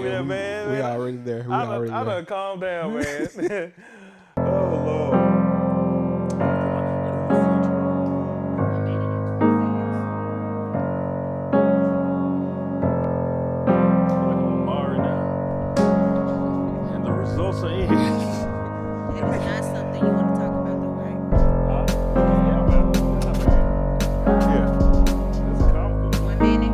me that, man. We already there. I done calm down, man. Oh, Lord. Results are in. It was not something you want to talk about, though, right? Yeah, man. That's not bad. Yeah. It's comical. 1 minute.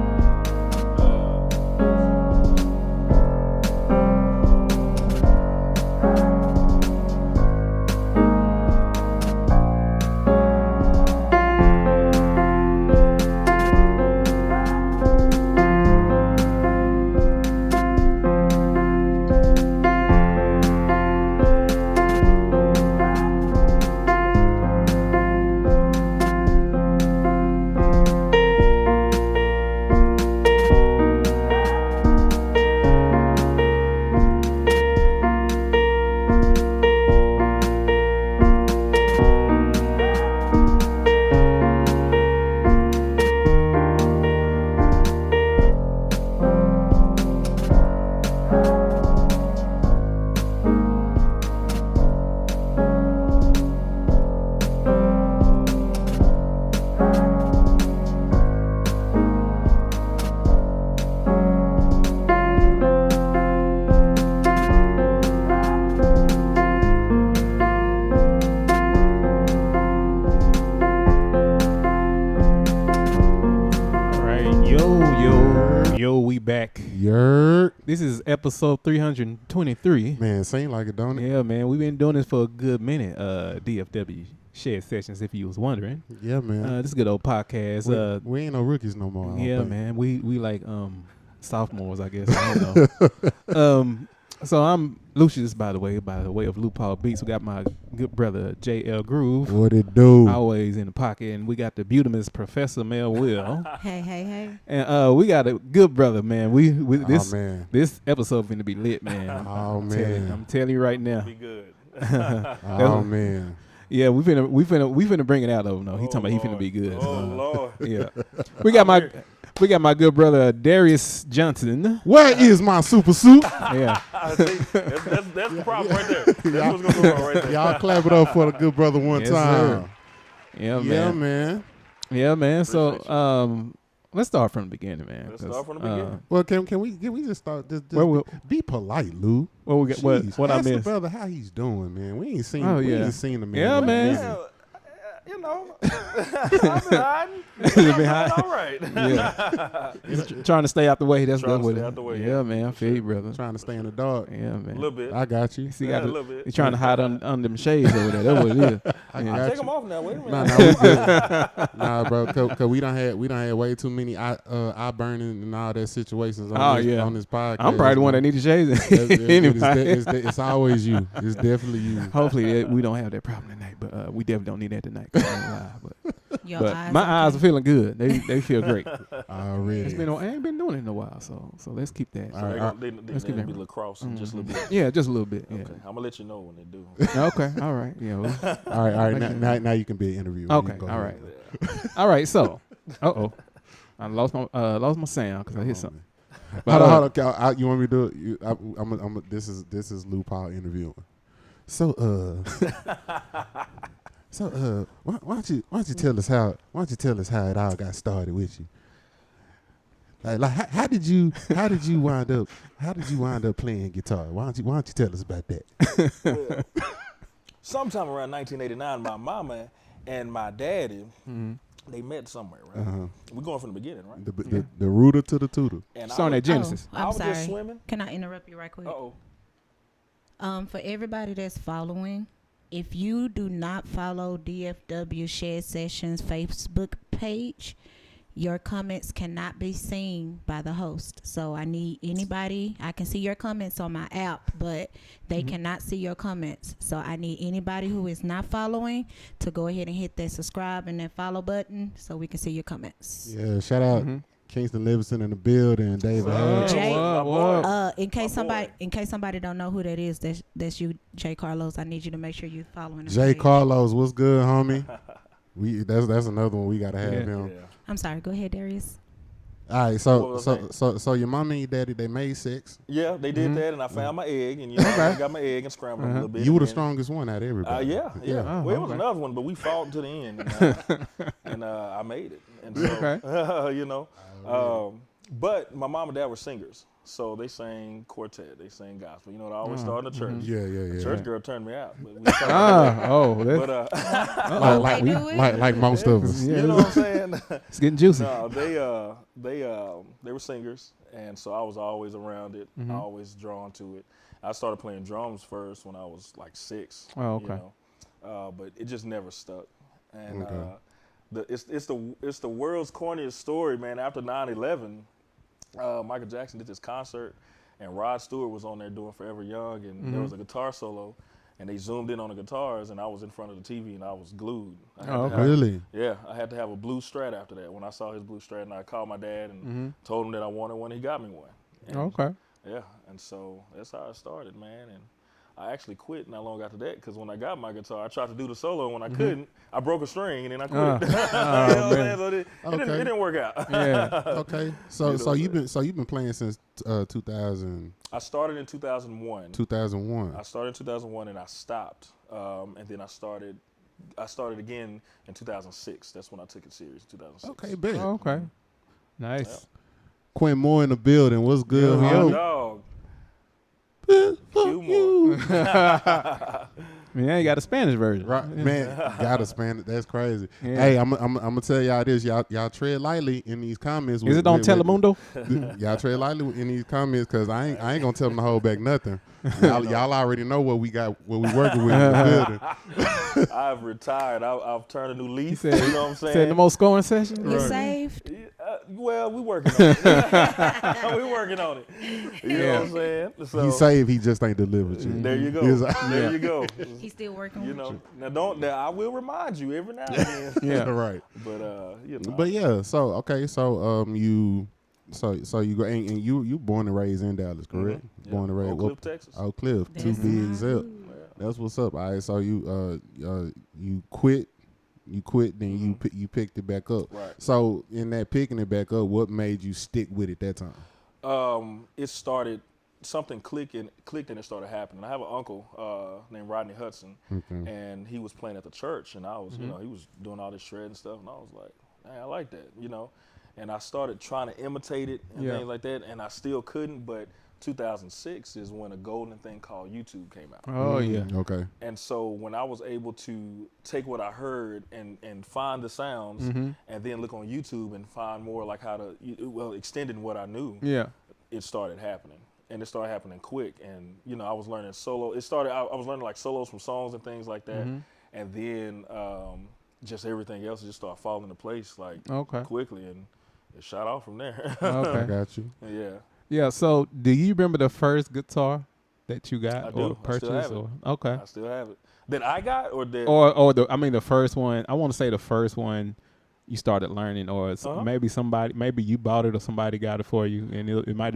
This is episode 323. Man, seem like it, don't it? Yeah, man. We've been doing this for a good minute. DFW Shared Sessions, if you was wondering. Yeah, man. This is a good old podcast. We ain't no rookies no more. Yeah, man. We like sophomores, I guess. I don't know. So I'm Lucius, by the way of Lou Paul Beats. We got my good brother J.L. Groove. What it do? Always in the pocket. And we got the beautiful Professor Mel Will. Hey. And we got a good brother, man. This episode finna be lit, man. Oh, man. I'm telling you right now. Be good. Oh, man. Yeah, we finna bring it out of him. No, he talking about he finna be good. Oh, Lord. Yeah. We got my good brother Darius Johnson. Where is my super suit? Yeah. See, that's the problem right there. That's what's going on right there. Y'all clap it up for the good brother one Yes, time. sir. Yeah, man. Yeah, man. So let's start from the beginning, man. Let's start from the beginning. Well, can we just start? Just be polite, Lou. What we got? What I Ask the missed? brother how he's doing, man. We ain't seen. Oh, we yeah. ain't seen the man. Yeah, in man. a minute. You know, I've been hiding. All right. Yeah. Trying to stay out the way. That's Trying to what stay it out the way, Yeah, yeah. man. I feel you, brother. Trying to stay in the dark. Yeah, man. A little bit. I got you. See, Yeah, a little bit. He's trying to hide under them shades over there. That's what it is. I Yeah. got Take you. them off now. Wait a minute. Nah, we good. Nah, bro, cause we done had way too many eye burning and all that situations on this podcast. I'm probably the one that needs the shades. Anyway. It's always you. It's definitely you. Hopefully we don't have that problem tonight, but we definitely don't need that tonight. 'Cause I ain't lie, Your but eyes my okay? eyes are feeling good. They feel great. Already. I ain't been doing it in a while, so let's keep that. So they Let's keep be that. lacrosse and just a little bit. Yeah, just a little bit. Yeah. Okay, I'm gonna let you know when they do. Okay. All right. Yeah. Well, All right. Now you can be an interviewer. okay. You can go All ahead. right. All right. So, I lost my sound because I hit something. Hold on. Okay, you want me to do it? This is Lou Paul interviewing. So why don't you tell us how it all got started with you? Like how did you wind up playing guitar? Why don't you tell us about that? Well, sometime around 1989, my mama and my daddy, they met somewhere, right? Uh-huh. We're going from the beginning, right? The rooter to the tutor. And Starting at Genesis. I'm I was sorry. just swimming. Can I interrupt you right quick? Uh-oh. For everybody that's following, if you do not follow DFW Shared Sessions Facebook page, your comments cannot be seen by the host. So I need anybody. I can see your comments on my app, but they cannot see your comments. So I need anybody who is not following to go ahead and hit that subscribe and that follow button so we can see your comments. Yeah, shout out Kingston Livingston in the building, David. Jay, What? in case somebody don't know who that is, that's you, Jay Carlos. I need you to make sure you following him. Jay Carlos, what's good, homie? That's another one we gotta have him. Yeah. I'm sorry. Go ahead, Darius. All right, What was I so your mom and your daddy, they made sex. Yeah, they did that, and I found my egg, and I got my egg and scrambled them a little bit. You were the and then- strongest one out of everybody. Yeah. Oh, Well, it was okay. another one, but we fought to the end, and I made it. And so, but my mom and dad were singers, so they sang quartet, they sang gospel. They always start in the church. Yeah. The church girl turned me out. But we like most of us. you know what I'm saying? It's getting juicy. No, they were singers, and so I was always around it, always drawn to it. I started playing drums first when I was like 6. Oh, okay. But it just never stuck. And it's the world's corniest story, man. After 9/11, Michael Jackson did this concert, and Rod Stewart was on there doing Forever Young, and there was a guitar solo, and they zoomed in on the guitars, and I was in front of the TV, and I was glued. Really? Yeah, I had to have a blue Strat after that. When I saw his blue Strat, and I called my dad and told him that I wanted one, he got me one. And, Okay. Yeah, and so that's how it started, man. And I actually quit not long after that, because when I got my guitar, I tried to do the solo, and when I couldn't, I broke a string, and then I quit. So it didn't work out. Yeah. Okay. So you've been playing since 2000. I started in 2001. 2001. I started in 2001, and I stopped, and then I started again in 2006. That's when I took it serious. 2006. Okay, bet. Okay. Nice. Yep. Quinn Moore in the building. What's good? Oh, dog. Humor. Man, you got a Spanish version. Right, man, got a Spanish. That's crazy. Yeah. Hey, I'm gonna tell y'all this. Y'all tread lightly in these comments. Is it on Telemundo? Y'all tread lightly in these comments, because I ain't gonna tell them to hold back nothing. Y'all already know what we working with in the building. I've retired. I've turned a new leaf. Said, you know what I'm saying? Said the most scoring session? You saved? Well, we working on it. We working on it. You know what I'm saying? So, He saved. He just ain't delivered you. there you go. There you go. He's still working with you. Now I will remind you every now and then. Yeah. Right. But But yeah. So okay. So you go and you born and raised in Dallas, correct? Yeah. Born and raised. Oak Cliff, Texas. Oak Cliff. That's To be exact. Yeah. That's what's up. All right. So you quit. You quit, then you picked it back up. Right. So in that picking it back up, what made you stick with it that time? It started, something clicked and it started happening. I have an uncle named Rodney Hudson, and he was playing at the church, and I was, he was doing all this shredding stuff, and I was like, man, I like that, And I started trying to imitate it and things like that, and I still couldn't, but 2006 is when a golden thing called YouTube came out. Oh, yeah. Okay. And so when I was able to take what I heard and find the sounds, and then look on YouTube and find more like how to, extending what I knew, it started happening. And it started happening quick. And, I was learning solo. I was learning like solos from songs and things like that. And then just everything else just started falling into place like quickly. And it shot off from there. Okay. I got you. Yeah. Yeah, so do you remember the first guitar that you got I do. or I still purchased? have it. Okay. I still have it. That I got or that? Or the first one, I want to say the first one you started learning, or maybe you bought it or somebody got it for you, and it might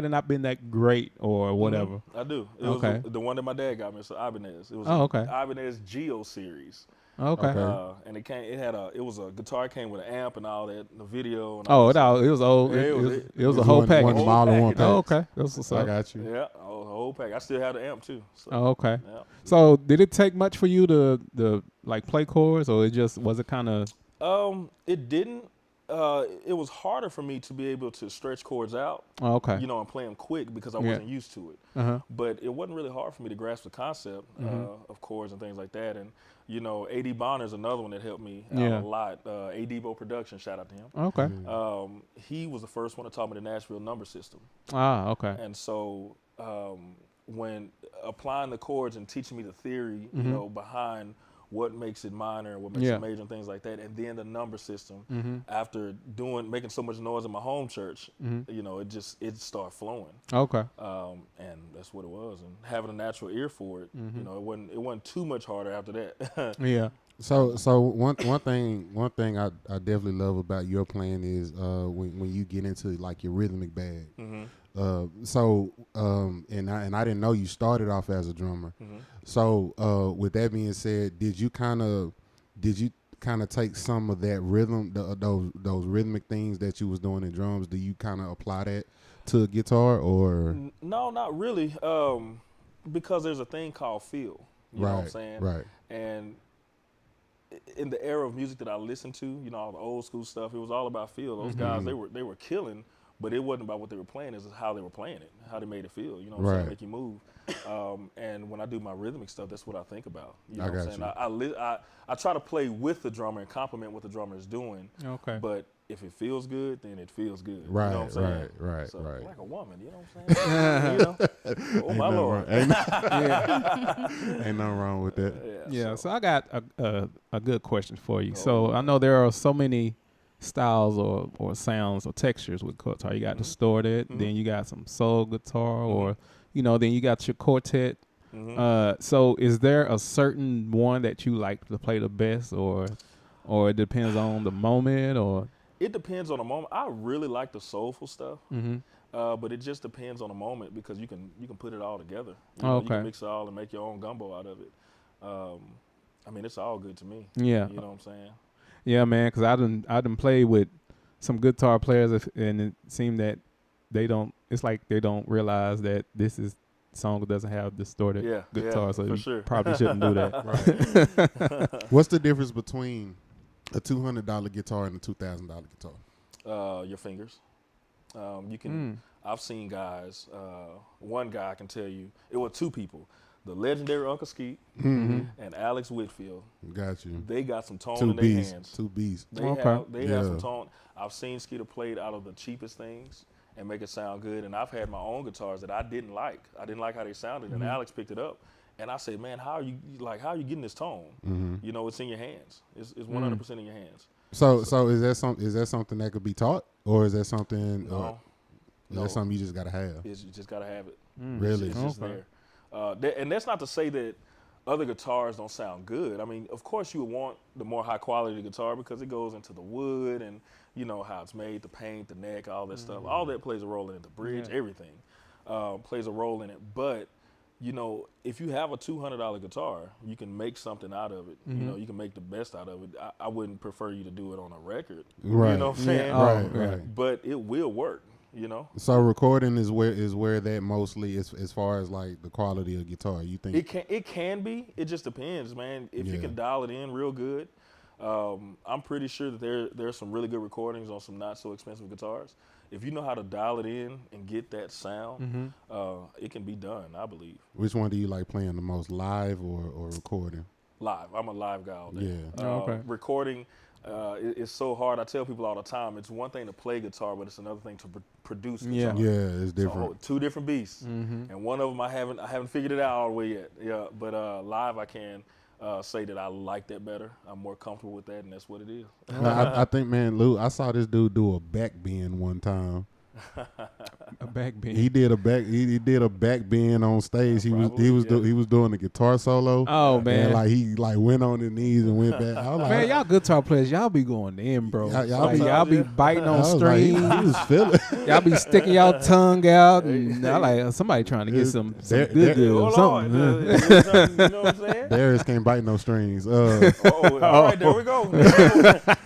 have not been that great or whatever. I do. It was the one that my dad got me. It's Ibanez. It was Ibanez Geo series. Okay. And it was a guitar. It came with an amp and all that, the video. And it was old. Yeah, it was a whole package. One model, one package. Oh, okay. That's what's up. I got you. Yeah, a whole pack. I still have the amp too. So, okay. Yeah. So did it take much for you to like play chords, or was it kind of? It didn't. It was harder for me to be able to stretch chords out. Oh, okay. And play them quick because I wasn't used to it. But it wasn't really hard for me to grasp the concept of chords and things like that. And A.D. Bonner's another one that helped me out a lot. A.D.Bo Production, shout out to him. Okay. He was the first one to taught me the Nashville number system. Ah, okay. And so when applying the chords and teaching me the theory, behind what makes it minor, what makes it major, and things like that, and then the number system. After making so much noise in my home church, it started flowing. Okay. And that's what it was. And having a natural ear for it, it wasn't too much harder after that. Yeah. So one thing I definitely love about your playing is when you get into like your rhythmic bag. And I didn't know you started off as a drummer. So with that being said, kind of take some of that rhythm, those rhythmic things that you was doing in drums? Do you kind of apply that to guitar, or? No, not really. Because there's a thing called feel. You know what I'm saying? Right. And in the era of music that I listened to, you know, all the old school stuff, it was all about feel. Those guys, they were killing, but it wasn't about what they were playing. It's how they were playing it, how they made it feel. You know what I'm saying? Make you move. And when I do my rhythmic stuff, that's what I think about. You know what I'm saying? I try to play with the drummer and complement what the drummer is doing. Okay. But if it feels good, then it feels good. Right, you know what I'm saying? right. Like a woman, you know what I'm saying? You know? Oh, my Lord. Ain't nothing wrong with that. Yeah, so I got a good question for you. So I know there are so many styles or sounds or textures with guitar. You got distorted, then you got some soul guitar, or, you know, then you got your quartet. So is there a certain one that you like to play the best, or it depends on the moment, or? It depends on the moment. I really like the soulful stuff, but it just depends on the moment because you can put it all together. You can mix it all and make your own gumbo out of it. I mean, it's all good to me. Yeah, you know what I'm saying. Yeah, man, because I done played with some guitar players, and it seemed that they don't. It's like they don't realize that this song doesn't have distorted guitar, so you probably shouldn't do that. What's the difference between a $200 guitar and a $2,000 guitar? Your fingers. You can. I've seen guys. One guy I can tell you. It was two people. The legendary Uncle Skeet and Alex Whitfield. Got you. They got some tone in their hands. Two beasts. They have some tone. I've seen Skeeter played out of the cheapest things and make it sound good. And I've had my own guitars that I didn't like. I didn't like how they sounded, and Alex picked it up. And I say, man, how are you getting this tone? You know, it's in your hands. It's 100% in your hands. So is that something that could be taught, or is that something? No. Is that something you just gotta have? You just gotta have it. Really? It's just there. And that's not to say that other guitars don't sound good. I mean, of course you would want the more high quality guitar because it goes into the wood and you know how it's made, the paint, the neck, all that stuff. All that plays a role in it. The bridge, everything plays a role in it. But you know, if you have a $200 guitar, you can make something out of it. You know, you can make the best out of it. I wouldn't prefer you to do it on a record. Right. You know what I'm saying? Right. But it will work. You know. So recording is where that mostly is as far as like the quality of guitar. You think it can be. It just depends, man. If you can dial it in real good, I'm pretty sure that there's some really good recordings on some not so expensive guitars. If you know how to dial it in and get that sound, it can be done, I believe. Which one do you like playing the most, live or recording? Live. I'm a live guy all day. Yeah. Recording it's so hard. I tell people all the time, it's one thing to play guitar, but it's another thing to produce guitar. Yeah, it's different. So, two different beasts. And one of them I haven't figured it out all the way yet. Yeah, but live I can say that I like that better. I'm more comfortable with that, and that's what it is. I think, man, Lou, I saw this dude do a back bend one time. A back bend. He did a back bend on stage. He was doing the guitar solo. Oh man! And he went on his knees and went back. I was like, man, y'all guitar players, y'all be going in, bro. Y'all be biting on strings. He was feeling. Y'all be sticking y'all tongue out, and I like somebody trying to get some good something. You know what I'm saying? Darius can't bite no strings. All right, there we go.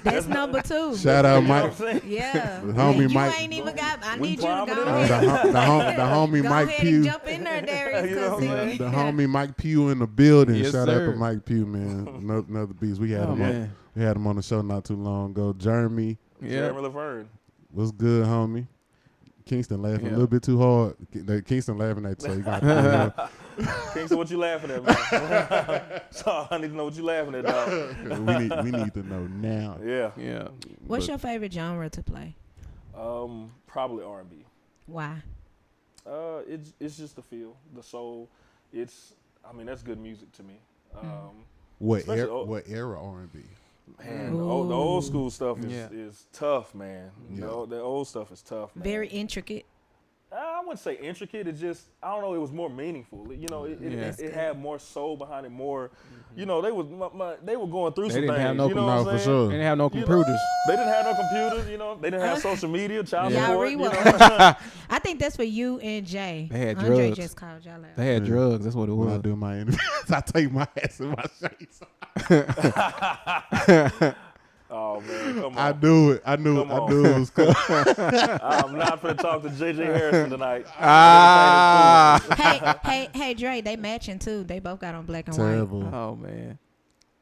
That's number 2. Shout out Mike. Yeah. The homie you Mike. ain't even got. I need you to prime go it ahead. The homie Go Mike ahead Pugh. and jump in there, Darius. You know what I'm saying? The homie Mike Pugh in the building. Yes, Shout sir. out to Mike Pugh, man. Another beast. We had him on the show not too long ago. Jeremy. Jeremy Laverne. What's good, homie? Kingston laughing a little bit too hard. Kingston laughing at you, so you got Kingston, what you laughing at, man? So I need to know what you laughing at, dog. we need to know now. Yeah. What's your favorite genre to play? Probably R&B. Why? It's just the feel, the soul. That's good music to me. What era R&B? Man, the old school stuff is tough, man. You know, the old stuff is tough, man. Very intricate. I wouldn't say intricate. It's just, I don't know, it was more meaningful. You know, it had more soul behind it, more, you know, they were going through some things. You know what I'm saying? For sure. They didn't have no computers. They didn't have no computers, you know. They didn't have social media, child Y'all support. You know? I think that's for you and Jay. They had Andre drugs. just called y'all out. They had drugs. That's what it When I was. do my interviews, I take my ass in my shades. Oh man, come on. I knew it. I knew it was coming. I'm not gonna talk to JJ Harrison tonight. Hey, Dre, they matching too. They both got on black and Terrible. white. Oh man.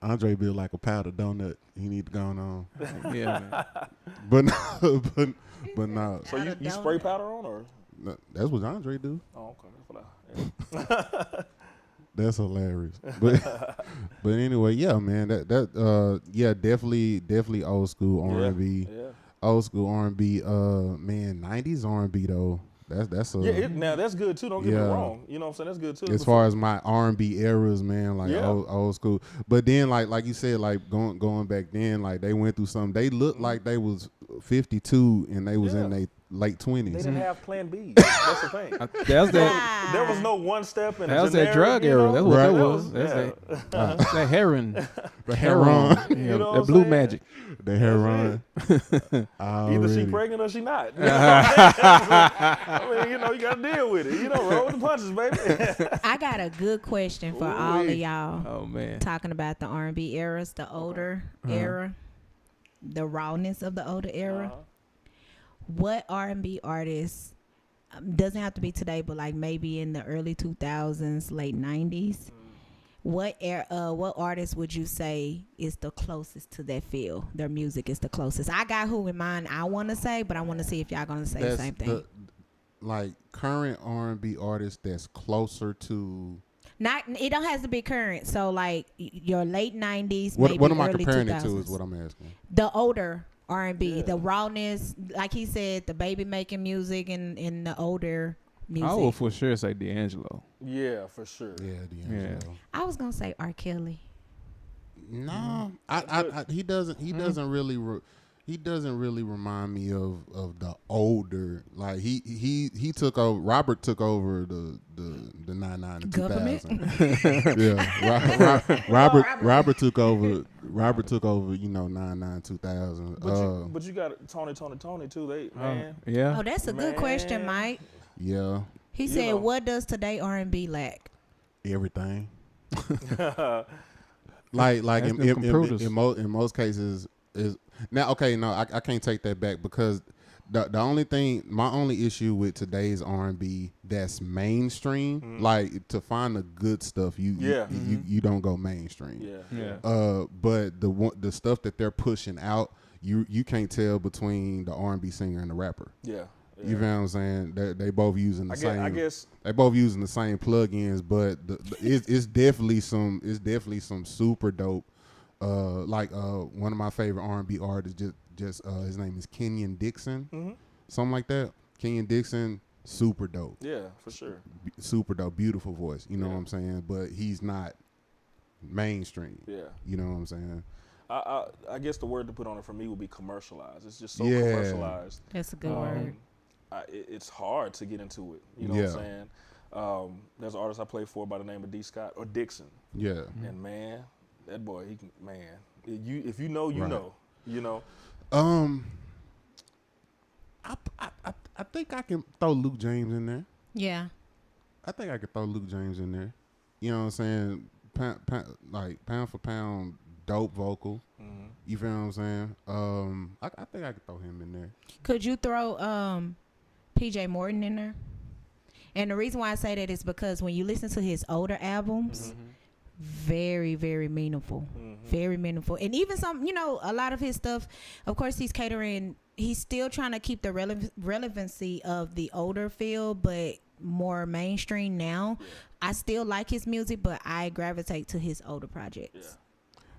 Andre built like a powder donut. He need to go on. Yeah, man. But no, but no. So you spray powder on, or? No, that's what Andre do. Oh, okay. That's what I. That's hilarious. But anyway, yeah, man. Definitely old school R&B. Yeah. Old school R&B. Man, 90s R&B though. That's a now that's good too. Don't get me wrong. You know what I'm saying? That's good too. As far as my R&B eras, man, like old school. But then, like you said, like going back then, like they went through something. They looked like they was 52 and they was in their late 20s. They didn't have Plan B. That's the thing. There was no one step in. That was that drug era. That's what that was. Yeah. That's that heroin. The heroin. You know that blue magic. The heroin. Either she pregnant or she not. You know I mean, you know, you got to deal with it. You know, roll with the punches, baby. I got a good question for all of y'all. Oh man. Talking about the R&B eras, the older era, the rawness of the older era. What R&B artists, doesn't have to be today, but like maybe in the early 2000s, late 90s, what artist would you say is the closest to that feel? Their music is the closest. I got who in mind I want to say, but I want to see if y'all going to say the same thing. Like current R&B artist that's closer to... Not, it don't have to be current. So like your late 90s, what maybe am I early comparing 2000s. it to is what I'm asking. The older R&B, the rawness, like he said, the baby making music and the older music. I will for sure say D'Angelo. Yeah, for sure. Yeah, D'Angelo. Yeah. I was gonna say R. Kelly. No, he doesn't really remind me of the older, like he took over. Robert took over the 99 and 2000. Yeah, Robert took over. Robert took over. You know, 99 2000. But you got Tony too. They man. Yeah. Oh, that's a good question, Mike. Yeah. He said, "What does today R&B lack?" Everything. like in most cases is now okay. No, I can't take that back because my only issue with today's R&B that's mainstream, like to find the good stuff, you don't go mainstream. Yeah. But the stuff that they're pushing out, you can't tell between the R&B singer and the rapper. Yeah. You know what I'm saying? They both using the same. I guess they both using the same plugins, but it's definitely some super dope. Like one of my favorite R&B artists, just his name is Kenyon Dixon, something like that. Kenyon Dixon, super dope. Yeah, for sure. Super dope, beautiful voice. You know what I'm saying? But he's not mainstream. Yeah. You know what I'm saying? I guess the word to put on it for me would be commercialized. It's just so commercialized. That's a good word. It's hard to get into it. You know what I'm saying? There's an artist I play for by the name of D. Scott or Dixon. Yeah. And man, that boy, he can, man. If you know, you know. You know. I think I can throw Luke James in there. Yeah. I think I could throw Luke James in there. You know what I'm saying? Pound for pound, dope vocal. You feel what I'm saying? I think I could throw him in there. Could you throw PJ Morton in there? And the reason why I say that is because when you listen to his older albums, very, very meaningful. Very meaningful. And even some, a lot of his stuff, of course, he's still trying to keep the relevancy of the older feel, but more mainstream now. I still like his music, but I gravitate to his older projects.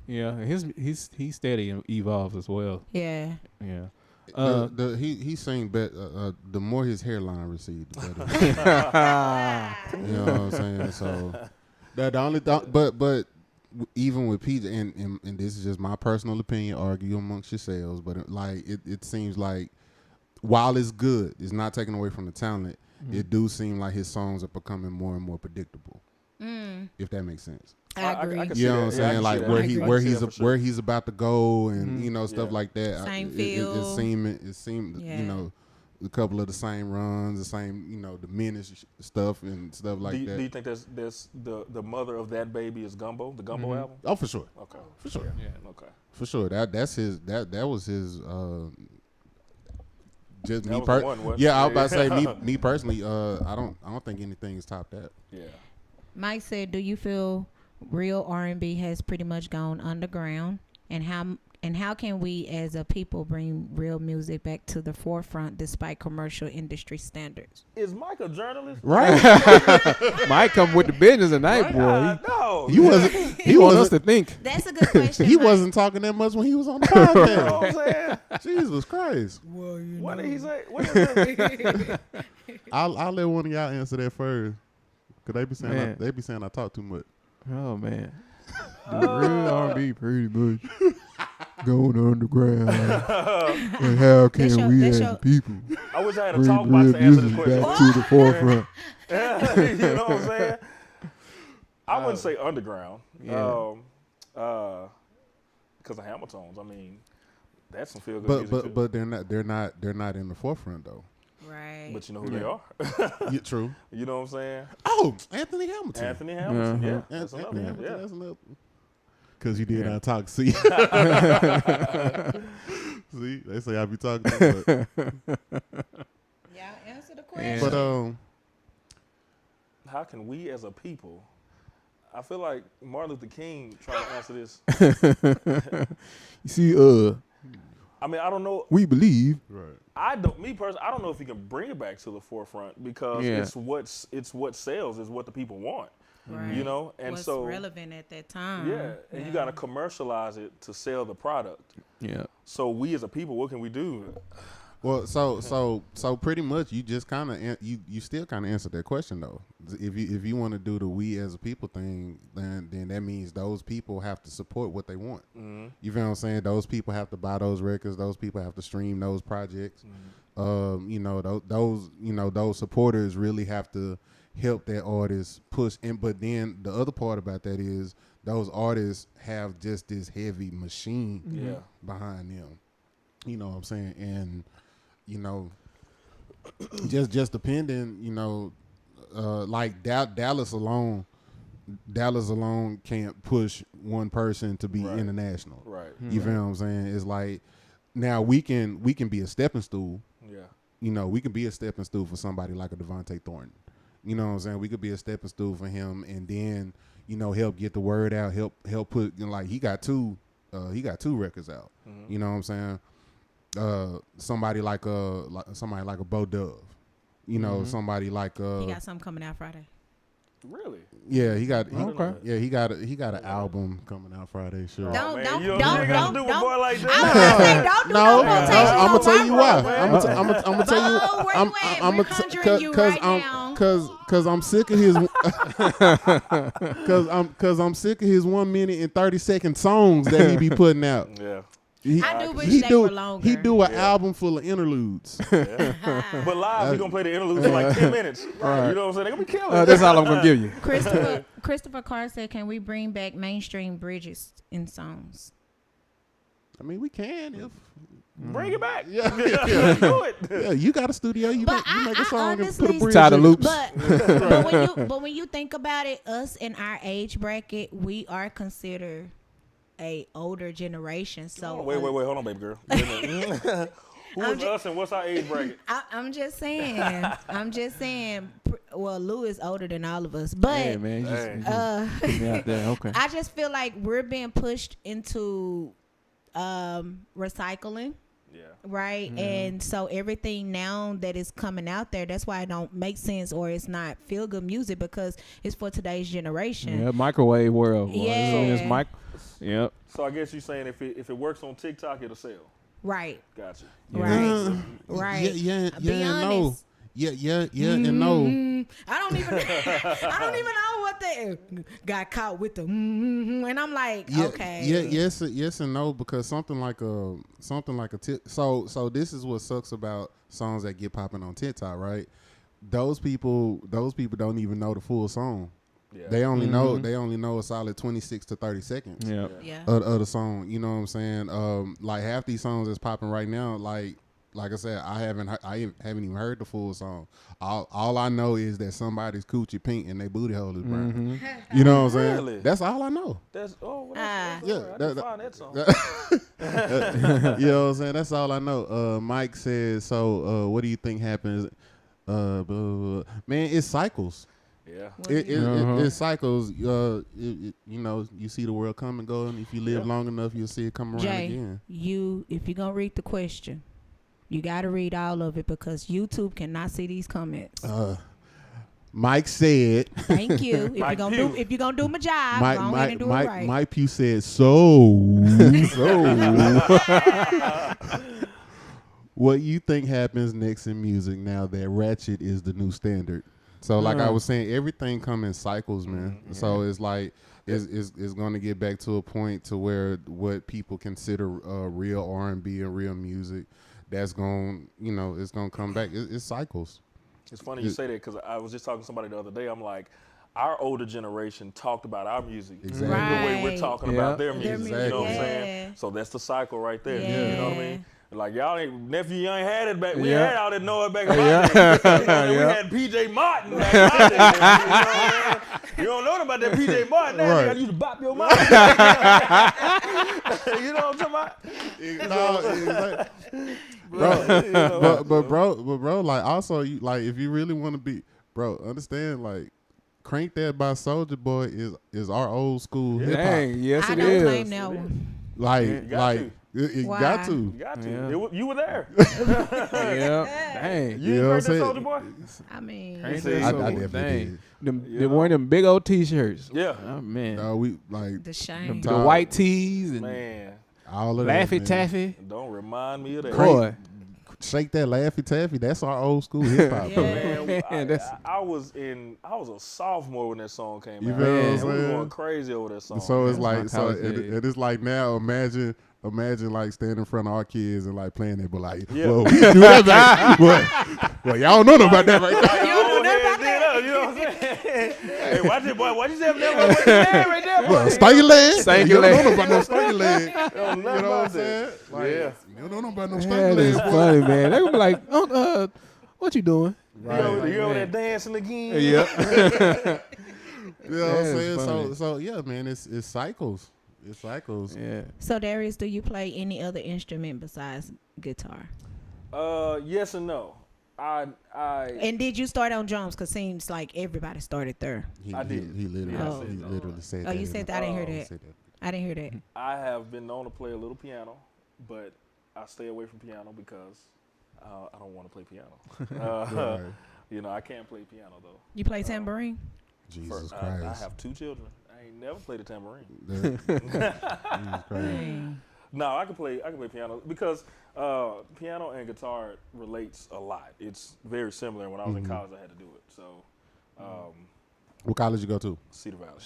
Yeah, he steady and evolves as well. Yeah. Yeah. He sang better. The more his hairline recedes, the better. You know what I'm saying? So the only but even with PJ, and this is just my personal opinion, argue amongst yourselves, but it seems like while it's good, it's not taken away from the talent. It do seem like his songs are becoming more and more predictable. If that makes sense. I agree. You know what I'm saying? Like where he's about to go, and stuff like that. Same It feel. seemed a couple of the same runs, the same the Menace stuff and stuff like that. Do you think that's the mother of that baby is Gumbo, the Gumbo album? Oh, for sure. Okay, For sure. Yeah. Okay. For sure. That's his. That was his. Just That me was the one, wasn't it? Yeah, I was about to say me personally. I don't think anything's topped that. Yeah. Mike said, "Do you feel real R&B has pretty much gone underground, and how can we as a people bring real music back to the forefront despite commercial industry standards?" Is Mike a journalist? Right. Mike come with the business tonight, boy. No. He wasn't. He want us to think. That's a good question. He Mike. wasn't talking that much when he was on the You know what I'm podcast. saying? Jesus Christ. What did he say? What is it? I'll let one of y'all answer that first. Cause they be saying I talk too much. Oh man, the real R&B pretty much going underground. And how can we as people I wish I had a bring talk box real to answer this music question. back to the forefront? You know what I'm saying? I wouldn't say underground. Yeah. Because of Hamilton's. I mean, that's some feel good music too. But they're not in the forefront though. Right. But you know who they are. Yeah, true. You know what I'm saying? Oh, Anthony Hamilton. Anthony Hamilton. Yeah. That's That's another one. Yeah. That's another. Because you did not talk. See, see, they say I be talking. But, Yeah, answer the question. but How can we as a people? I feel like Martin Luther King tried to answer this. You see, I mean, I don't know. we believe. right. Me personally, I don't know if he can bring it back to the forefront because Yeah. it's what sells, is what the people want. Right. You know, and What's so relevant at that time. yeah, and you got to commercialize it to sell the product. Yeah. So we as a people, what can we do? Well, so pretty much you just kind of you still kind of answered that question though. If you want to do the we as a people thing, then that means those people have to support what they want. Mm-hmm. You feel what I'm saying? Those people have to buy those records. Those people have to stream those projects. Those supporters really have to help that artist push. But then the other part about that is those artists have just this heavy machine behind them. You know what I'm saying? And just depending, like Dallas alone can't push one person to be international. Right. You feel what I'm saying? It's like now we can be a stepping stool. Yeah. We can be a stepping stool for somebody like a Devontae Thornton. You know what I'm saying? We could be a stepping stool for him, and then help get the word out. Help put like he got two records out. Mm-hmm. You know what I'm saying? Somebody like a Bo Dove. Somebody like He got something coming out Friday. Really? Yeah, he got Okay. Yeah, he got an album coming out Friday. Sure. Oh, Don't- man, don't- you don't- gotta do a boy like I was that. gonna say, don't do No, no quotations I'm on gonna tell my you why. brother. I'm gonna tell you. Oh, where you at? I'm We're conjuring you right now. Cause I'm sick of his. Cause I'm sick of his 1 minute and 30-second songs that he be putting out. Yeah. I do wish they were longer. He do an album full of interludes. But live, he gonna play the interlude for like 10 minutes. Right. You know what I'm saying? They gonna be killing it. That's all I'm gonna give you. Christopher Carr said, "Can we bring back mainstream bridges in songs?" I mean, we can if. Bring it back. Yeah. Do it. Yeah, you got a studio. You But make a I song and put a honestly bridge. Tie the in. loops. But when you think about it, us in our age bracket, we are considered a older generation. So Wait, hold on, baby girl. Who is us and what's our age bracket? I'm just saying. Well, Lou is older than all of us, but Hey man, you just put me out there. Okay. I just feel like we're being pushed into recycling. Yeah. Right. Mm-hmm. And so everything now that is coming out there, that's why it don't make sense or it's not feel good music because it's for today's generation. Yeah, microwave world. Boy. Yeah. It's Yep. So I guess you're saying if it works on TikTok, it'll sell. Right. Gotcha. Right. Right. Yeah, Be and no. honest. Yeah, and no. I don't even know what the got caught with the and I'm like, okay. Yeah, yes and no, because something like a so this is what sucks about songs that get popping on TikTok, right? Those people don't even know the full song. Yeah. They only know a solid 26 to 30 seconds of the song. You know what I'm saying? Like half these songs that's popping right now, like I said, I haven't even heard the full song. All I know is that somebody's coochie pink and they booty hole is brown. You know what I'm saying? Really? That's all I know. That's yeah. I didn't find that song. You know what I'm saying? That's all I know. Mike says, so what do you think happens? Man, it's cycles. Yeah, it cycles. You know, you see the world come and go, and if you live long enough, you'll see it come around again. If you're gonna read the question, you got to read all of it because YouTube cannot see these comments. Mike said, "Thank you." If you're gonna do my job, go ahead and do it right. Mike Pugh said, "So, what you think happens next in music now that ratchet is the new standard?" So, like I was saying, everything come in cycles, man. So it's like it's going to get back to a point to where what people consider real R&B and real music, that's going, it's going to come back. It's cycles. It's funny you say that because I was just talking to somebody the other day. I'm like, our older generation talked about our music the way we're talking about their music. Exactly. You know what I'm saying? So that's the cycle right there. Yeah. You know what I mean? Like y'all nephew, you ain't had it back. We had all that noise back in my day. We had PJ Martin back in my day. You don't know about that PJ Martin. Right. I used to bop your mouth. You know what I'm talking about? Bro, like also, if you really want to be, bro, understand, like, Crank That by Soulja Boy is our old school hip hop. Yes, I it don't is. claim that one. You got to. You got to. Yeah. You were there. Dang. You heard that Soulja Boy? I mean, I definitely did. They wearing them big old T-shirts. Yeah. Oh man. We like the shame. The white tees and all of Laffy that, Taffy. Don't remind me of that. Boy. Shake That Laffy Taffy. That's our old school hip hop. Man, I was a sophomore when that song came out. You feel what I'm saying? We were going crazy over that song. So it's like, it is like now. Imagine like standing in front of our kids and like playing it, but like, well, we do that back. Well, y'all don't know about that right now. You don't know about that. You know what I'm saying? Hey, watch it, boy. Watch yourself. What's your name right there, boy? Well, stanky leg. You don't know about no stanky leg. You know what I'm saying? Like, you don't know about no stanky leg. That's funny, man. They gonna be like, what you doing? Right. You over there dancing again? Yeah. You know what I'm saying? So yeah, man, it's cycles. It cycles. Yeah. So Darius, do you play any other instrument besides guitar? Yes and no. And did you start on drums? Cause seems like everybody started there. I did. He literally said that. Oh, you said that? I didn't hear that. I didn't hear that. I have been known to play a little piano, but I stay away from piano because I don't want to play piano. I can't play piano though. You play tambourine? Jesus Christ! I have 2 children. I ain't never played a tambourine. No, I can play piano because piano and guitar relates a lot. It's very similar. When I was in college, I had to do it. So, what college you go to? Cedar Valley.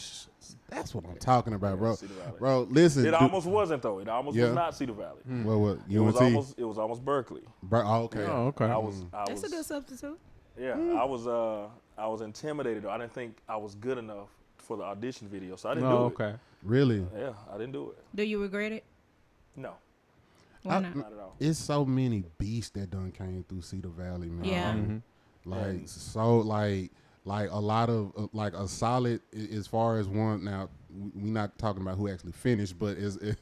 That's what I'm talking about, bro. Cedar Valley. Bro, listen. It almost wasn't though. It almost was not Cedar Valley. Well, what? It was almost Berkeley. Okay. Oh, okay. That's a good substitute. Yeah, I was intimidated though. I didn't think I was good enough for the audition video, so I didn't do it. Okay. Really? Yeah, I didn't do it. Do you regret it? No. Why not? Not at all. It's so many beasts that done came through Cedar Valley, man. Yeah. Like a lot of like a solid as far as one. Now we not talking about who actually finished, but and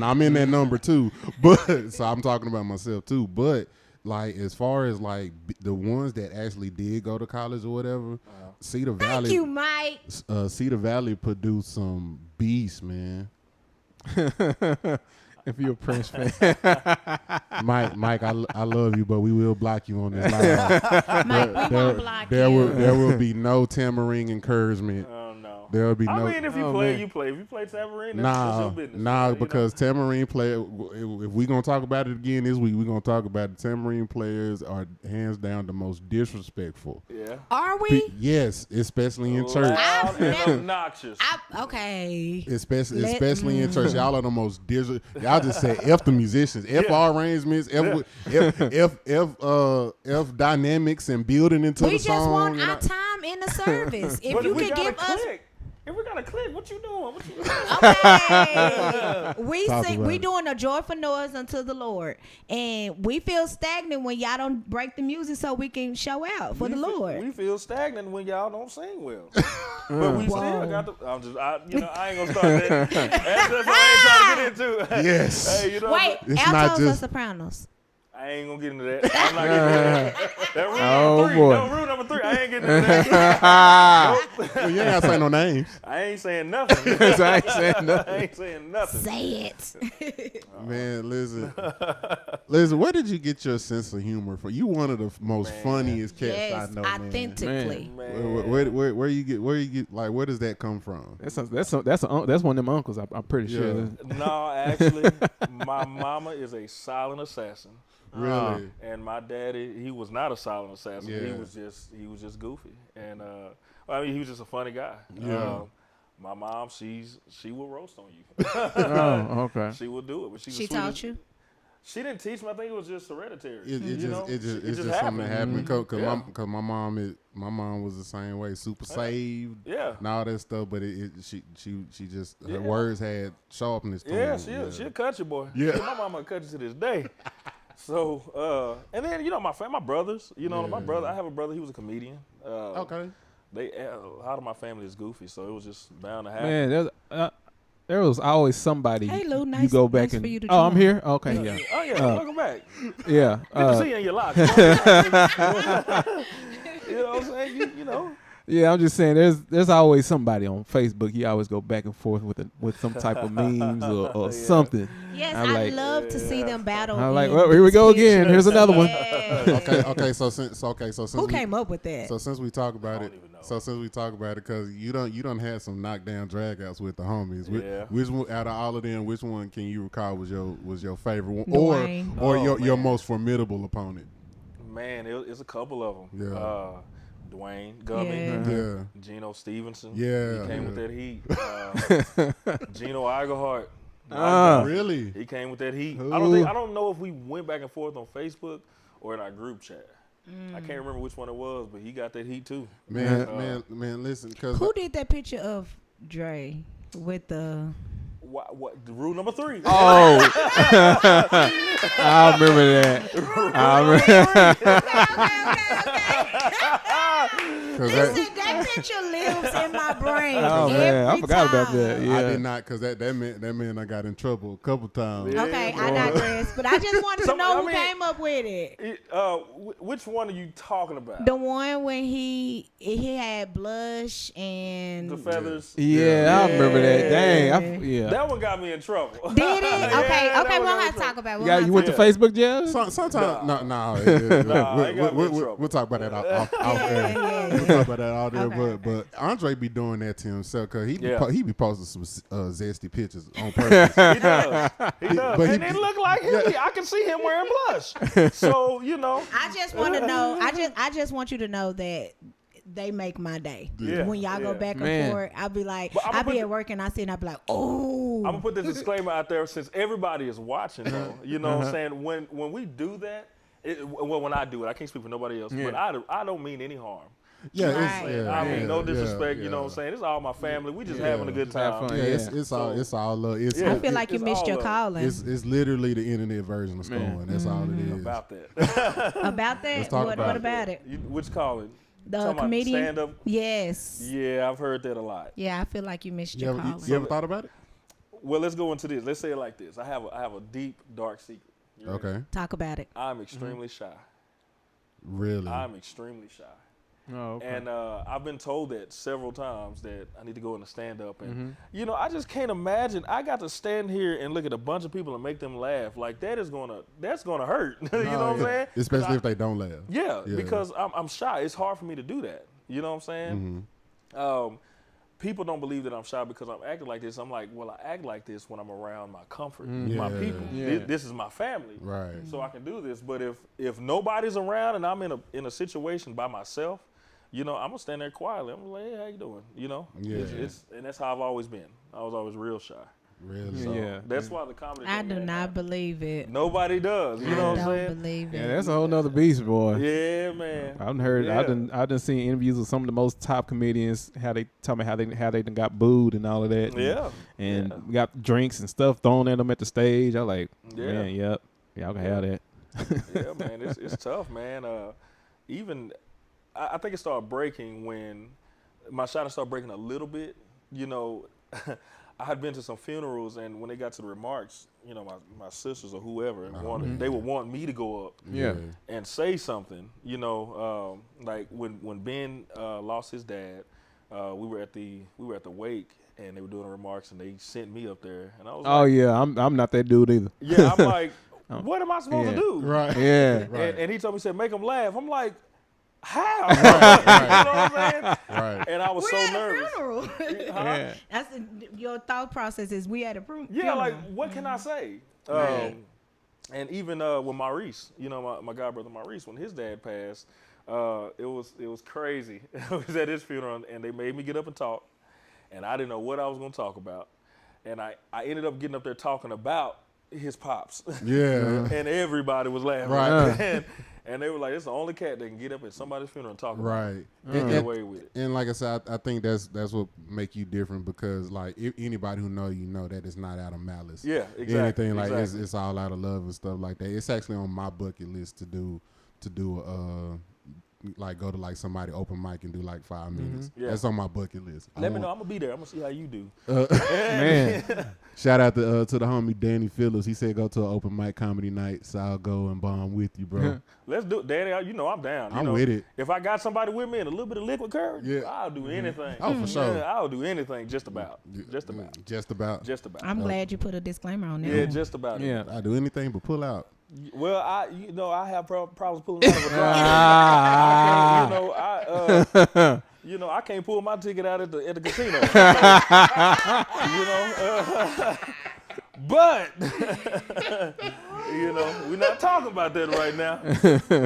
I'm in that number too. But so I'm talking about myself too. But like as far as like the ones that actually did go to college or whatever, Cedar Valley. Thank you, Mike. Cedar Valley produced some beasts, man. If you're a Prince fan. Mike, I love you, but we will block you on this live. Mike, we won't block you. There will be no tambourine encouragement. Oh no. There'll be I no. mean, if you play, you play. If you play tambourine, that's your business. Nah, because tambourine player. If we gonna talk about it again this week, we're gonna talk about it. Tambourine players are hands down the most disrespectful. Yeah. Are we? Yes, especially in church. Loud and obnoxious. Okay. Especially in church, y'all are the most y'all just say F the musicians, F our arrangements, F dynamics and building into the song. We just want our time in the service. If you could give us. If we got to click, what you doing? Okay. We doing a joyful noise unto the Lord. And we feel stagnant when y'all don't break the music so we can show out for the Lord. We feel stagnant when y'all don't sing well. But we still got the, I ain't going to start that. That's what I ain't trying to get into. Yes. Hey, wait, altos or sopranos? I ain't gonna get into that. I'm not getting into that. That rule number 3. I ain't getting into that. Well, you ain't gotta say no names. I ain't saying nothing. I ain't saying nothing. Say it. Man, listen, where did you get your sense of humor from? You one of the most funniest cats I know, authentically. Man. Where you get like where does that come from? That's one of them uncles. I'm pretty sure. No, actually, my mama is a silent assassin. Really? And my daddy, he was not a silent assassin. Yeah. He was just goofy. And he was just a funny guy. Yeah. My mom, she will roast on you. Oh, okay. She will do it. But she taught you? She didn't teach me. I think it was just hereditary. It's just something that happened because my mom was the same way, super saved, and all that stuff. But she just her words had sharpness to them. She'll cut you, boy. Yeah, my mama will cut you to this day. So and then my brothers. My brother. I have a brother. He was a comedian. Okay. A lot of my family is goofy, so it was just bound to happen. Man, there was always somebody. Hey Lou, nice, you go back nice and for you to I'm join. here. Okay, yeah. Oh yeah, welcome back. Yeah. Good to see you in your locker. You know what I'm saying? You know. Yeah, I'm just saying. There's always somebody on Facebook. You always go back and forth with some type of memes or something. Yes, I love to see them battle. I'm like, well, here we go again. Here's another one. Okay. So since who came up with that? So since we talk about it, because you don't have some knockdown dragouts with the homies. Yeah. Which one out of all of them? Which one can you recall was your favorite one, Dwayne. or your most formidable opponent? Man, it's a couple of them. Yeah. Dwayne Gummy, Geno Stevenson. Yeah, he came with that heat. Gino Igerhart. Really? He came with that heat. Ooh. I don't know if we went back and forth on Facebook or in our group chat. I can't remember which one it was, but he got that heat too. Man, listen. Who did that picture of Dre with the? What rule number 3? Oh, I remember that. Listen, that picture lives in my brain. Oh man, I forgot time. about that. Yeah. I did not, because that man I got in trouble a couple times. Yeah, okay, boy. I digress, but I just wanted to know who came up with it. Which one are you talking about? The one when he had blush and the feathers. Yeah, I remember that. Dang, That one got me in trouble. Did it? Okay, we don't have to talk about it. You went to Facebook, Jeff? Sometimes, no. We'll talk about that off air. We'll talk about that out there. But Andre be doing that to himself because he be posting some zesty pictures on purpose. He does. But and it look like him. I can see him wearing blush. So I just want to know. I just want you to know that they make my day. Yeah. When y'all go back and forth, I'll be like, I'll be at work and I see and I'll be like, oh. I'm gonna put this disclaimer out there since everybody is watching though. You know what I'm saying? When we do that, when I do it, I can't speak for nobody else, but I don't mean any harm. I mean no disrespect, you know what I'm saying? It's all my family. We just having a good time. It's all love. I feel like you missed your calling. It's literally the internet version of scoring. That's all it is. About that. About that? Let's talk what about it? Which calling? The comedian? Stand-up? Yes. Yeah, I've heard that a lot. Yeah, I feel like you missed your calling. You ever thought about it? Well, let's go into this. Let's say it like this. I have a deep, dark secret. Okay. Talk about it. I'm extremely shy. Really? I'm extremely shy. Oh, okay. And I've been told that several times that I need to go into stand-up. And, I just can't imagine. I got to stand here and look at a bunch of people and make them laugh. Like, that's going to hurt. You know what I'm saying? Especially if they don't laugh. Yeah, because I'm shy. It's hard for me to do that. You know what I'm saying? people don't believe that I'm shy because I'm acting like this. I'm like, well, I act like this when I'm around my comfort, my people. Yeah. This is my family, Right. so I can do this. But if nobody's around and I'm in a situation by myself, I'm gonna stand there quietly. I'm like, hey, how you doing? Yeah. And that's how I've always been. I was always real shy. Really? So that's why the comedy. I thing do ain't not happening. believe it. Nobody does. You know what I'm I saying? don't believe it. Yeah, that's a whole nother beast, boy. Yeah, man. I've heard. Yeah. I done seen interviews with some of the most top comedians. How they tell me how they done got booed and all of that. And got drinks and stuff thrown at them at the stage. I like, man, yep, y'all can have that. Yeah, man, it's tough, man. Even I think it started breaking when my shot started breaking a little bit. I had been to some funerals, and when they got to the remarks, my sisters or whoever, and they would want me to go up and say something. Like when Ben lost his dad, we were at the wake, and they were doing the remarks, and they sent me up there, and I was oh yeah, I'm not that dude either. Yeah, I'm like, what am I supposed to do? Right. Yeah. Right. And he told me, he said, make them laugh. I'm like, how? Right. You know what I'm saying? Right. And I was so We're at a nervous. funeral. Yeah. That's your thought process is we at a funeral. Yeah, like, what can I say? And even with Maurice, my god brother Maurice, when his dad passed, it was crazy. I was at his funeral, and they made me get up and talk, and I didn't know what I was going to talk about, and I ended up getting up there talking about his pops. Yeah. And everybody was laughing. Right. And they were like, "It's the only cat that can get up at somebody's funeral and talk about Right. it. Get away with it." And like I said, I think that's what make you different, because like if anybody who know that it's not out of malice. Yeah, exactly. Anything like exactly. it's all out of love and stuff like that. It's actually on my bucket list to do like go to like somebody open mic and do like 5 minutes. Yeah. That's on my bucket list. Let me know. I'm gonna be there. I'm gonna see how you do. Man. Shout out to the homie Danny Phillips. He said go to an open mic comedy night, so I'll go and bomb with you, bro. Let's do it, Danny. I'm down. I'm with it. If I got somebody with me and a little bit of liquid courage, I'll do anything. Oh, for sure. Yeah, I'll do anything. Just about. Just about. Just about. Just about. I'm glad you put a disclaimer on there. Yeah, just about. Yeah. I do anything but pull out. Well, I have problems pulling out of a drive. I can't pull my ticket out at the casino. But we're not talking about that right now.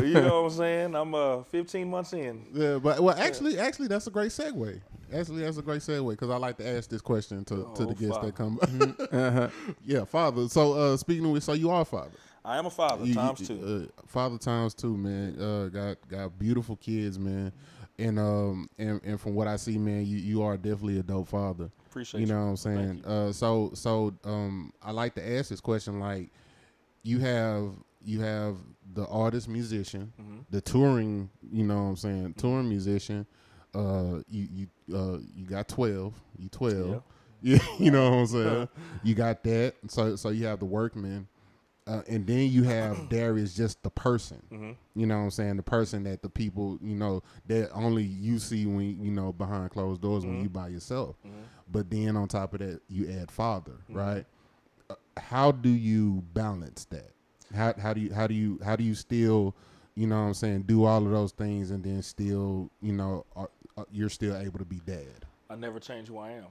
You know what I'm saying? I'm 15 months in. Yeah, but actually, that's a great segue. Actually, that's a great segue, because I like to ask this question to the guests that come. Yeah, father. So speaking of, so you are a father. I am a father, times two. Father times two, man. Got beautiful kids, man. And from what I see, man, you are definitely a dope father. Appreciate you. You know what I'm saying? So I like to ask this question, like, you have the artist musician, the touring, you know what I'm saying, touring musician. You got 12. You 12. Yeah. You know what I'm saying? You got that. So you have the workman. And then you have Darius, just the person. You know what I'm saying? The person that the people, that only you see when, behind closed doors when you by yourself. But then on top of that, you add father, right? How do you balance that? How do you still, you know what I'm saying, do all of those things and then still, you're still able to be dad? I never change who I am.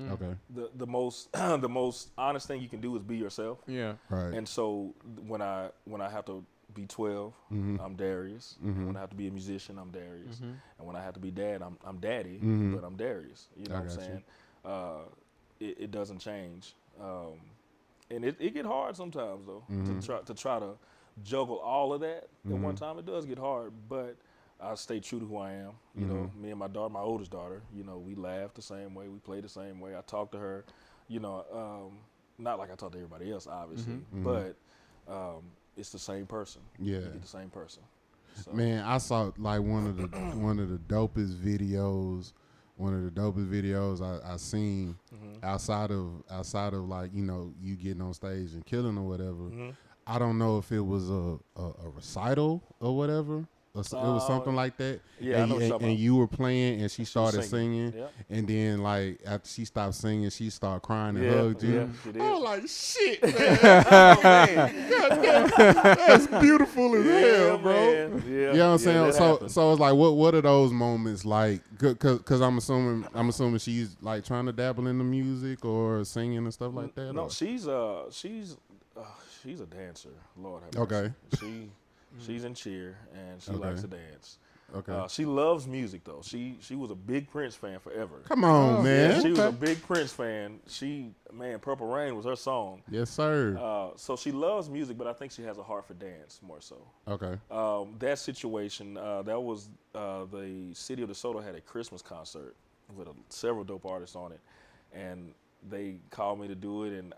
Okay. The most the most honest thing you can do is be yourself. Yeah. Right. And so when I have to be 12, I'm Darius. When I have to be a musician, I'm Darius. And when I have to be dad, I'm daddy, but I'm Darius. You know what I'm saying? It doesn't change. And it get hard sometimes though, to try to juggle all of that at one time. It does get hard, but I stay true to who I am. You know, me and my daughter, my oldest daughter, we laugh the same way, we play the same way. I talk to her, not like I talk to everybody else, obviously, but it's the same person. Yeah, you get the same person. So. Man, I saw like one of the dopest videos. One of the dopest videos I seen outside of like you getting on stage and killing or whatever. I don't know if it was a recital or whatever. was something like that. Yeah, and you were playing, and she started singing, yep. and then like after she stopped singing, she started crying and hugged you. Yeah, she did. I was like, shit, man. Oh, man. That's beautiful as hell, bro. Man. Yeah, you know what I'm saying? So it's like, what are those moments like? Because I'm assuming she's like trying to dabble in the music or singing and stuff like that. No, she's a dancer. Lord have mercy. Okay. She's in cheer and she likes to dance. Okay. She loves music though. She was a big Prince fan forever. Come on, man. Yeah, she was a big Prince fan. Purple Rain was her song. Yes, sir. So she loves music, but I think she has a heart for dance more so. Okay. That situation, that was the City of DeSoto had a Christmas concert with several dope artists on it, and they called me to do it, and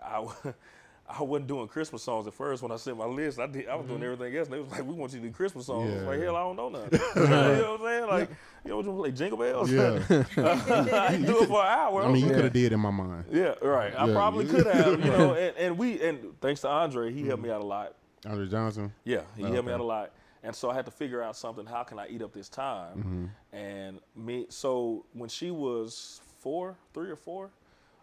I wasn't doing Christmas songs at first. When I sent my list, I was doing everything else. And they was like, we want you to do Christmas songs. I was like, hell, I don't know nothing. You know what I'm saying? Like, you know what you play, Jingle Bells? Yeah. I can do it for an hour. I mean, you could have did in my mind. Yeah, right. I probably could have, you know, and thanks to Andre, he helped me out a lot. Andre Johnson? Yeah, he helped me out a lot. And so I had to figure out something, how can I eat up this time? And so when she was 3 or 4,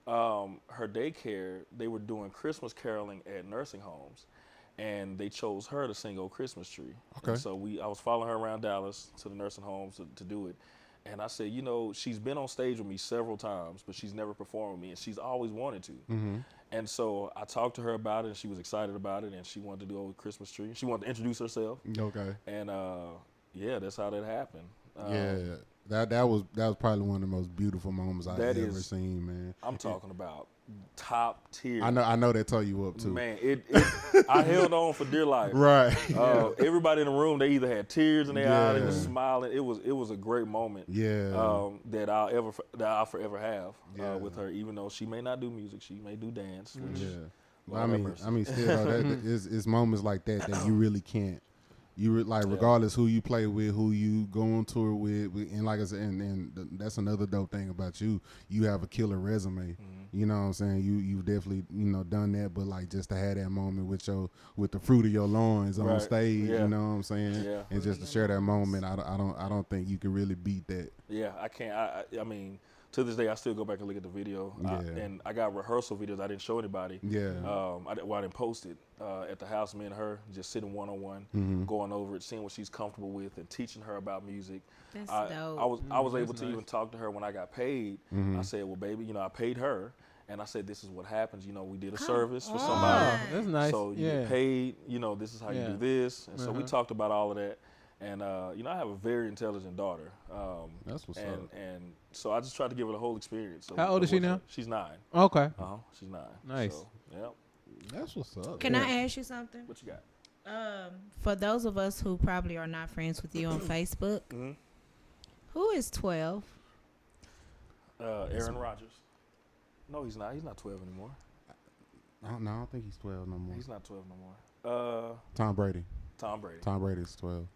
her daycare, they were doing Christmas caroling at nursing homes, and they chose her to sing "Oh Christmas Tree." Okay. And so I was following her around Dallas to the nursing homes to do it, and I said, you know, she's been on stage with me several times, but she's never performed with me, and she's always wanted to. And so I talked to her about it, and she was excited about it, and she wanted to do "Oh Christmas Tree." She wanted to introduce herself. Okay. And that's how that happened. That was probably one of the most beautiful moments I've ever seen, man. I'm talking about top tier. I know that tore you up too. Man, I held on for dear life. Right. Everybody in the room, they either had tears in their eyes, they were smiling. It was a great moment. Yeah. That I'll forever have with her. Even though she may not do music, she may do dance. Which, I mean, still, it's moments like that you really can't. Regardless who you play with, who you go on tour with, and like I said, and that's another dope thing about you. You have a killer resume. You know what I'm saying? You've definitely done that, but like just to have that moment with the fruit of your loins on stage. You know what I'm saying? Yeah. And just to share that moment, I don't think you can really beat that. Yeah, I can't. I mean, to this day, I still go back and look at the video. And I got rehearsal videos I didn't show anybody. Yeah. I didn't post it at the house, me and her, just sitting one-on-one, going over it, seeing what she's comfortable with, and teaching her about music. That's dope. I was able to even talk to her when I got paid. I said, well, baby, I paid her. And I said, this is what happens. We did a service for somebody. Oh, that's nice. So you get paid. This is how you do this. And so we talked about all of that. And, I have a very intelligent daughter. That's what's up. And so I just tried to give her the whole experience. So how old is she now? She's 9. Okay. She's 9. Nice. So, yep. That's what's up. Can I ask you something? What you got? For those of us who probably are not friends with you on Facebook, who is 12? Aaron Rodgers. No, he's not. He's not 12 anymore. I don't think he's 12 no more. He's not 12 no more. Tom Brady. Tom Brady. Tom Brady's 12.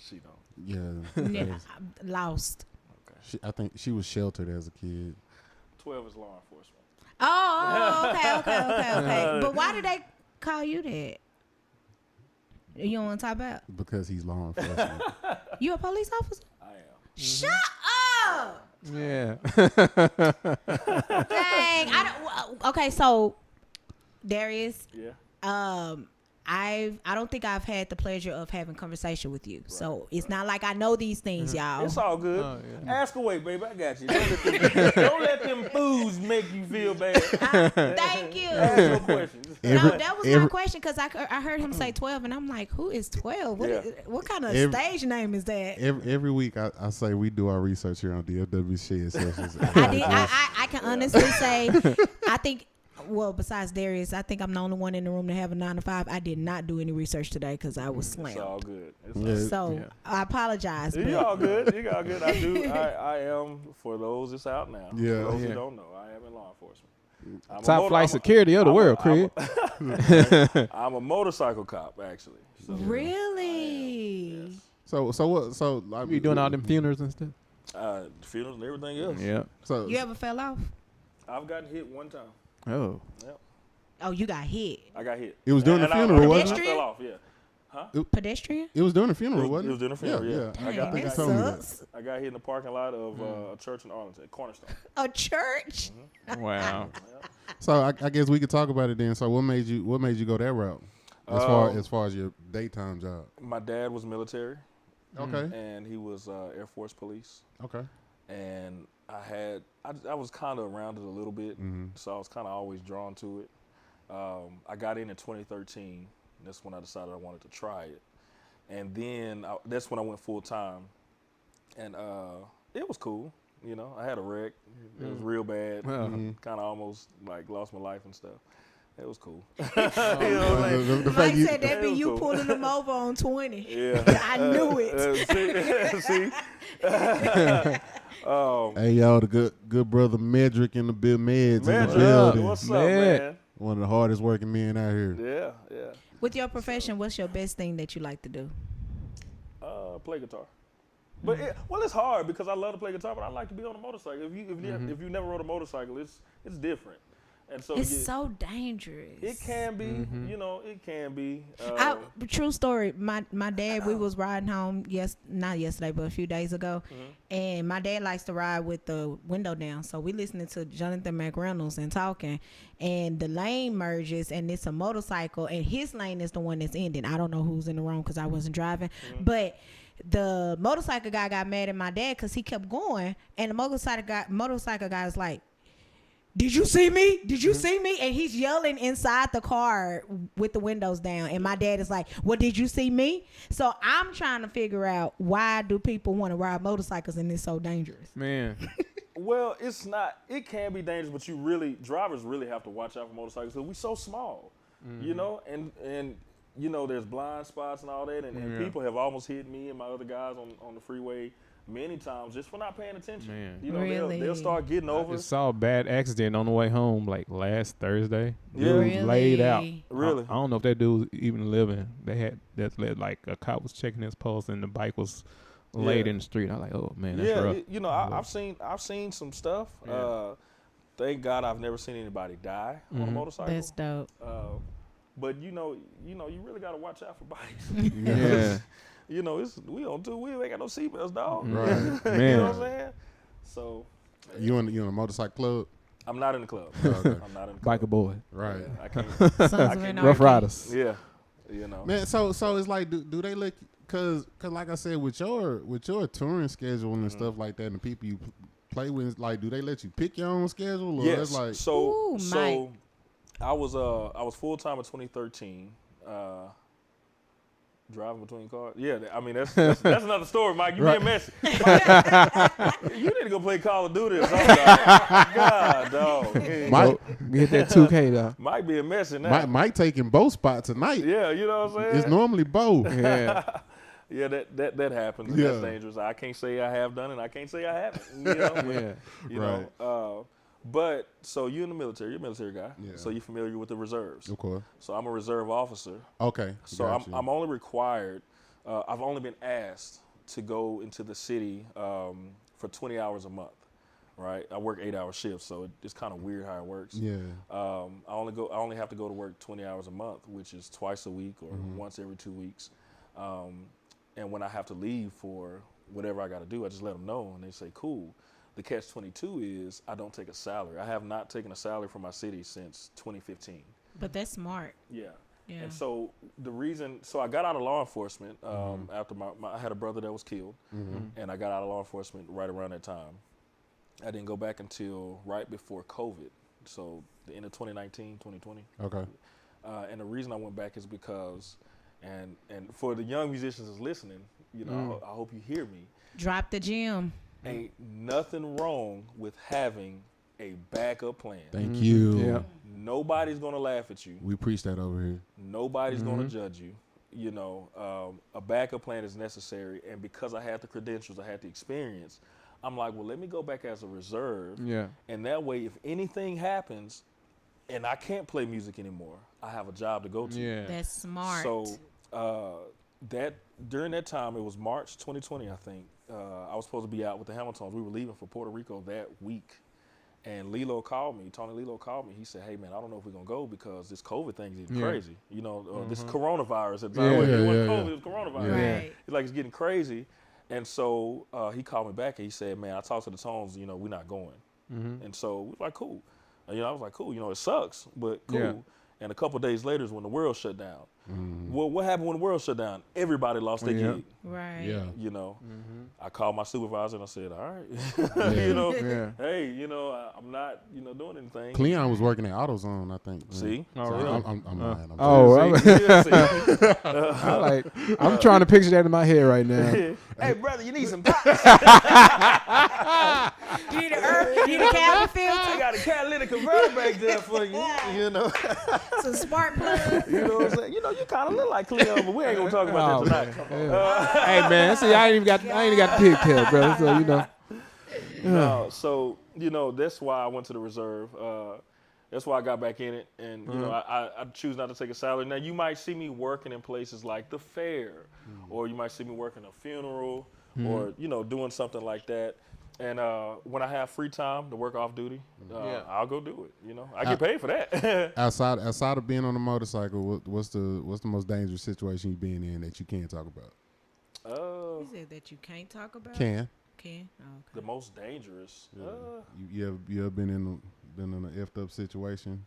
She don't. Yeah. Lost. Okay. I think she was sheltered as a kid. 12 is law enforcement. Oh, okay. But why did they call you that? You don't want to talk about? Because he's law enforcement. You a police officer? I am. Shut up! Yeah. Dang. Okay, so Darius. Yeah. I don't think I've had the pleasure of having conversation with you. So it's not like I know these things, y'all. It's all good. Oh, yeah. Ask away, baby. I got you. Don't let them fools make you feel bad. Thank you. Ask your questions. No, that was my question because I heard him say 12, and I'm like, who is 12? What kind of stage name is that? Every week I say we do our research here on DFW Shed Sessions. I can honestly say, I think. Well, besides Darius, I think I'm the only one in the room to have a 9 to 5. I did not do any research today because I was slammed. It's all good. So I apologize. You all good. You all good. I am, for those that's out now. Yeah. For those who don't know, I am in law enforcement. Top flight security of the world, Craig. I'm a motorcycle cop, actually. So, really? Yes. So what? So like, you doing all them funerals and stuff? Funerals and everything else. Yeah. So you ever fell off? I've gotten hit one time. Oh. Yep. Oh, you got hit. I got hit. It was during the funeral, wasn't it? I fell off, yeah. Pedestrian? It was during the funeral, wasn't it? It was during the funeral, yeah. Dang, I got that sucks. I got hit in the parking lot of a church in Arlington, Cornerstone. A church? Mm-hmm. Wow. So I guess we could talk about it then. So what made you go that route? As far as your daytime job? My dad was military. Okay. And he was Air Force Police. Okay. And I was kind of around it a little bit, so I was kind of always drawn to it. I got in 2013. That's when I decided I wanted to try it. And then that's when I went full time. And it was cool. You know, I had a wreck. It was real bad. Kind of almost like lost my life and stuff. It was cool. Mike said that be you pulling them over on 20. Yeah. I knew it. See? Hey, y'all, the good brother Medrick in the Meds in the building. What's up, man? One of the hardest working men out here. Yeah. With your profession, what's your best thing that you like to do? Play guitar. But it's hard because I love to play guitar, but I like to be on a motorcycle. If you never rode a motorcycle, it's different. And so it's so dangerous. It can be, you know, it can be. True story. My dad, we was riding home not yesterday, but a few days ago, and my dad likes to ride with the window down. So we listening to Jonathan McReynolds and talking, and the lane merges, and it's a motorcycle, and his lane is the one that's ending. I don't know who's in the wrong because I wasn't driving, but the motorcycle guy got mad at my dad because he kept going, and the motorcycle guy is like, "Did you see me? Did you see me?" And he's yelling inside the car with the windows down. And my dad is like, "Well, did you see me?" So I'm trying to figure out, why do people want to ride motorcycles and it's so dangerous? Man. Well, it's not. It can be dangerous, but drivers really have to watch out for motorcycles because we're so small, you know, and you know, there's blind spots and all that, and people have almost hit me and my other guys on the freeway many times just for not paying attention. Man. You know, really? they'll start getting over. I just saw a bad accident on the way home like last Thursday. Yeah. Dude was laid out. Really? I don't know if that dude was even living. Like a cop was checking his pulse and the bike was laid in the street. I was like, oh man, that's rough. You know, I've seen some stuff. Yeah. Thank God I've never seen anybody die on a motorcycle. That's dope. But you know, you really got to watch out for bikes. Yeah. You know, we on two wheels. Ain't got no seatbelts, dog. Right. You know what I'm saying? So. You in a motorcycle club? I'm not in the club. Okay. I'm not in the club. Biker boy. Right. I can't. Sons of Anarchy. Rough Riders. Yeah. You know. Man, so it's like, do they look? Cause like I said, with your touring schedule and stuff like that, and the people you play with, like, do they let you pick your own schedule? Or yes. Like, so Mike. I was full time in 2013. Driving between cars. Yeah, I mean that's another story, Mike. You being messy. You need to go play Call of Duty or something. God, dog. Mike, Get that 2K though. Mike being messy now. Mike taking both spots tonight. Yeah, you know what I'm saying? It's normally both. Yeah. Yeah, that happens. Yeah. That's dangerous. I can't say I have done it. I can't say I haven't. You know? Yeah. You Right. know. But so you're in the military. You're a military guy. Yeah. So you're familiar with the reserves. Of course. So I'm a reserve officer. Okay. So Gotcha. I'm only required. I've only been asked to go into the city for 20 hours a month. Right. I work 8-hour shifts, so it's kind of weird how it works. Yeah. I only have to go to work 20 hours a month, which is twice a week or once every 2 weeks. And when I have to leave for whatever I got to do, I just let them know, and they say, cool. The catch-22 is I don't take a salary. I have not taken a salary from my city since 2015. But that's smart. Yeah. Yeah. And so I got out of law enforcement after I had a brother that was killed, and I got out of law enforcement right around that time. I didn't go back until right before COVID, so the end of 2019, 2020. Okay. And the reason I went back is because, and for the young musicians that's listening, you know, I hope you hear me. Drop the gym. Ain't nothing wrong with having a backup plan. Thank you. Yeah. Nobody's gonna laugh at you. We preach that over here. Nobody's gonna judge you. You know, a backup plan is necessary, and because I had the credentials, I had the experience, I'm like, well, let me go back as a reserve. Yeah. And that way, if anything happens and I can't play music anymore, I have a job to go to. Yeah. That's smart. So that during that time, it was March 2020, I think. I was supposed to be out with the Hamiltons. We were leaving for Puerto Rico that week. And Lilo called me. Tony Lilo called me. He said, "Hey man, I don't know if we're gonna go because this COVID thing is getting crazy. You know, this coronavirus. It wasn't COVID, it was coronavirus. Right. It's like it's getting crazy." And so he called me back and he said, "Man, I talked to the Tones. You know, we're not going." And so we was like, "Cool." You know, I was like, "Cool." You know, it sucks, but cool. Yeah. And a couple of days later is when the world shut down. Well, what happened when the world shut down? Everybody lost their gig. Right. Yeah. You know, I called my supervisor and I said, "All right, you know, hey, you know, I'm not, you know, doing anything." Cleon was working at AutoZone, I think. See? Oh, So really? I'm lying. I'm trying to picture that in my head right now. Hey, brother, you need some pops. You need a cabin filter. I got a catalytic converter back there for you. You know, Some spark plugs. you know what I'm saying? You know, you kind of look like Cleon, but we ain't gonna talk about that tonight. Hey man, see, I ain't even got the pigtail, brother. So you know. No, so you know that's why I went to the reserve. That's why I got back in it, and you know I choose not to take a salary. Now you might see me working in places like the fair, or you might see me working a funeral, or you know doing something like that. And when I have free time to work off duty, I'll go do it. You know, I get paid for that. outside of being on a motorcycle, what's the most dangerous situation you've been in that you can't talk about? You said that you can't talk about. Can. Oh, okay. The most dangerous. You ever been in an effed up situation?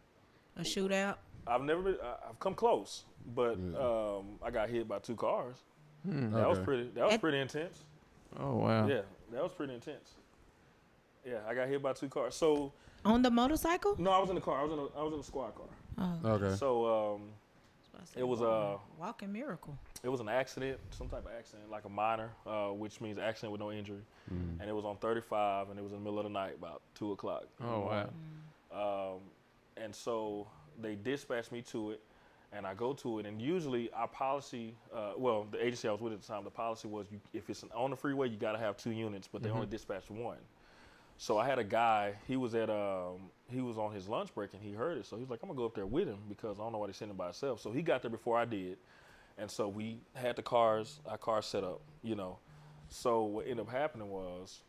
A shootout. I've never been. I've come close, but I got hit by 2 cars. That was pretty intense. Oh wow. Yeah, that was pretty intense. Yeah, I got hit by 2 cars. So On the motorcycle? no, I was in the car. I was in a squad car. Oh. Okay. So it was walking miracle. it was an accident, some type of accident, like a minor, which means accident with no injury. And it was on 35, and it was in the middle of the night, about 2 o'clock. Oh wow. And so they dispatched me to it, and I go to it. And usually our policy, the agency I was with at the time, the policy was if it's on the freeway, you got to have 2 units, but they only dispatched 1. So I had a guy, he was on his lunch break, and he heard it. So he was like, I'm going to go up there with him because I don't know why he's sitting by himself. So he got there before I did. And so we had our cars set up, you know. So what ended up happening was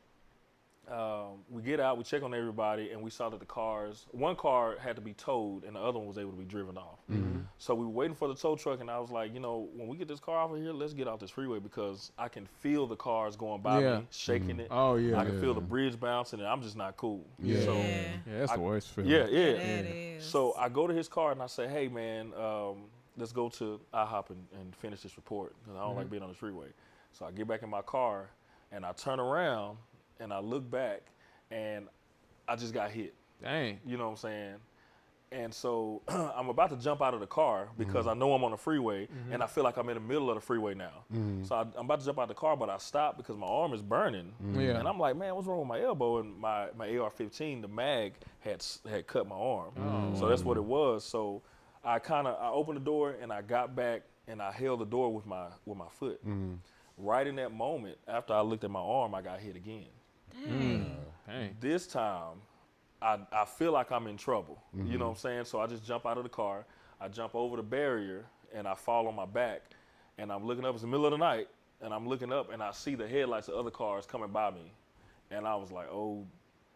we get out, we check on everybody, and we saw that one car had to be towed, and the other one was able to be driven off. So we were waiting for the tow truck, and I was like, you know, when we get this car off of here, let's get off this freeway because I can feel the cars going by me, shaking it. Oh yeah. I can feel the bridge bouncing, and I'm just not cool. Yeah. So, That's the worst feeling. Yeah. That is. So I go to his car, and I say, hey, man, let's go to IHOP and finish this report because I don't like being on the freeway. So I get back in my car, and I turn around, and I look back, and I just got hit. Dang. You know what I'm saying? And so I'm about to jump out of the car because I know I'm on the freeway, and I feel like I'm in the middle of the freeway now. So I'm about to jump out of the car, but I stop because my arm is burning. Yeah. And I'm like, man, what's wrong with my elbow? And my AR-15, the mag had cut my arm. So that's what it was. So I opened the door, and I got back, and I held the door with my foot. Right in that moment, after I looked at my arm, I got hit again. Dang. This time, I feel like I'm in trouble. You know what I'm saying? So I just jump out of the car, I jump over the barrier, and I fall on my back. And I'm looking up, it's the middle of the night, and I'm looking up, and I see the headlights of other cars coming by me. And I was like, oh,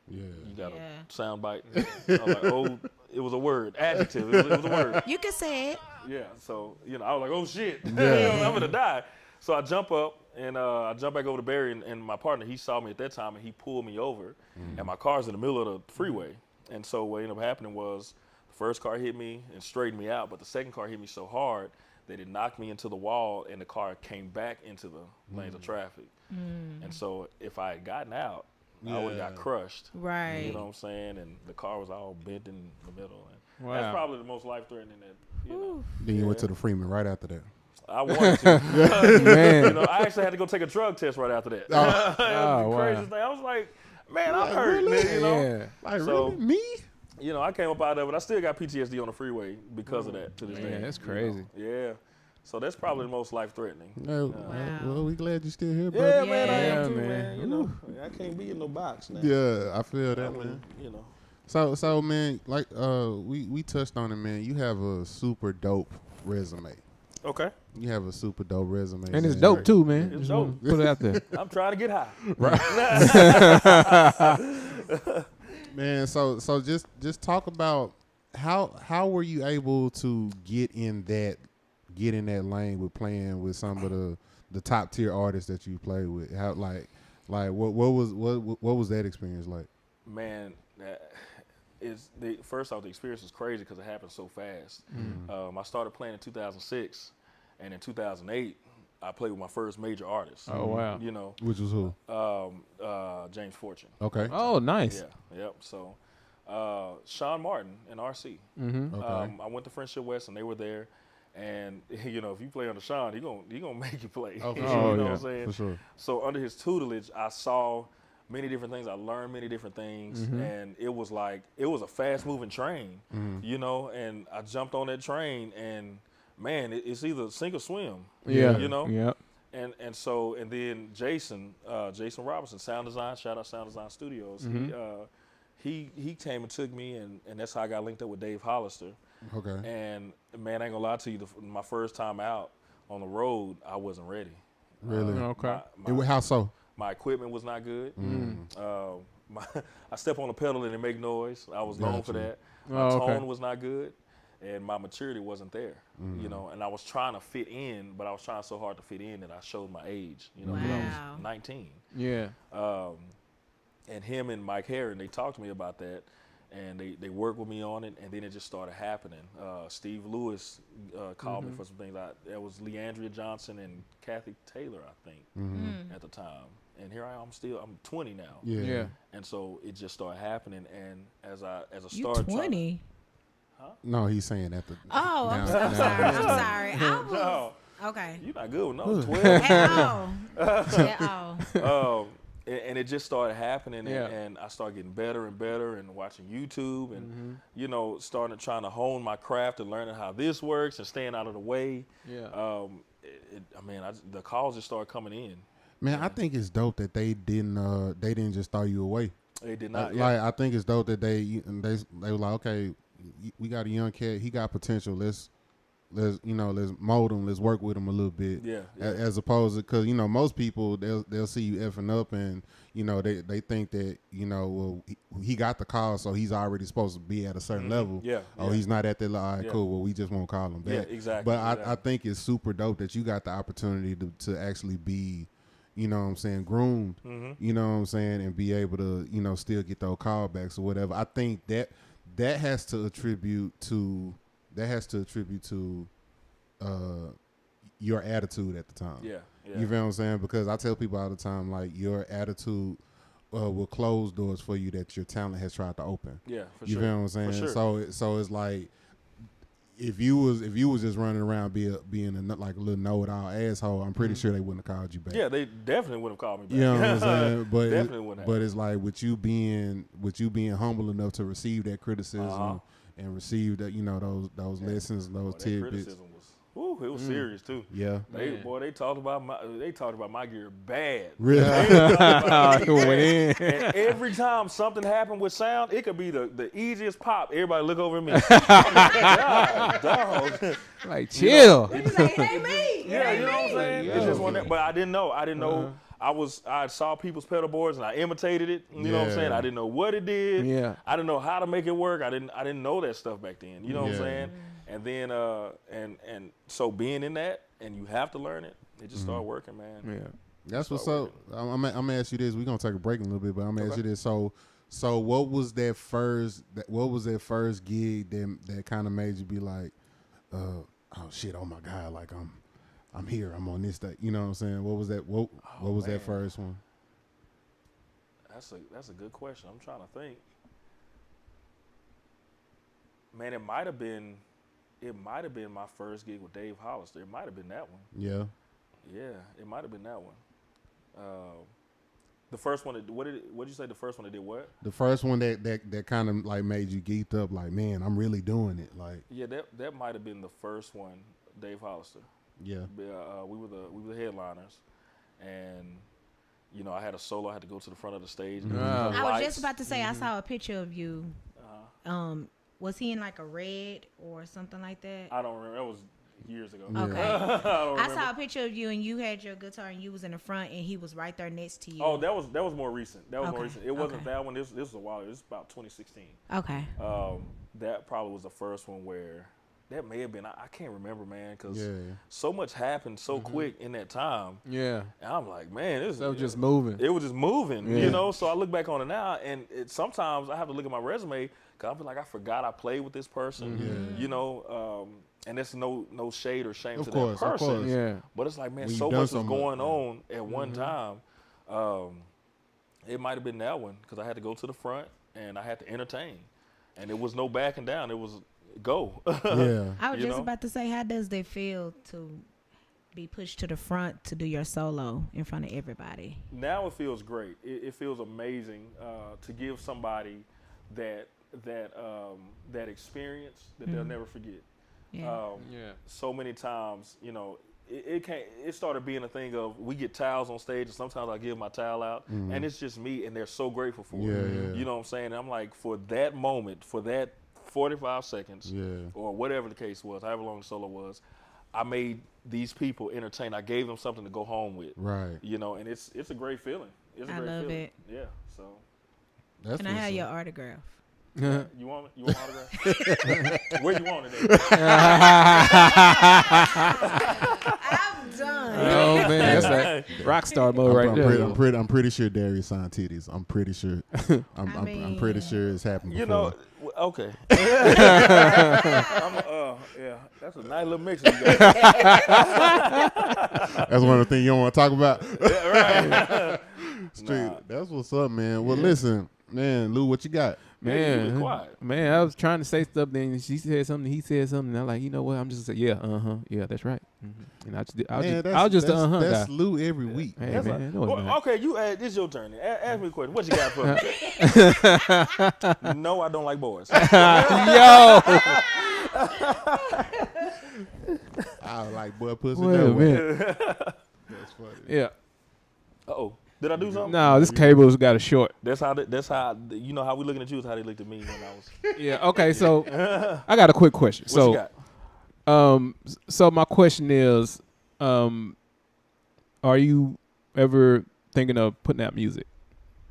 you got a sound bite. I was like, oh, it was a word, adjective, it was a word. You can say it. Yeah, so, you know, I was like, oh, shit, I'm going to die. So I jump up, and I jump back over the barrier, and my partner, he saw me at that time, and he pulled me over, and my car's in the middle of the freeway. And so what ended up happening was the first car hit me and straightened me out, but the second car hit me so hard that it knocked me into the wall, and the car came back into the lanes of traffic. And so if I had gotten out, I would have got crushed. Right. You know what I'm saying? And the car was all bent in the middle. And Wow. that's probably the most life-threatening that, you know. Then you went to the Freeman right after that. I wanted to. Man. You know, I actually had to go take a drug test right after that. That was the craziest thing. I was like, man, I'm hurt, man, you know. Yeah. Like, So- really? Me? You know, I came up out of it. I still got PTSD on the freeway because of that to this day. Man, that's you crazy. know. Yeah. So that's probably the most life-threatening. No. Wow. Well, we glad you're still here, Yeah, brother. man, I Yeah, am too, man. man. You know, I can't be in no box now. Yeah, I feel I that, mean, man. you know. So man, like we touched on it, man. You have a super dope resume. Okay. You have a super dope resume. And it's man. dope too, man. It's Just dope. wanna put it out there. I'm trying to get high. Man, so just talk about how were you able to get in that lane with playing with some of the top tier artists that you play with? How like what was that experience like? Man, first off, the experience was crazy because it happened so fast. I started playing in 2006, and in 2008, I played with my first major artist. Oh wow! You know, Which was who? James Fortune. Okay. Oh, nice. Yeah. Yep. So, Sean Martin and RC. Okay. I went to Friendship West, and they were there. And you know, if you play under Sean, he gonna make you play. Oh, for you sure. know what I'm saying? For sure. So under his tutelage, I saw many different things. I learned many different things, and it was a fast moving train, you know. And I jumped on that train, and man, it's either sink or swim. Yeah. You know. Yeah. And then Jason Robinson, Sound Design, shout out Sound Design Studios. He came and took me, and that's how I got linked up with Dave Hollister. Okay. And man, I ain't gonna lie to you, my first time out on the road, I wasn't ready. Really? Okay. How so? My equipment was not good. I step on a pedal and it make noise. I was known for that. My tone was not good, and my maturity wasn't there. You know, and I was trying to fit in, but I was trying so hard to fit in that I showed my age. You know, because I was 19. Yeah. And him and Mike Herron, they talked to me about that, and they worked with me on it, and then it just started happening. Steve Lewis called me for some things. It was Leandria Johnson and Kathy Taylor, I think, at the time. And here I am. I'm 20 now. Yeah. And so it just started happening. And as I You started 20? No, he's saying at the. Oh, I'm sorry. I'm sorry. I was, No, okay. you're not good with no 12. At all. And it just started happening, Yeah. and I started getting better and better, and watching YouTube, and you know, trying to hone my craft and learning how this works and staying out of the way. Yeah. The calls just started coming in. Man, I think it's dope that they didn't just throw you away. They did not. Like I think it's dope that they were like, okay, we got a young cat, he got potential. Let's mold him. Let's work with him a little bit. Yeah. As opposed to, because most people they'll see you effing up, and they think that well, he got the call, so he's already supposed to be at a certain level. Yeah. Oh, he's not at that level. All right, cool. Well, we just won't call him back. Yeah, exactly. But I think it's super dope that you got the opportunity to actually be, you know what I'm saying, groomed. You know what I'm saying, and be able to still get those callbacks or whatever. I think that has to attribute to. Your attitude at the time. Yeah. You feel what I'm saying? Because I tell people all the time, like, your attitude will close doors for you that your talent has tried to open. Yeah, for you sure. feel what I'm saying? For sure. So it's like, if you was just running around being a little know-it-all asshole, I'm pretty sure they wouldn't have called you back. Yeah, they definitely would have called me back. You know what I'm saying? But definitely wouldn't have. But it's like, with you being humble enough to receive that criticism. And receive that, those lessons, those tidbits. Criticism was, it was serious too. Yeah. They talked about my gear bad. Really? And every time something happened with sound, it could be the easiest pop. Everybody look over at me. God, dog. Like, chill. It ain't me. Yeah, you know what I'm saying? Yeah. It's just one that, but I didn't know. I saw people's pedal boards and I imitated it. You know what I'm saying? I didn't know what it did. Yeah. I didn't know how to make it work. I didn't know that stuff back then. You know what I'm saying? And then and so being in that, and you have to learn it. It just started working, man. Yeah. That's what's up. I'm gonna ask you this. We're gonna take a break in a little bit, but I'm gonna ask you this. So what was that first gig that kind of made you be like, oh shit, oh my God, like I'm here, I'm on this day. You know what I'm saying? What was that? What was that first one? That's a good question. I'm trying to think. Man, it might have been my first gig with Dave Hollister. It might have been that one. Yeah. Yeah, it might have been that one. The first one. What did you say? The first one that did what? The first one that kind of like made you geeked up, like, man, I'm really doing it. Like, yeah, that might have been the first one. Dave Hollister. Yeah. We were the headliners, and I had a solo. I had to go to the front of the stage. And I was just about to say, I saw a picture of you. Was he in like a red or something like that? I don't remember. years ago. Okay. I saw a picture of you and you had your guitar and you was in the front and he was right there next to you. Oh, that was more recent. That was more recent. It wasn't Okay. that one. This was a while. This was about 2016. Okay. That probably was the first one where that may have been. I can't remember, man, because Yeah. so much happened so quick in that time. Yeah. And I'm like, man, this So just moving. It was just moving, Yeah. you know. So I look back on it now, and sometimes I have to look at my resume because I feel like I forgot I played with this person, you know. And there's no shade or shame to that person. Of course. Yeah. But it's like, man, When so you've done much so was much, going on at one time. It might have been that one because I had to go to the front and I had to entertain, and it was no backing down. It was go. Yeah. I was You just know? about to say, how does it feel to be pushed to the front to do your solo in front of everybody? Now it feels great. It feels amazing to give somebody that experience that they'll never forget. Yeah. So many times, you know, it started being a thing of we get towels on stage and sometimes I give my towel out and it's just me and they're so grateful for it. Yeah. You know what I'm saying? And I'm like, for that moment, for that 45 seconds or whatever the case was, however long the solo was, I made these people entertained. I gave them something to go home with. Right. You know, and it's a great feeling. It's a I great love feeling. it. Yeah. So That's Can I what's have up. your autograph? you want an autograph? Where you want it at? I'm done. Oh man, that's like rock star mode right there. I'm pretty sure Darius signed titties. I'm pretty sure. I'm pretty sure it's happened before. You know, okay. Yeah, that's a nice little mix. You got. That's one of the things you don't want to talk about. Yeah, right. Straight. Nah. That's what's up, man. Well, listen, man, Lou, what you got? You Man, was quiet. man, I was trying to say stuff. Then she said something. He said something. And I'm like, you know what? I'm just yeah, yeah, that's right. And I was just guy. That's Lou every week. Hey That's man, right. no, it's Well, not. okay, this is your turn. Ask me a question. What you got for me? No, I don't like boys. Yo, I like boy pussy. wait a No way. minute. That's funny. Yeah, Uh-oh. Did I do something? no, this cable's got a short. That's how you know how we looking at you is how they looked at me when I was. Yeah, okay. So I got a quick question. What you got? So my question is, are you ever thinking of putting out music,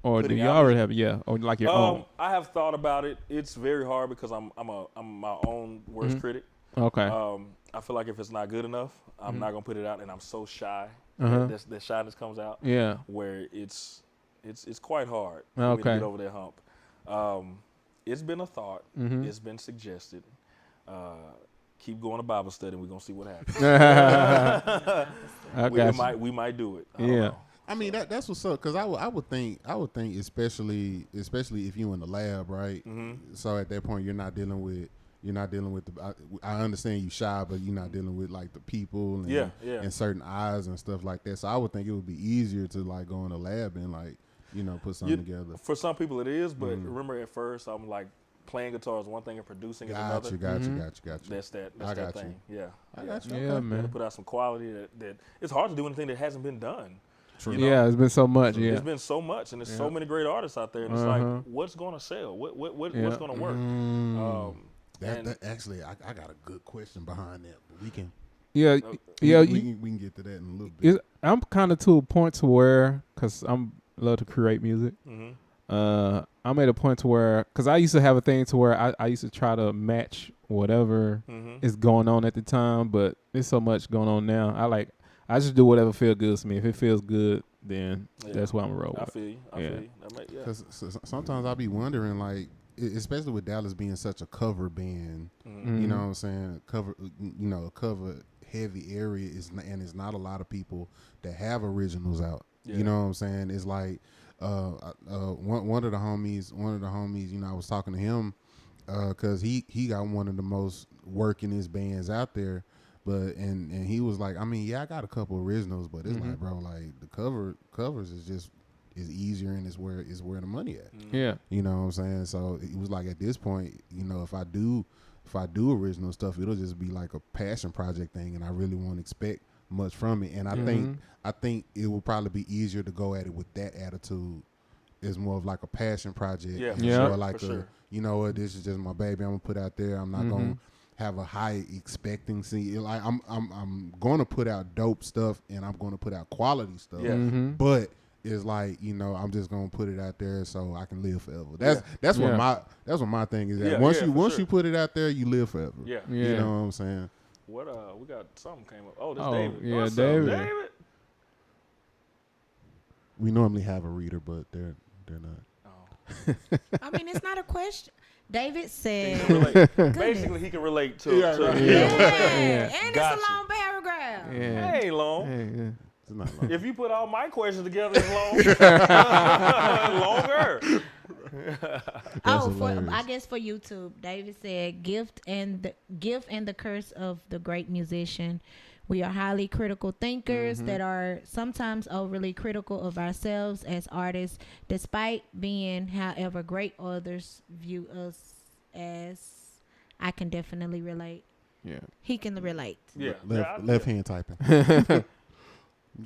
or do Putting you out already have or like your own? I have thought about it. It's very hard because I'm my own worst critic. Okay. I feel like if it's not good enough, I'm not gonna put it out, and I'm so shy. Uh-huh. That shyness comes out. Yeah. Where it's quite hard for me to get over that hump. It's been a thought. It's been suggested. Keep going to Bible study, and we're gonna see what happens. I got you. We might do it. I don't Yeah. know. I mean that's what's up, because I would think especially if you in the lab, right? So at that point you're not dealing with the. I understand you shy, but you're not dealing with like the people and and certain eyes and stuff like that. So I would think it would be easier to like go in the lab and like put something together. For some people it is, but remember at first I'm like playing guitar is one thing and producing is another. Got you. That's that got thing. you. Yeah. I got you. Yeah, Okay. To man. put out some quality that it's hard to do anything that hasn't been done. True. You know? Yeah, it's been so much. Yeah. It's been so much, and there's so many great artists out there, and it's like, what's gonna sell? What's gonna work? That actually, I got a good question behind that, but we can. Yeah. We can get to that in a little bit. I'm kind of to a point to where, cause I'm love to create music. I'm at a point to where, cause I used to have a thing to where I used to try to match whatever is going on at the time, but there's so much going on now. I just do whatever feels good to me. If it feels good, then that's what I'm gonna roll with. I feel you. I feel you. Because sometimes I'll be wondering, like, especially with Dallas being such a cover band, you know what I'm saying? A cover heavy area and it's not a lot of people that have originals out. Yeah. You know what I'm saying? It's like one of the homies, I was talking to him because he got one of the most workingest bands out there. But and he was like, I mean, I got a couple originals, but it's like, bro, like the covers is easier and is where the money at. Yeah. You know what I'm saying? So it was like at this point, if I do original stuff, it'll just be like a passion project thing, and I really won't expect much from it. And I think it will probably be easier to go at it with that attitude. It's more of like a passion project. Yeah, Or like for sure. you know what, this is just my baby I'm gonna put out there. I'm not gonna have a high expectancy. Like I'm going to put out dope stuff and I'm going to put out quality stuff. Yeah. But it's like, you know, I'm just going to put it out there so I can live forever. That's what my thing is. That once you put it out there, you live forever. Yeah. You know what I'm saying? What we got something came up. Oh, this David. Yeah, What's David. Up, David? We normally have a reader, but they're not. Oh. I mean, it's not a question. David said, basically, he can relate to. And it's a long paragraph. Yeah. It ain't long. Yeah. It's not long. If you put all my questions together, it's long. Longer. I guess for YouTube, David said, gift and the curse of the great musician. We are highly critical thinkers that are sometimes overly critical of ourselves as artists, despite being, however, great others view us as. I can definitely relate. Yeah. He can relate. Yeah. Left hand typing.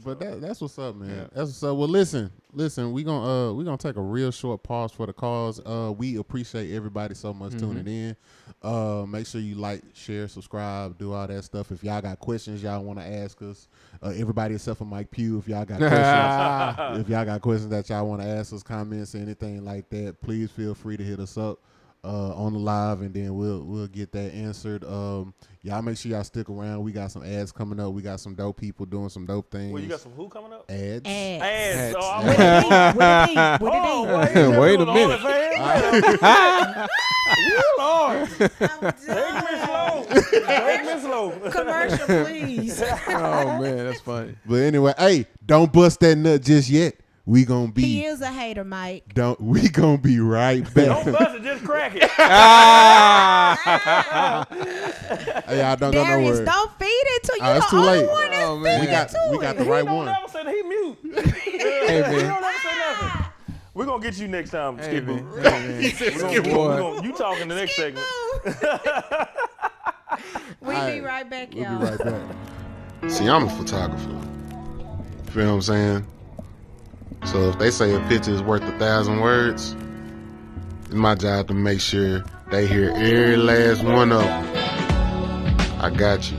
But that's what's up, man. Yeah. That's what's up. Well, listen. We gonna take a real short pause for the cause. We appreciate everybody so much tuning in. Make sure you like, share, subscribe, do all that stuff. If y'all got questions y'all want to ask us, everybody except for Mike Pugh, if y'all got questions that y'all want to ask us, comments, anything like that, please feel free to hit us up on the live, and then we'll get that answered. Y'all make sure y'all stick around. We got some ads coming up. We got some dope people doing some dope things. Well, you got some who coming up? Ads. Wait a minute. Lord. Take me slow. Commercial, please. Oh, man, that's funny. But anyway, hey, don't bust that nut just yet. We gonna be. He is a hater, Mike. We gonna be right back. Don't bust it, just crack it. Hey, I don't Darius, know don't feed it to you. It's too late. Oh, man. We got the right one. He don't ever say that. He mute. Hey, man. He don't ever say nothing. We're gonna get you next time, Hey, Skip. man. You talking the next segment. We'll be right back, y'all. We'll be right back. See, I'm a photographer. You feel what I'm saying? So if they say a picture is worth 1,000 words, it's my job to make sure they hear every last one of them. I got you.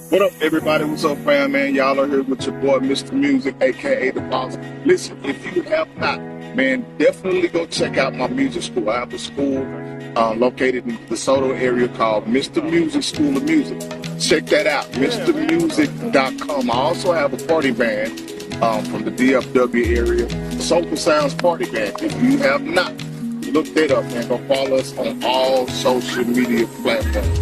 What up, everybody? What's up, fam, man? Y'all are here with your boy, Mr. Music, a.k.a. The Boss. Listen, if you have not, man, definitely go check out my music school. I have a school located in the DeSoto area called Mr. Music School of Music. Check that out, MrMusic.com. I also have a party band from the DFW area, Soulful Sounds Party Band. If you have not, look that up, man. Go follow us on all social media platforms.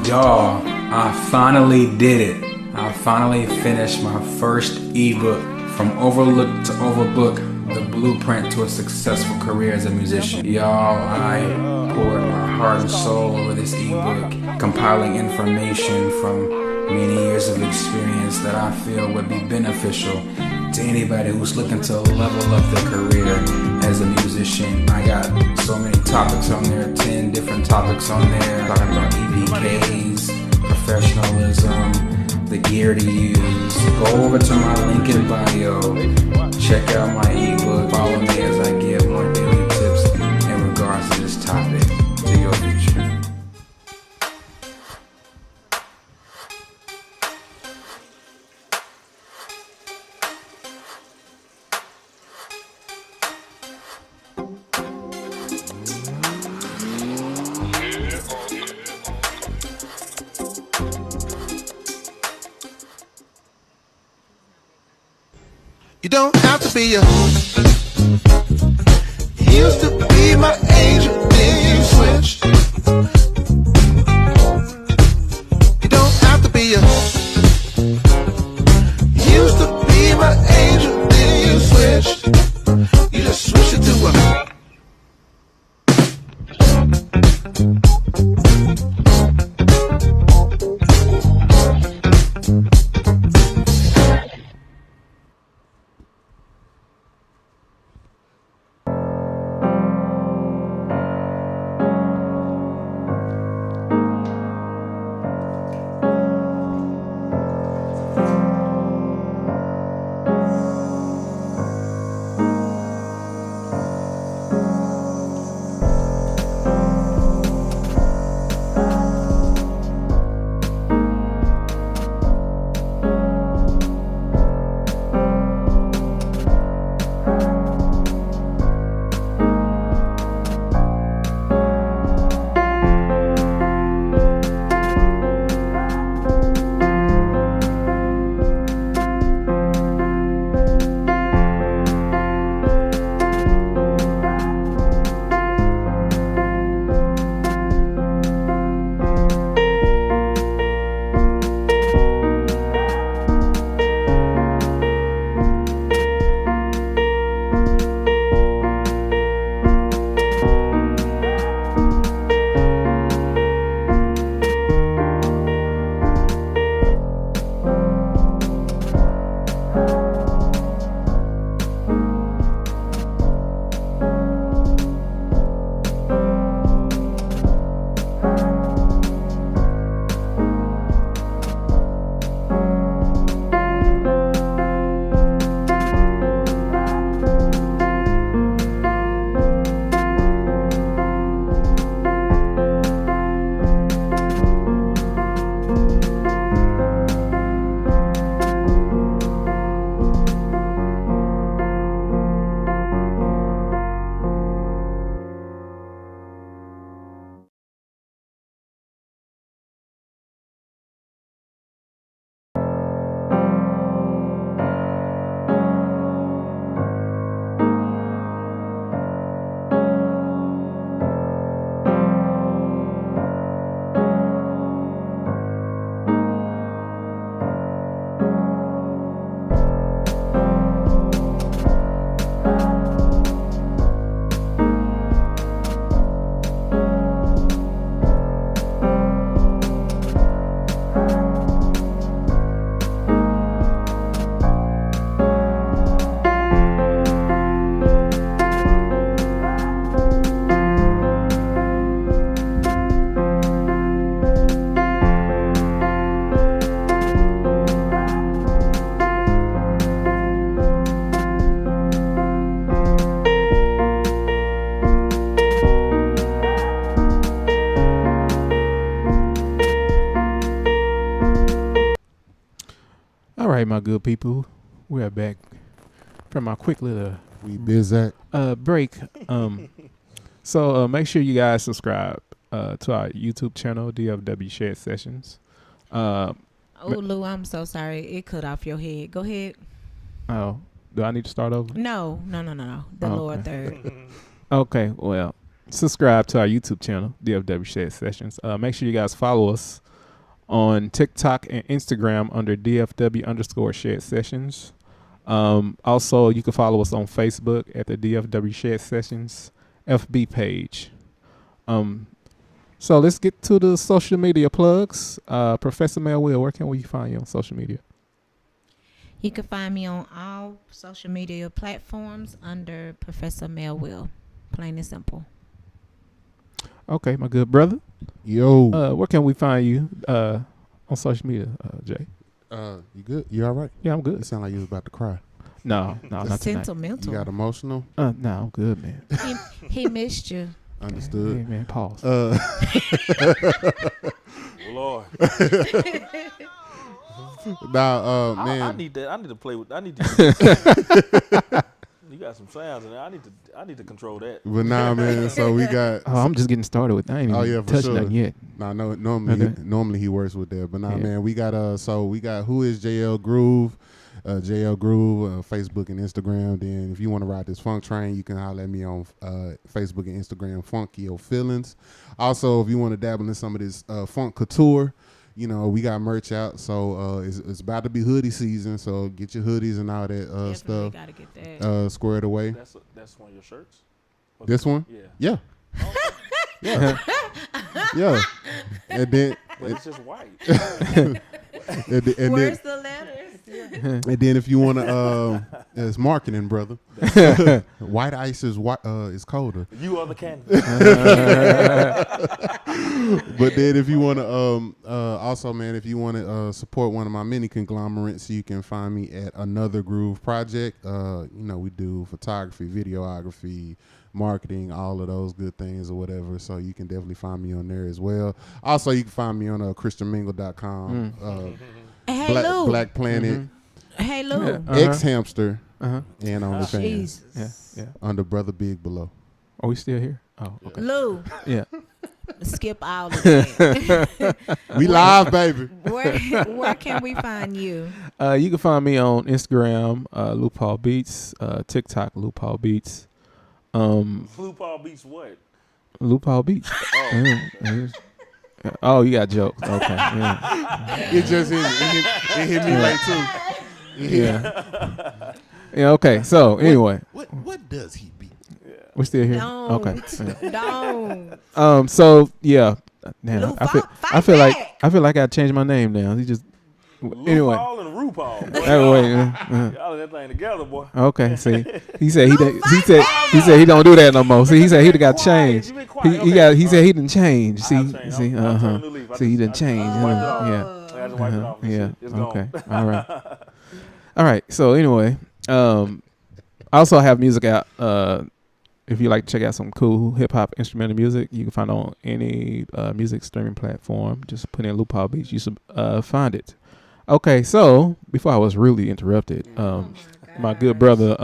Y'all, I finally did it. I finally finished my first ebook, From Overlooked to Overbook, the blueprint to a successful career as a musician. Y'all, I poured my heart and soul over this ebook, compiling information from many years of experience that I feel would be beneficial to anybody who's looking to level up their career as a musician. I got so many topics on there, 10 different topics on there, talking about EPKs, professionalism, the gear to use. Go over to my link in bio, check out my ebook, follow me as I give more daily tips in regards to this topic to your future. You don't have to be a used to be my angel, then you switched. finished. You just switch it to a. All right, my good people, we are back from our quick little break. So make sure you guys subscribe to our YouTube channel, DFW Shared Sessions. Lou, I'm so sorry. It cut off your head. Go ahead. Oh, do I need to start over? No. The lower third. Okay, well, subscribe to our YouTube channel, DFW Shared Sessions. Make sure you guys follow us on TikTok and Instagram under DFW_Shared Sessions. Also, you can follow us on Facebook at the DFW Shared Sessions FB page. So let's get to the social media plugs. Professor Melville, where can we find you on social media? You can find me on all social media platforms under Professor Melville. Plain and simple. Okay, my good brother. Yo. Where can we find you on social media, Jay? You good? You all right? Yeah, I'm good. You sound like you was about to cry. No, not tonight. Sentimental. You got emotional? No, I'm good, man. He missed you. Understood. Hey, man, pause. Lord. Now, man. I need to play with. I need to. You got some sounds in there. I need to control that. But nah, man. So we got. I'm just getting started with. I ain't even touched nothing yet. Nah, no. Normally he works with that, but nah, man. We got So we got who is JL Groove. JL Groove, Facebook and Instagram. Then if you want to ride this funk train, you can holler at me on Facebook and Instagram, Funky Your Feelings. Also, if you want to dabble in some of this funk couture, we got merch out, so it's about to be hoodie season. So get your hoodies and all that stuff. Gotta get that. Squared away. That's one of your shirts. This one? Yeah. Yeah. Yeah. And then but it's just white. Where's the letters? And then if you want to, it's marketing, brother. White ice is colder. You are the canvas. But then if you want to, also, man, if you want to support one of my mini conglomerates, you can find me at Another Groove Project. We do photography, videography, marketing, all of those good things or whatever. So you can definitely find me on there as well. Also, you can find me on christianmingle.com. Hey, Lou. Black Planet. Hey, Lou. X Hamster. And on the fans. Jesus. Yeah. Under Brother Big below. Are we still here? Oh, okay. Lou. Yeah. Skip all of that. We live, baby. Where can we find you? You can find me on Instagram, Lou Paul Beats, TikTok, Lou Paul Beats. Lou Paul Beats what? Lou Paul Beats. Oh, you got jokes. Okay. Yeah. It just hit me right too. Yeah. Yeah. Okay. So anyway, what does he beat? we're still here. Don't. Okay. Don't. So yeah. Damn, Lou, I feel like I changed my name now. He just anyway. Paul and RuPaul. Boy. Y'all in that thing together, boy. Okay. See, he said he said he don't do that no more. See, he said he got changed. He said he didn't change. See, he didn't change. Yeah. Okay. All right. So anyway, I also have music out. If you like to check out some cool hip hop instrumental music, you can find it on any music streaming platform. Just put in Lou Paul Beats. You should find it. Okay, so before I was really interrupted, my good brother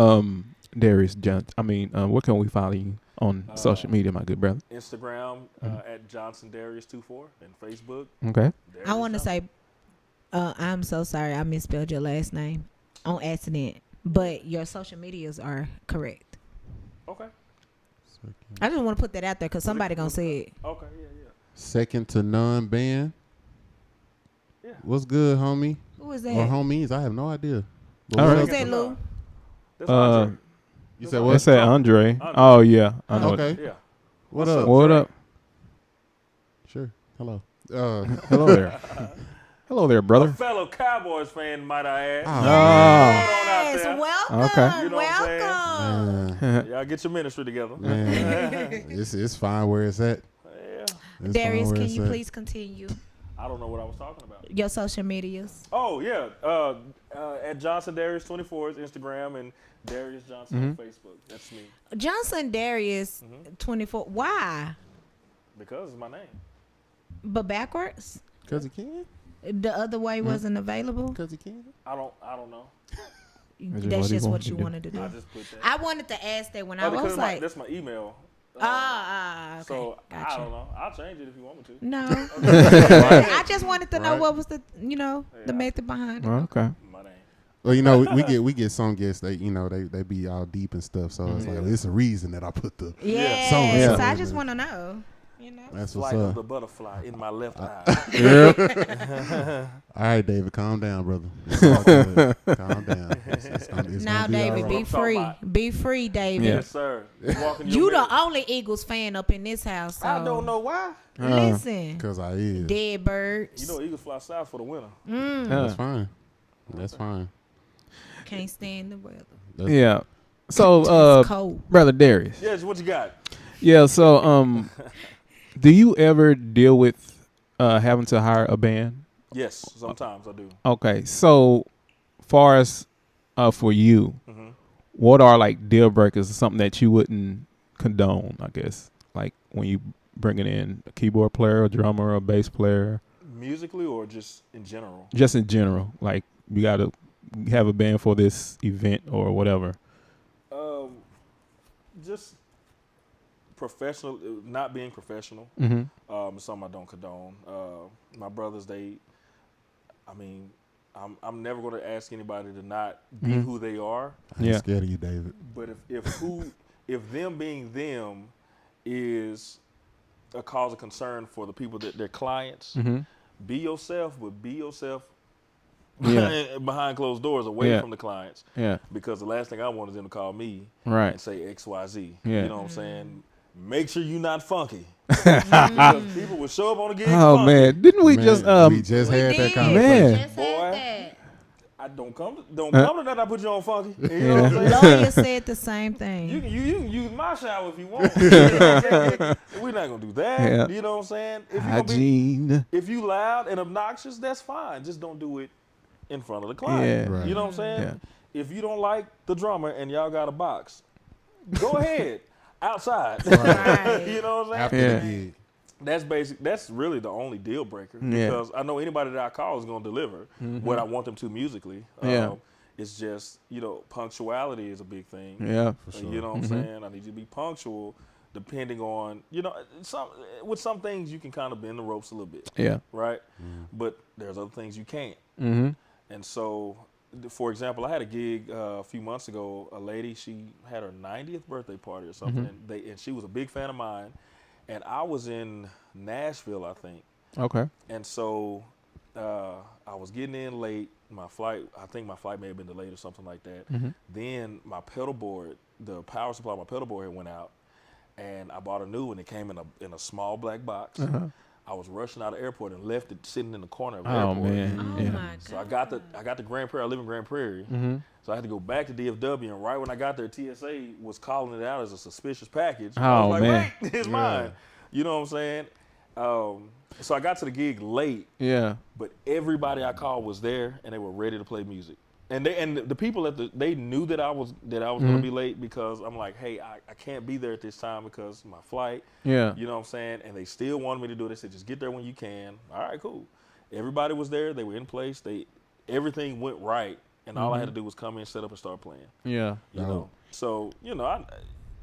Darius, where can we follow you on social media, my good brother? Instagram at Johnson Darius 24 and Facebook. Okay. I want to say, I'm so sorry I misspelled your last name on accident, but your social medias are correct. Okay. I just want to put that out there because somebody gonna say it. Okay, yeah. Second to none band. Yeah. What's good, homie? Who is that? Or homies? I have no idea. All right. Who's that, Lou? You said They what? said Andre. Oh yeah. I know. Okay. Yeah. What up? What up? Sure. Hello. Hello there. Hello there, brother. A fellow Cowboys fan, might I add. Yes, welcome. Okay. You know what I'm Welcome. Y'all get your ministry together. Man, it's fine where it's at. Yeah. It's Darius, fine where can it's you at. please continue I don't know what I was talking about. your social medias? Oh, yeah. At Johnson Darius 24 is Instagram and Darius Johnson on Facebook. That's me. Johnson Darius 24. Why? Because it's my name. But backwards? Because he can? The other way wasn't available? Because he can? I don't know. That's just what you wanted to do. I just put that. I wanted to ask that when I because was like, that's my email. okay. So Gotcha. I don't know. I'll change it if you want me to. No. I just wanted to know what was the method behind it. Okay. My name. Well, we get some guests. They they be all deep and stuff. So it's like it's a reason that I put the Yeah. so So I just want to know. That's what's Flight of up. the butterfly in my left eye. All right, David, calm down, brother. It's all good. Calm down. It's Now, gonna be David, all be right. free. Be free, David. Yeah. Yes, sir. Walking your You minute. the only Eagles fan up in this house. So. I don't know why. Listen. Because I is. Dead birds. You know, Eagles fly south for the winter. That's fine. That's fine. Can't stand the weather. Yeah. So, It's cold. brother Darius. Yes, what you got? Yeah. So, do you ever deal with having to hire a band? Yes, sometimes I do. Okay. So, far as for you, what are like deal breakers? Something that you wouldn't condone? I guess like when you bringing in a keyboard player, a drummer, or a bass player. Musically or just in general? Just in general, like you got to have a band for this event or whatever. Just professional, not being professional. Something I don't condone. My brothers, I'm never going to ask anybody to not be who they are. I'm scared of you, David. But if them being them is a cause of concern for the people that they're clients, be yourself, but be yourself Yeah. behind closed doors, away Yeah. from the clients. Yeah. Because the last thing I want is them to call me Right. and say XYZ. Yeah. You know what I'm saying? Make sure you're not funky. Because people will show up on the gig. Oh funky. man, didn't we just we just had that did. conversation. Man. Just Boy. had that. I don't come to that. I put you on funky. You know what I'm saying? Lawyer said the same thing. You can use my shower if you want. You know what I'm saying? We're not gonna do that. Yeah. You know what I'm saying? If you hygiene. if you loud and obnoxious, that's fine. Just don't do it in front of the client. Yeah. Right. You know what I'm saying? Yeah. If you don't like the drummer and y'all got a box, go ahead outside. Right. You know what I'm After saying? the gig. That's basic. That's really the only deal breaker Yeah. because I know anybody that I call is gonna deliver what I want them to musically. Yeah. It's just, punctuality is a big thing. Yeah. For sure. You know what I'm saying? I need you to be punctual depending on, with some things you can kind of bend the ropes a little bit, Yeah. right? But there's other things you can't. Mm-hmm. And so, for example, I had a gig a few months ago. A lady, she had her 90th birthday party or something, and she was a big fan of mine. And I was in Nashville, I think. Okay. And so I was getting in late. I think my flight may have been delayed or something like that. Then my pedal board, the power supply on my pedal board had went out, and I bought a new one. It came in a small black box. I was rushing out of the airport and left it sitting in the corner of the airport. Man. Oh Yeah. my God. So I got to Grand Prairie. I live in Grand Prairie. So I had to go back to DFW, and right when I got there, TSA was calling it out as a suspicious package. I was like, man. wait, it's mine. You know what I'm saying? So I got to the gig late, Yeah. but everybody I called was there, and they were ready to play music. And the people they knew that I was going to be late because I'm like, hey, I can't be there at this time because of my flight. Yeah. You know what I'm saying? And they still wanted me to do it. They said, just get there when you can. All right, cool. Everybody was there. They were in place. Everything went right. And all I had to do was come in, set up, and start playing. Yeah. You know? So,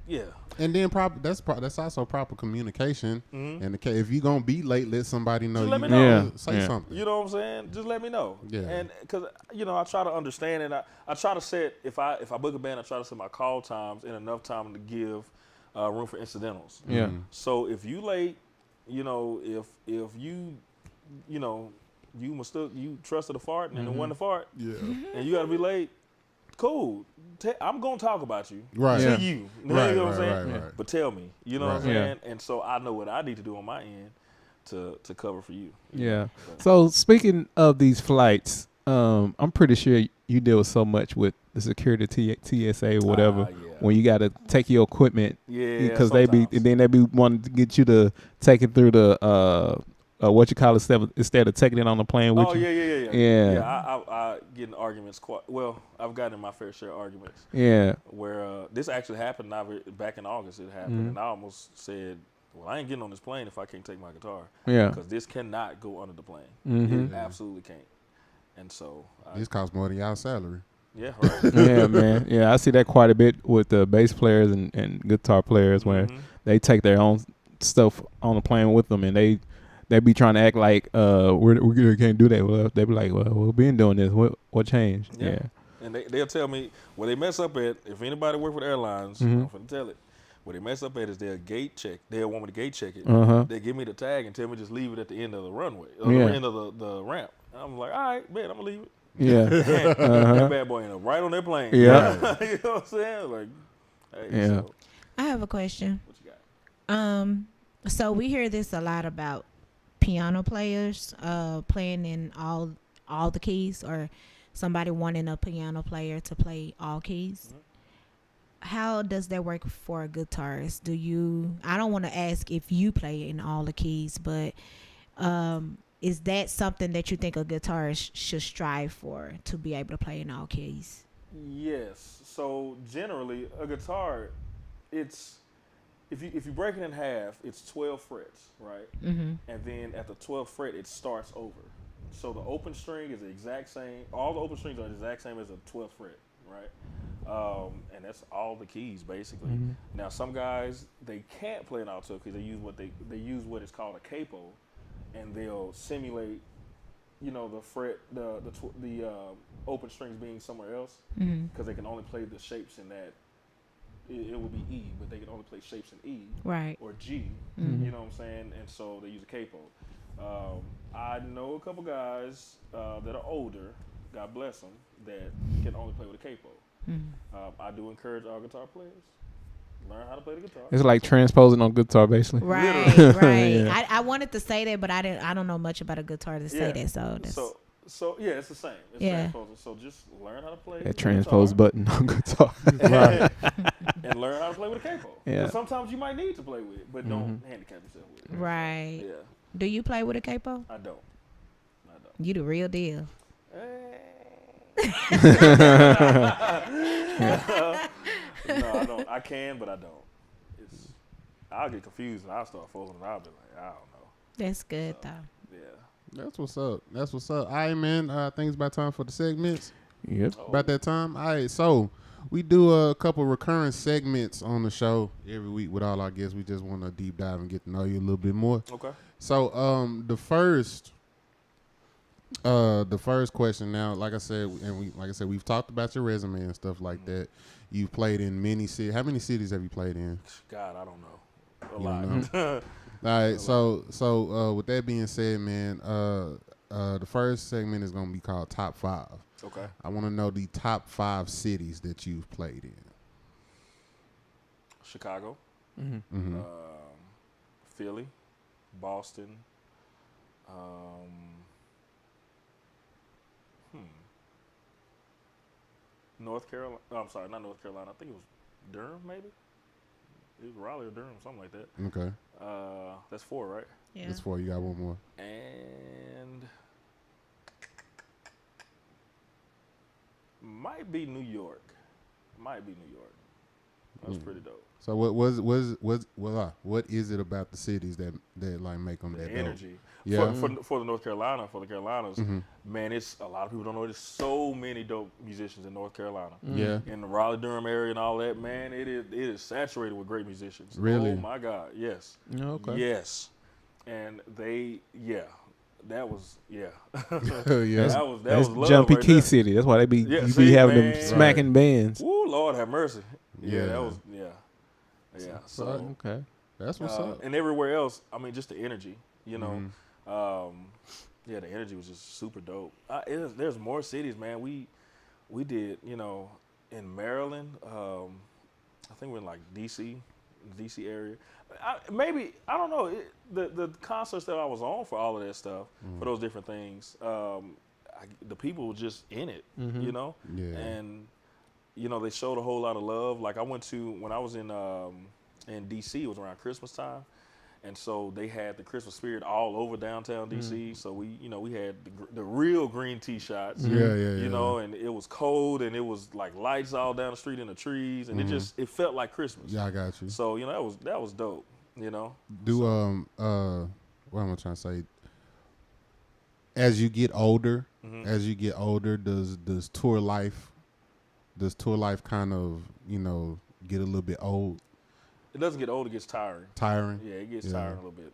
yeah. And then that's also proper communication. And if you're gonna be late, let somebody know. Just let me know. Say something. You know what I'm saying? Just let me know. Yeah. And because I try to understand, and I try to set if I book a band, I try to set my call times in enough time to give room for incidentals. Yeah. So if you late, if you you trusted a fart and it wasn't a fart, and you got to be late. Cool. I'm gonna talk about you. Right. To Yeah. you. Right, You know what I'm right, saying? right, right. But tell me. You know what I'm Right. saying? And so I know what I need to do on my end to cover for you. Yeah. So speaking of these flights, I'm pretty sure you deal so much with the security TSA or whatever yeah. when you got to take your equipment. Yeah. Because they be wanting to get you to take it through the instead of taking it on the plane with you. Yeah. Yeah. I get in arguments I've gotten in my fair share of arguments. Yeah. Where this actually happened back in August. It happened, and I almost said, "Well, I ain't getting on this plane if I can't take my guitar." Yeah. Because this cannot go under the plane. It absolutely can't. And so This costs more than y'all salary. yeah, right. Yeah, man. Yeah, I see that quite a bit with the bass players and guitar players where they take their own stuff on the plane with them, and they be trying to act like we can't do that. Well, they be like, well, we've been doing this. What changed? Yeah. And they'll tell me where they mess up at. If anybody work with airlines, I'm finna tell it. Where they mess up at is they'll gate check. They'll want me to gate check it. They give me the tag and tell me just leave it at the end of the runway, or the end of the ramp. And I'm like, all right, man, I'm gonna leave it. Yeah. That bad boy ended up right on their plane. Yeah. You know what I'm saying? Like, hey, Yeah. so, I have a question. what you got? So we hear this a lot about piano players playing in all the keys, or somebody wanting a piano player to play all keys. How does that work for a guitarist? I don't want to ask if you play in all the keys, but is that something that you think a guitarist should strive for, to be able to play in all keys? Yes. So generally, a guitar, it's if you break it in half, it's 12 frets, right? And then at the 12th fret, it starts over. So the open string is the exact same. All the open strings are the exact same as a 12th fret, right? And that's all the keys basically. Now some guys, they can't play an all 12 keys. They use what is called a capo, and they'll simulate, the fret, the open strings being somewhere else, because they can only play the shapes in that. It would be E, but they can only play shapes in E, Right. or G. You know what I'm saying? And so they use a capo. I know a couple guys that are older, God bless them, that can only play with a capo. I do encourage all guitar players, learn how to play the guitar. It's like transposing on guitar, basically. Right, right. Yeah. I wanted to say that, but I don't know much about a guitar to say that. So yeah, it's the same. It's transposing. So just learn how to play that transpose button on guitar. Right. And learn how to play with a capo. Yeah. Sometimes you might need to play with it, but don't handicap yourself with it. Right. Yeah. Do you play with a capo? I don't. You the real deal. No, I don't. I can, but I don't. I'll get confused and I'll start fooling and I'll be like, I don't know. That's good though. Yeah. That's what's up. That's what's up. All right, man. I think it's about time for the segments. Yep. About that time. All right, so we do a couple recurring segments on the show every week with all our guests. We just want to deep dive and get to know you a little bit more. Okay. So the first question now, like I said, we've talked about your resume and stuff like that. You've played in many cities. How many cities have you played in? God, I don't know. A lot. lot. All right, so with that being said, man, the first segment is gonna be called Top 5. Okay. I want to know the top 5 cities that you've played in. Chicago, Philly, Boston, North Carolina. Oh, I'm sorry, not North Carolina. I think it was Durham, maybe. It was Raleigh or Durham, something like that. Okay. That's 4, right? Yeah. That's 4. You got one more. And might be New York. That's pretty dope. So what is it about the cities that like make them that energy? Dope? Yeah. For the Carolinas, man, it's a lot of people don't know. There's so many dope musicians in North Carolina. Yeah. In the Raleigh Durham area and all that, man, it is saturated with great musicians. Really? Oh my God, yes. Okay. Yes, and that was yeah. that was love Jumpy right Key there. City. That's why you be See, having man, them smacking bands. Woo, Lord have mercy. Yeah. That was So okay, that's what's up. And everywhere else, I mean, just the energy, you know. The energy was just super dope. There's more cities, man. We did, you know, in Maryland. I think we're in like DC area. I don't know. The concerts that I was on for all of that stuff, for those different things, the people were just in it, you know. Yeah. And you know, they showed a whole lot of love. Like I went to when I was in DC. It was around Christmas time. And so they had the Christmas spirit all over downtown D.C. So we had the real green tea shots. You know, and it was cold and it was like lights all down the street in the trees, and it felt like Christmas. Yeah, I got you. So you know that was dope. You know. What am I trying to say? As you get older, does tour life kind of get a little bit old? It doesn't get old, it gets tiring. Tiring? Yeah, it gets tiring a little bit.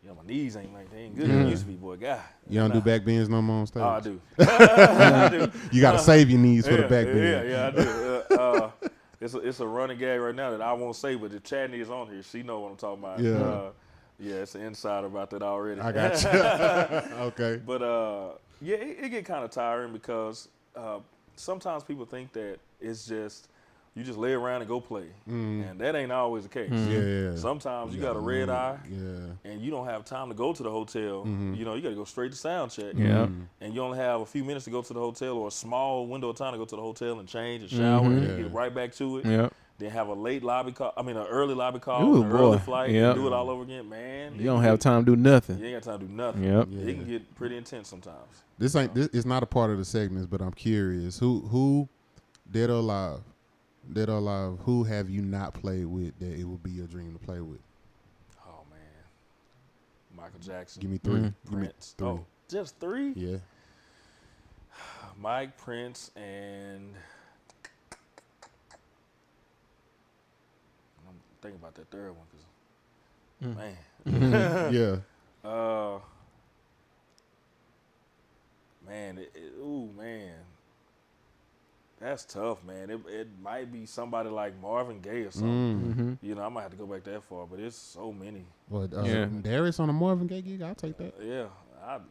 My knees ain't good as they used to be, boy. God. You don't do back bends no more on stage? Oh, I do. I do. You got to save your knees for the back bend. Yeah, I do. It's a running gag right now that I won't say, but if Chadney is on here, she know what I'm talking about. Yeah. It's an insider about that already. I got you. Okay. But, it get kind of tiring because sometimes people think that it's just you just lay around and go play. And that ain't always the case. Yeah. Sometimes you got a red eye Yeah. and you don't have time to go to the hotel. You know, you got to go straight to sound check. Yeah. And you only have a few minutes to go to the hotel or a small window of time to go to the hotel and change and shower and get right back to it. Yeah. Then have a late lobby call. I mean, an early lobby call, Ooh, an early boy. flight, Yep. and do it all over again, man. You don't have time to do nothing. You ain't got time to do nothing. Yep. It can get pretty intense sometimes. This it's not a part of the segments, but I'm curious. Who dead or alive, who have you not played with that it would be your dream to play with? Oh man, Michael Jackson. Give me 3. Prince. Give me 3. Oh, just 3? Yeah. Mike, Prince, and I'm thinking about that third one because man. Yeah. Man, man. That's tough, man. It might be somebody like Marvin Gaye or something. You know, I might have to go back that far, but it's so many. Well, Darius on a Marvin Gaye gig, I'll take that. Yeah.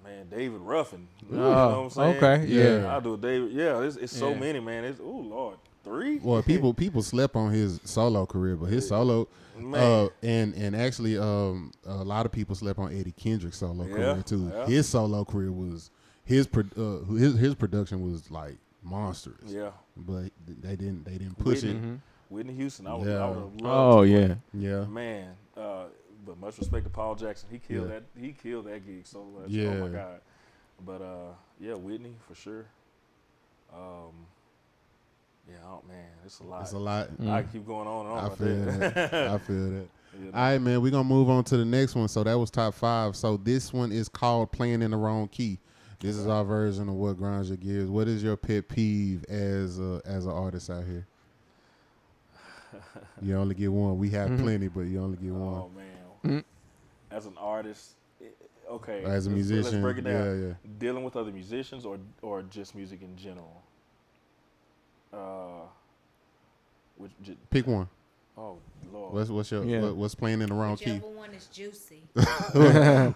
Man, David Ruffin. You know what I'm saying? Okay, yeah. I'll do a David. Yeah, it's so many, man. It's, oh, Lord. 3? Well, people slept on his solo career, but his solo, and actually, a lot of people slept on Eddie Kendrick's solo career too. Yeah. His solo career was his production was like monstrous. Yeah, but they didn't push it. Whitney Houston, I would have loved. Oh yeah, man. But much respect to Paul Jackson. He killed that. He killed that gig so much. Yeah. Oh my God. But Whitney for sure. Yeah, oh man, it's a lot. It's a lot. I can keep going on and on. I feel that. Yeah. All right, man, we're going to move on to the next one. So that was top 5. So this one is called Playing in the Wrong Key. This is our version of what grinds your gears. What is your pet peeve as an artist out here? You only get one. We have plenty, but you only get one. Oh, man. As an artist, okay. As a musician. Let's break it down. Yeah. Dealing with other musicians or just music in general? Pick one. Oh Lord. What's playing in the wrong key? Whichever one is juicy.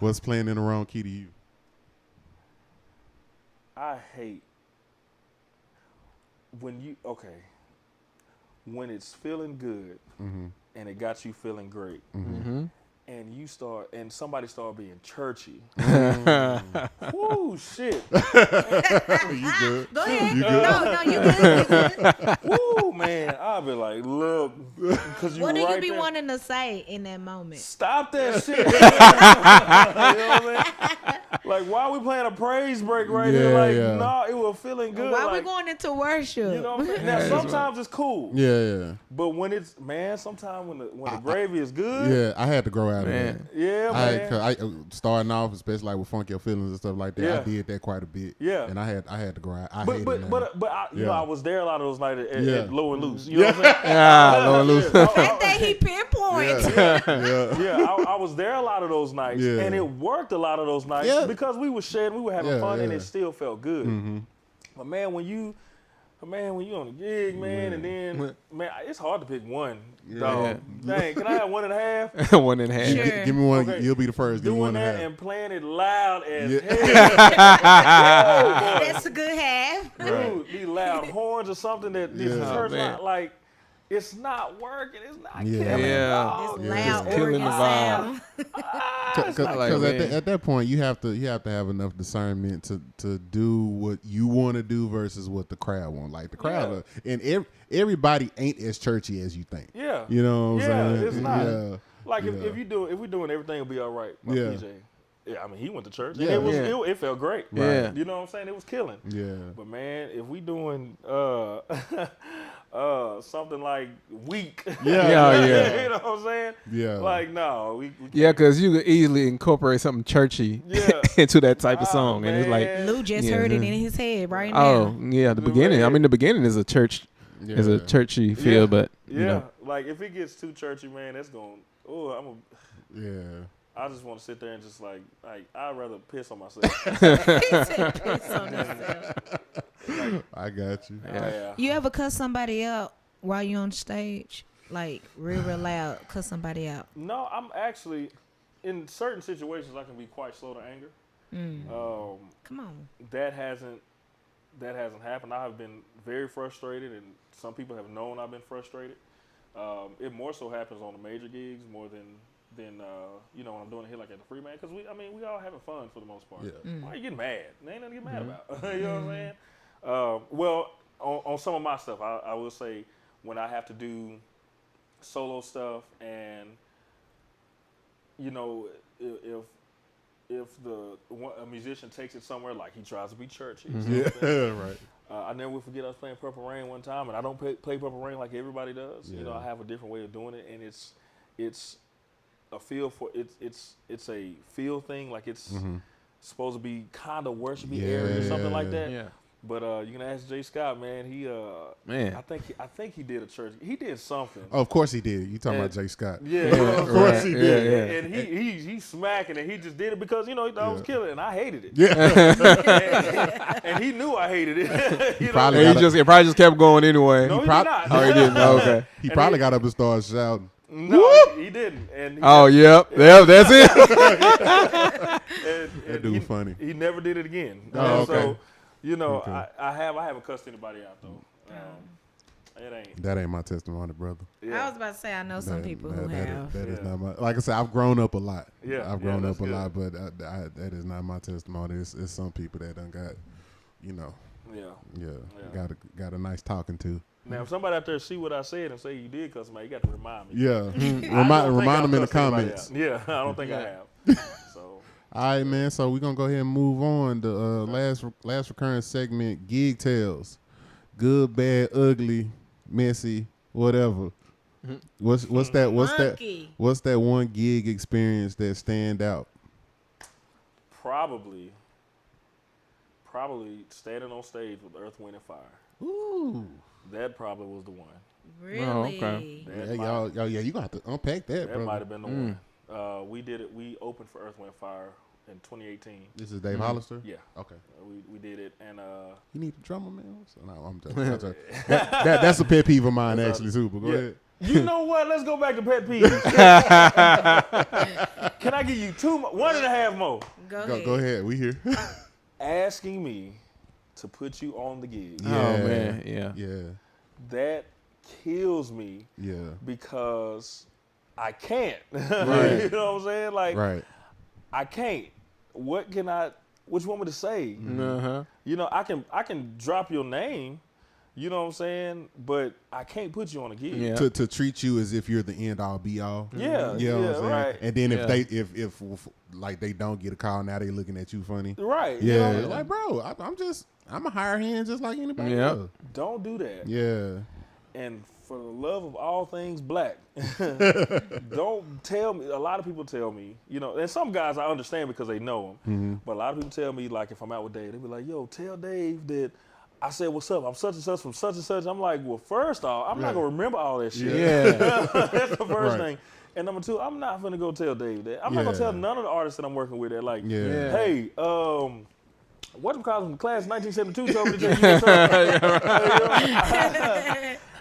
What's playing in the wrong key to you? I hate when it's feeling good and it got you feeling great. And somebody start being churchy. Woo, shit. You good? Go ahead. You good? No, you good. Woo, man. I'll be like, look, because what do you be wanting to say in that moment? Stop that shit. You know what I mean? Like, why are we playing a praise break right here? Like, no, it was feeling good. Why like, we going into worship? You know what I'm saying? Now, sometimes it's cool. Yeah. But when it's, man, sometimes when the gravy is good. Yeah, I had to grow out of that. Yeah, man. I starting off, especially like with Funk Your Feelings and stuff like that, I did that quite a bit. Yeah. And I had to grow out. I was there a lot of those nights at Low and Loose. You know what I'm saying? Yeah, Low and Loose. That day he pinpointed. I was there a lot of those nights, and it worked a lot of those nights because we were sharing, we were having fun, and it still felt good. But man, when you on the gig, man, and then it's hard to pick one. Dog. Dang, can I have 1.5? 1.5. Sure. Give me one. Okay. You'll be the first. Give me 1.5. Doing that and playing it loud as hell. That's a good half. Dude, these loud horns or something that this church like. It's not working. It's not killing. This loud killing organ the vibe. sound. Because at that point you have to have enough discernment to do what you want to do versus what the crowd want. Like the crowd, and everybody ain't as churchy as you think. Yeah, you know what I'm saying? It's not. Yeah. Like if we're doing everything will be all right. My PJ. Yeah, I mean he went to church. Yeah, and it felt great. Yeah, you know what I'm saying? It was killing. Yeah, but man, if we doing something like weak. Yeah. You know what I'm saying? Yeah. Like, no. We because you could easily incorporate something churchy into that type of song. Man. And it's like Lou just heard it in his head right now. Oh, yeah, the beginning. I mean, the beginning is a church, is a churchy feel, but, you know. Like, if it gets too churchy, man, that's going, I just want to sit there and just like I'd rather piss on myself. Piss on himself. I got you. Yeah. You ever cuss somebody out while you on stage? Like real loud, cuss somebody out? No, I'm actually in certain situations I can be quite slow to anger. Come on. That hasn't happened. I have been very frustrated, and some people have known I've been frustrated. It more so happens on the major gigs more than when I'm doing a hit like at the Free Man, because we all having fun for the most part. Yeah. Why are you getting mad? There ain't nothing to get mad about. You know what I'm saying? Well, on some of my stuff, I will say when I have to do solo stuff, and if a musician takes it somewhere, like he tries to be churchy. Right. I never will forget I was playing Purple Rain one time, and I don't play Purple Rain like everybody does. Yeah. You know, I have a different way of doing it, and it's a feel for it's a feel thing, like it's supposed to be kind of worshipy area or something like that. Yeah. But you can ask Jay Scott, man. He Man. I think he did a church. He did something. Oh, of course he did. You talking about Jay Scott? Yeah, of course he did. Yeah. And he's smacking it. He just did it because he thought I was killing it, and I hated it. Yeah. and he knew I hated it. He He probably just kept going anyway. No, he did not. Oh, he didn't. Okay. He probably got up and started shouting. No, he didn't. And That's it. That dude was funny. He never did it again. Oh, okay. So, Okay. I haven't cussed anybody out though. It ain't. That ain't my testimony, brother. Yeah. I was about to say I know some people who have. That is not my. Like I said, I've grown up a lot. Yeah, I've grown up a good. lot, but that is not my testimony. It's some people that done got, got a nice talking to. Now, if somebody out there see what I said and say you did cuss me, you got to remind me. Yeah, I don't think remind I've them in the cussed anybody comments. out. Yeah, I don't think I have. So. All right, man. So we're gonna go ahead and move on. The last recurring segment, gig tales, good, bad, ugly, messy, whatever. What's that one gig experience that stand out? Probably standing on stage with Earth, Wind, and Fire. Ooh, that probably was the one. Really? Oh, okay. You gonna have to unpack that. That might have been the one. We did it. We opened for Earth, Wind, and Fire in 2018. This is Dave Hollister? Yeah. Okay. We did it, and you need a drummer, man. No, I'm joking. That's a pet peeve of mine, actually, too. But go ahead. You know what? Let's go back to pet peeves. Can I give you 1.5 more? Go ahead. Go ahead. We here. Asking me to put you on the gig. Yeah. Oh man, yeah. That kills me. Yeah. Because I can't. Right. You know what I'm saying? Like, right. I can't. What you want me to say? Uh-huh. I can drop your name. You know what I'm saying? But I can't put you on a gig. Yeah. To treat you as if you're the end all be all. Yeah. You know what I'm saying? Right. And then if like they don't get a call, now they looking at you funny. Right. Yeah. You know, like, bro, I'm a hire hand just like anybody else. Don't do that. Yeah. And for the love of all things black, don't tell me. A lot of people tell me, and some guys I understand because they know him. But a lot of people tell me, like, if I'm out with Dave, they be like, yo, tell Dave that I said, what's up? I'm such and such from such and such. I'm like, well, first off, I'm not going to remember all that shit. Yeah. That's the first thing. And number two, I'm not going to go tell Dave that. I'm not going to tell none of the artists that I'm working with that, like, hey, what calls from the class 1972 told me to tell you.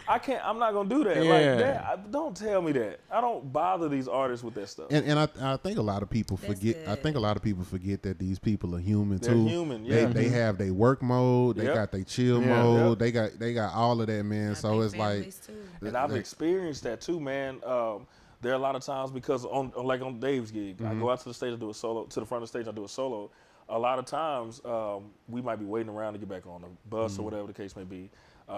I can't. I'm not gonna do that. Yeah. Like that. Don't tell me that. I don't bother these artists with that stuff. And I think a lot of people forget. I think a lot of people forget that these people are human too. They're human. Yeah. They have their work mode. They got their chill mode. They got all of that, man. So it's like. And I've experienced that too, man. There are a lot of times because on Dave's gig, I go out to the stage and do a solo. To the front of the stage, I do a solo. A lot of times we might be waiting around to get back on the bus or whatever the case may be.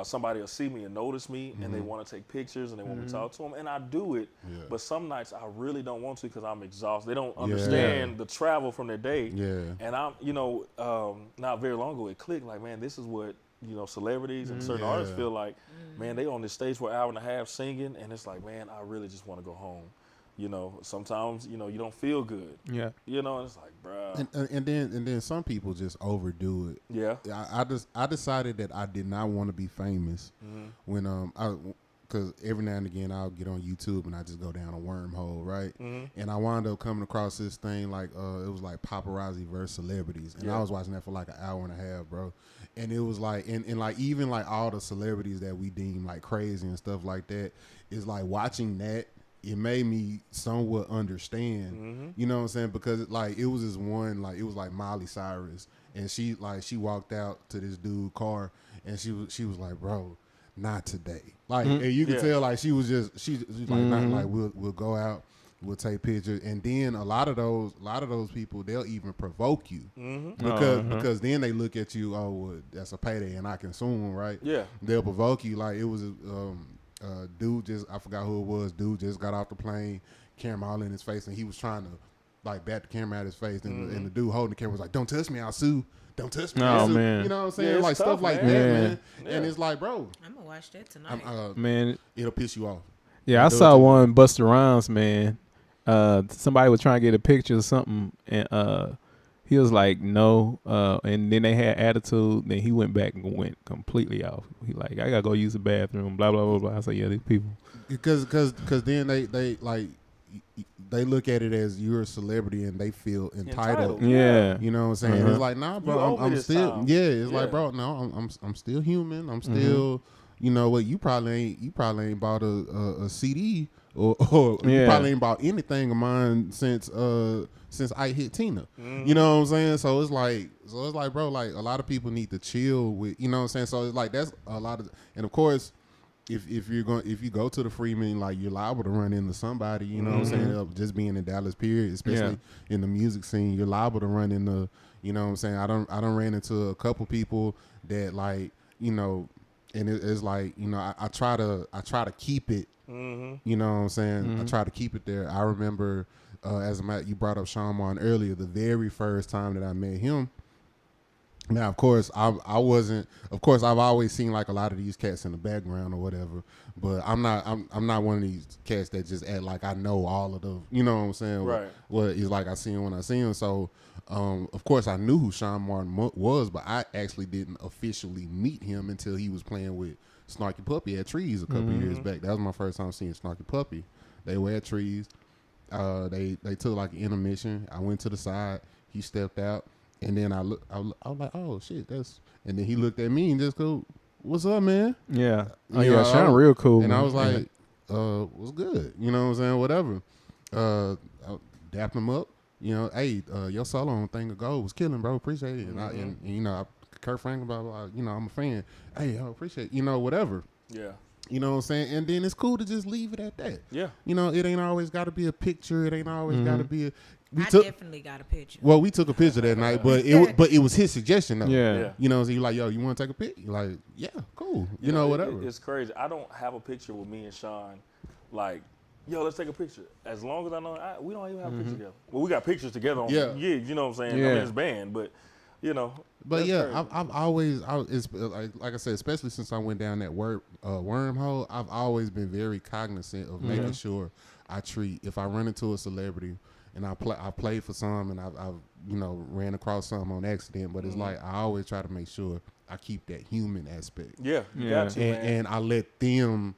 Somebody will see me and notice me, and they want to take pictures and they want me to talk to them, and I do it. Yeah. But some nights I really don't want to because I'm exhausted. They don't understand the travel from their day. Yeah. And I'm, not very long ago it clicked. Like, man, this is what celebrities and certain artists feel like. Man, they on this stage for an hour and a half singing, and it's like, man, I really just want to go home. Sometimes you don't feel good. Yeah. And it's like, bruh. And then some people just overdo it. Yeah. I decided that I did not want to be famous when because every now and again I'll get on YouTube and I just go down a wormhole, right? And I wound up coming across this thing like it was like paparazzi versus celebrities, and I was watching that for like an hour and a half, bro. And it was like, and like even like all the celebrities that we deem like crazy and stuff like that is like watching that. It made me somewhat understand, you know what I'm saying? Because it was this one, like it was like Miley Cyrus, and she walked out to this dude's car, and she was like, bro, not today. Like, and you could tell like she was like, not like we'll go out, we'll take pictures, and then a lot of those people, they'll even provoke you because then they look at you, oh, well, that's a payday and I consume, right? Yeah, they'll provoke you. Like it was dude I forgot who it was. Dude just got off the plane, camera all in his face, and he was trying to like bat the camera at his face, and the dude holding the camera was like, "Don't touch me, I'll sue. Don't touch me." Oh, sue. man. You know what I'm saying? Yeah, like tough, stuff like man. that, man. Yeah. And it's like, bro, I'm gonna watch that tonight. Man, it'll piss you off. Yeah, I saw one Busta Rhymes, man. Somebody was trying to get a picture of something, and He was like, no, and then they had attitude. Then he went back and went completely off. He like, I gotta go use the bathroom. Blah blah blah blah. I said, yeah, these people. Because then they like they look at it as you're a celebrity and they feel entitled. Yeah, you know what I'm saying. It's like, nah, bro, I'm still time. It's like, bro, no, I'm still human. I'm still, you know what? You probably ain't bought a CD or you probably ain't bought anything of mine since I hit Tina. You know what I'm saying? So it's like, bro, like a lot of people need to chill with, you know what I'm saying? So it's like that's a lot of, and of course, if you go to the Freeman, like you're liable to run into somebody, you know what I'm saying? Just being in Dallas, period, especially in the music scene, you're liable to run into, you know what I'm saying? I don't ran into a couple people that like, you know, and it's like, you know, I try to keep it, you know what I'm saying? I try to keep it there. I remember, as a matter, you brought up Sean Martin earlier, the very first time that I met him. Now, of course, I wasn't. Of course, I've always seen like a lot of these cats in the background or whatever. But I'm not one of these cats that just act like I know all of the. You know what I'm saying? Right. What it's like I see him when I see him. So, of course, I knew who Sean Martin was, but I actually didn't officially meet him until he was playing with Snarky Puppy at Trees a couple years back. That was my first time seeing Snarky Puppy. They were at Trees. They took like an intermission. I went to the side. He stepped out. And then I was like, oh shit, and then he looked at me and just go, what's up, man? Yeah. Oh you yeah, Sean real cool. And man. I was like, what's good? You know what I'm saying? Whatever. I dapped him up. You know, hey, your solo on Thing of Gold was killing, bro. Appreciate it. And you know, Kurt Franklin, blah, blah, blah, you know, I'm a fan. Hey, I appreciate it. You know, whatever. Yeah. You know what I'm saying? And then it's cool to just leave it at that. Yeah. You know, it ain't always got to be a picture. It ain't always got to be a. I definitely got a picture. Well, we took a picture that night, but it was his suggestion though. Yeah. You know, so you're like, yo, you want to take a pic? You're like, yeah, cool. You know, whatever. It's crazy. I don't have a picture with me and Sean. Like, yo, let's take a picture. As long as I know, we don't even have a picture together. Well, we got pictures together on gigs. You know what I'm saying? Yeah. I mean, it's band, but you know. But yeah, I've always, it's like I said, especially since I went down that wormhole, I've always been very cognizant of making sure I treat, if I run into a celebrity and I played for some and I've you know, ran across some on accident, but it's like I always try to make sure I keep that human aspect. Yeah, you got to, man. And I let them,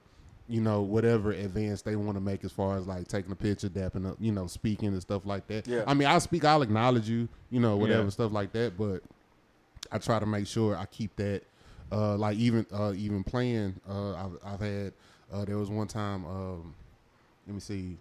you know, whatever advance they want to make as far as like taking a picture, dapping up, you know, speaking and stuff like that. Yeah. I mean, I'll acknowledge you, you know, whatever, stuff like that, but I try to make sure I keep that, like even playing, I've had, there was one time, let me see,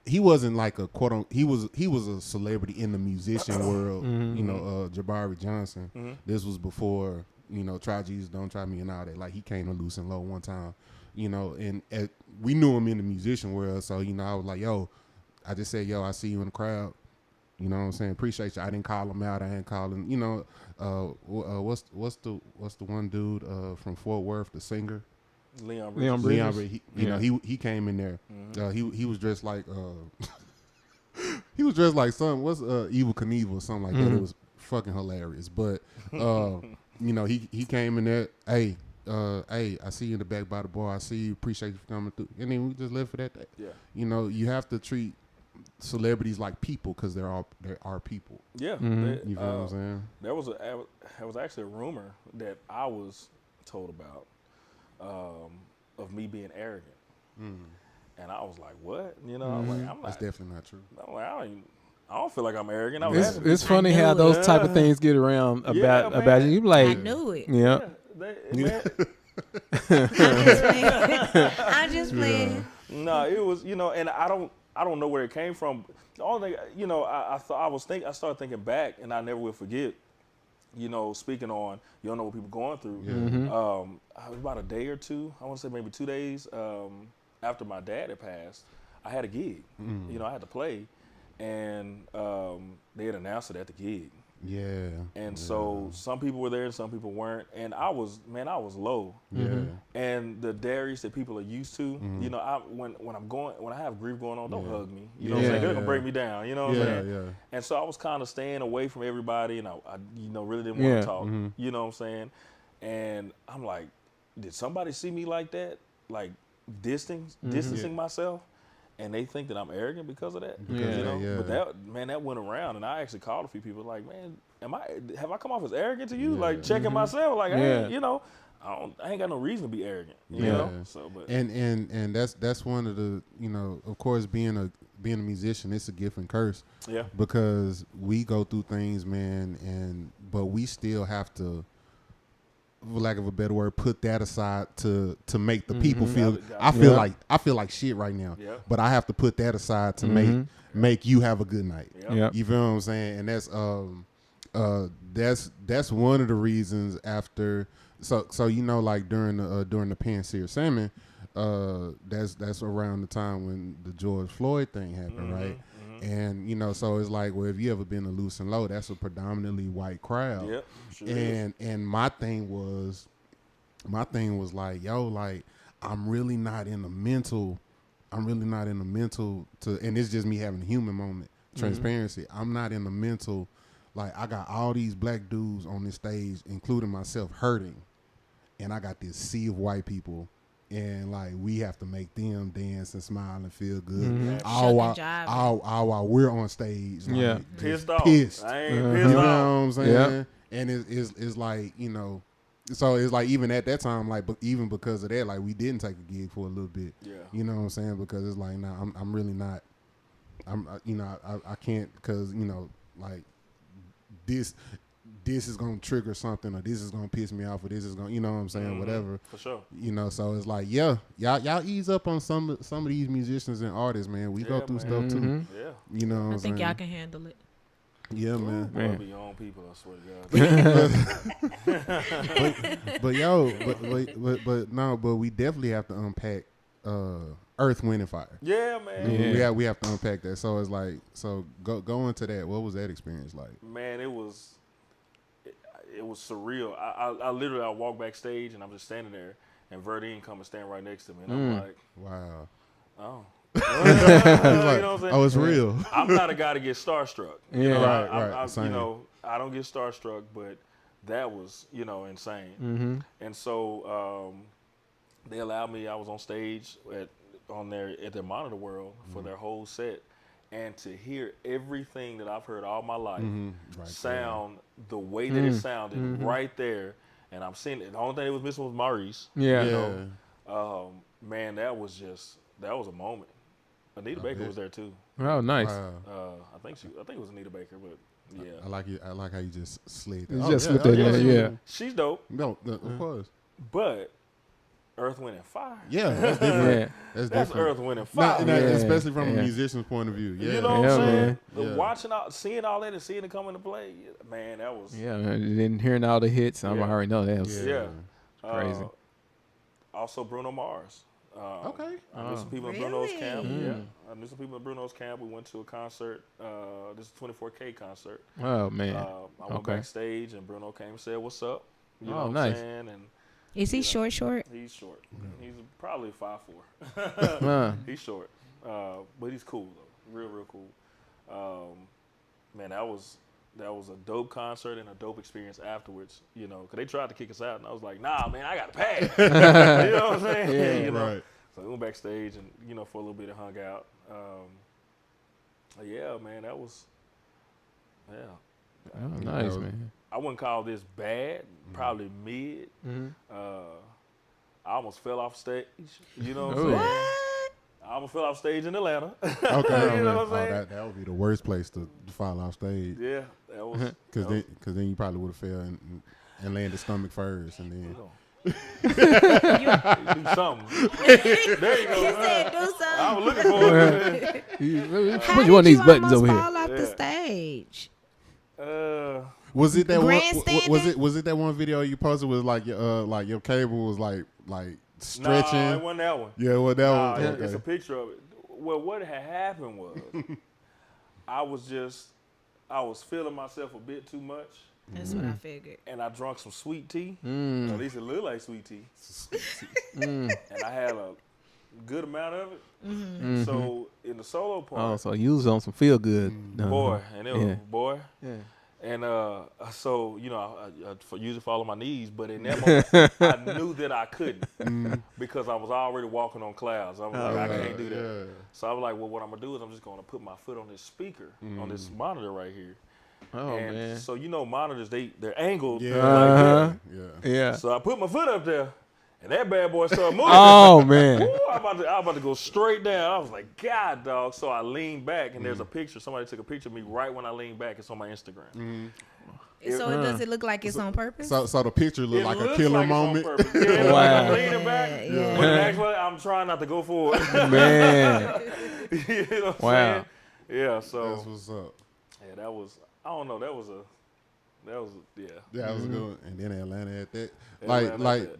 he wasn't like a he was a celebrity in the musician world, you know, Jabari Johnson. This was before, you know, Try Jesus, Don't Try Me and all that. Like he came to Loose and Low one time, you know, and we knew him in the musician world. So, you know, I was like, yo, I just said, yo, I see you in the crowd. You know what I'm saying? Appreciate you. I didn't call him out. I ain't calling, you know, what's the one dude from Fort Worth, the singer? Leon Bridges. You know, he came in there. He was dressed like he was dressed like some Evil Knievel or something like that. It was fucking hilarious. But you know, he came in there. Hey, I see you in the back by the bar. I see you. Appreciate you for coming through. And then we just live for that day. Yeah. You know, you have to treat celebrities like people because they are people. Yeah. You know what I'm saying? There was actually a rumor that I was told about. Of me being arrogant, and I was like, "What?" You know, I'm like, "That's definitely not true." I'm like, I don't feel like I'm arrogant. It's funny how those type of things get around about you. Like, I knew it. Yeah. I'm just playing. No, it was, you know, and I don't know where it came from. The only thing, you know, I started thinking back, and I never will forget. You know, speaking on, you don't know what people going through. Yeah. About a day or two, I want to say maybe 2 days after my dad had passed, I had a gig. You know, I had to play, and they had announced it at the gig. Yeah. And so some people were there and some people weren't. And I was low. Yeah. And the Darius that people are used to, you know, when I have grief going on, don't hug me. You know what I'm saying? They're gonna break me down. You know what I'm saying? Yeah. And so I was kind of staying away from everybody, and I you know, really didn't want to talk. You know what I'm saying? And I'm like, did somebody see me like that? Like distancing myself? and they think that I'm arrogant because of that. Yeah. You know, Yeah. but that went around, and I actually called a few people like, man, have I come off as arrogant to you? Yeah. Like checking myself, like, hey, Yeah. you know, I ain't got no reason to be arrogant. You Yeah. know, so but And that's one of the, you know, of course, being a musician, it's a gift and curse. yeah, Because we go through things, man, but we still have to, for lack of a better word, put that aside to make the people feel. I feel like shit right now, but I have to put that aside to make you have a good night. Yeah. You feel what I'm saying? And that's one of the reasons after. So you know, like during the Pan-Sear Salmon, that's around the time when the George Floyd thing happened, right? And you know, so it's like, well, if you ever been to Loose and Low, that's a predominantly white crowd. Yep, sure and my thing was like, yo, like I'm really not in the mental to, and it's just me having a human moment, transparency. I'm not in the mental, like I got all these black dudes on this stage, including myself, hurting, and I got this sea of white people. And like we have to make them dance and smile and feel good. All while we're on stage, like, pissed off. I ain't pissed you off. You know what I'm saying? Yep. And it's like, you know, so it's like even at that time, like, but even because of that, like we didn't take a gig for a little bit. Yeah. You know what I'm saying? Because it's like, nah, I'm really not. I can't, because you know, like this is gonna trigger something, or this is gonna piss me off, or this is gonna, you know what I'm saying, whatever. For sure. You know, so it's like, yeah, y'all ease up on some of these musicians and artists, man. We go through stuff too. Yeah. You know what I'm I think saying? y'all can handle it. Yeah, man. Boy, be your own people, I swear to God. but we definitely have to unpack Earth, Wind, and Fire. Yeah, man. We have to unpack that. So it's like, so go into that. What was that experience like? Man, it was surreal. I literally walked backstage and I'm just standing there, and Verdine come and stand right next to me, and I'm like, wow. oh. Like, you know what I'm saying? oh, it's real. I'm not a guy to get starstruck. Yeah. You know, Right. you know, I don't get starstruck, but that was, you know, insane. And so they allowed me. I was on stage at their Monitor World for their whole set, and to hear everything that I've heard all my life sound the way that it sounded right there, and I'm seeing it. The only thing that was missing was Maurice. Yeah. You know? Man, that was a moment. Anita Baker was there too. Oh, nice. I think it was Anita Baker, but yeah. I like how you just slid that. You just slipped that in, yeah. She's dope. No, of course. But Earth, Wind, and Fire. Yeah, that's different. Yeah. That's That's different. Earth, Wind, and Fire. Especially from Yeah. a musician's point of view. Yeah. You know what I'm saying? man. Watching seeing all that and seeing it come into play, man, that was Yeah, man. And then hearing all the hits, I already know that was yeah. crazy. Also, Bruno Mars. Okay. I knew some people in Bruno's camp. Yeah, I knew some people in Bruno's camp. We went to a concert. This is a 24K concert. Oh, man. I went backstage, and Bruno came and said, "What's up?" You know what nice. I'm saying? And Is he short? he's short. He's probably 5'4". He's short, but he's cool though. Real cool. Man, that was a dope concert and a dope experience afterwards. You know, because they tried to kick us out, and I was like, "Nah, man, I got to pay." You know what I'm saying? Yeah, you know? right. So we went backstage and, you know, for a little bit and hung out. Yeah, man, that was, Oh, nice, man. I wouldn't call this bad, probably mid. I almost fell off stage. You know what I'm saying? I almost fell off stage in Atlanta. Okay. You know what I'm saying? That would be the worst place to fall off stage. Yeah, that was. Because then you probably would have fell and landed stomach first, and then. Do something. There you go. He said do something. I was looking for it. How Put you one of did these you buttons over almost here. fall off the stage? Was it that one? Grandstanding? Was it that one video you posted with like your cable was like stretching? No, it wasn't that one. Yeah, well that Nah, one. it's a picture of it. Well, what had happened was I was feeling myself a bit too much. That's what I figured. And I drank some sweet tea. At least it looked like sweet tea. And I had a good amount of it. So in the solo part, Oh, so you was on some feel good. boy, and it was Yeah. boy. Yeah. And so, you know, I usually fall on my knees, but in that moment, I knew that I couldn't because I was already walking on clouds. I was like, I can't do that. So I was like, well, what I'm gonna do is I'm just gonna put my foot on this speaker, on this monitor right here. Oh, and man. so monitors, they're angled. Yeah. Like Yeah. So I put my foot up there, and that bad boy started moving. Oh, man. Ooh, I was about to go straight down. I was like, God, dog. So I leaned back, and there's a picture. Somebody took a picture of me right when I leaned back. It's on my Instagram. So does it look like it's on purpose? So the picture looked It like a looks killer like it's on moment. purpose. Yeah, Wow. I'm leaning back. Yeah. But actually, I'm trying not to go forward. Man. You know what I'm Wow. saying? Yeah, so. That's what's up. Yeah, that was, I don't know, that was yeah. Yeah, that was a good one. And then Atlanta at that. Atlanta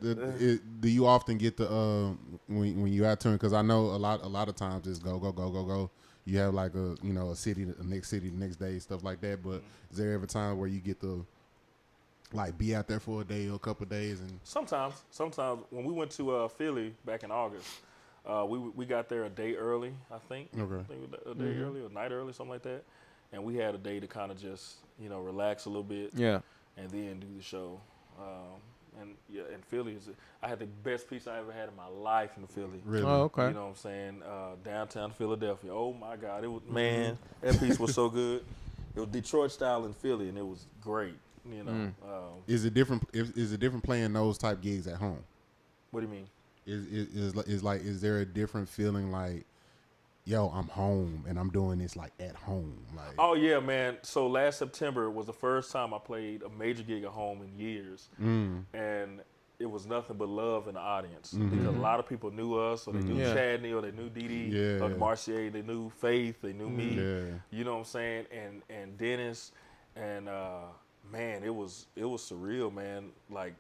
Do you often get the when you out touring? Because I know a lot of times it's go. You have like a city, the next day, stuff like that. But is there ever time where you get to like be out there for a day or a couple of days? And Sometimes when we went to Philly back in August, we got there a day early, I think. Okay. I think a day early, or a night early, something like that. And we had a day to kind of just, relax a little bit. Yeah. And then do the show. In Philly, I had the best piece I ever had in my life in Philly. really, Oh, okay. You know what I'm saying? Downtown Philadelphia. Oh my God, it was that piece was so good. It was Detroit style in Philly, and it was great. is it different? Is it different playing those type gigs at home? What do you mean? Is there a different feeling like, yo, I'm home and I'm doing this like at home? Like, Oh yeah, man. So last September was the first time I played a major gig at home in years, and it was nothing but love in the audience because a lot of people knew us, or they knew Yeah. Chadney, or they knew Dee Dee, or Marcier, they knew Faith, they knew me. Yeah. You know what I'm saying? And Dennis, and man, it was surreal, man. Like,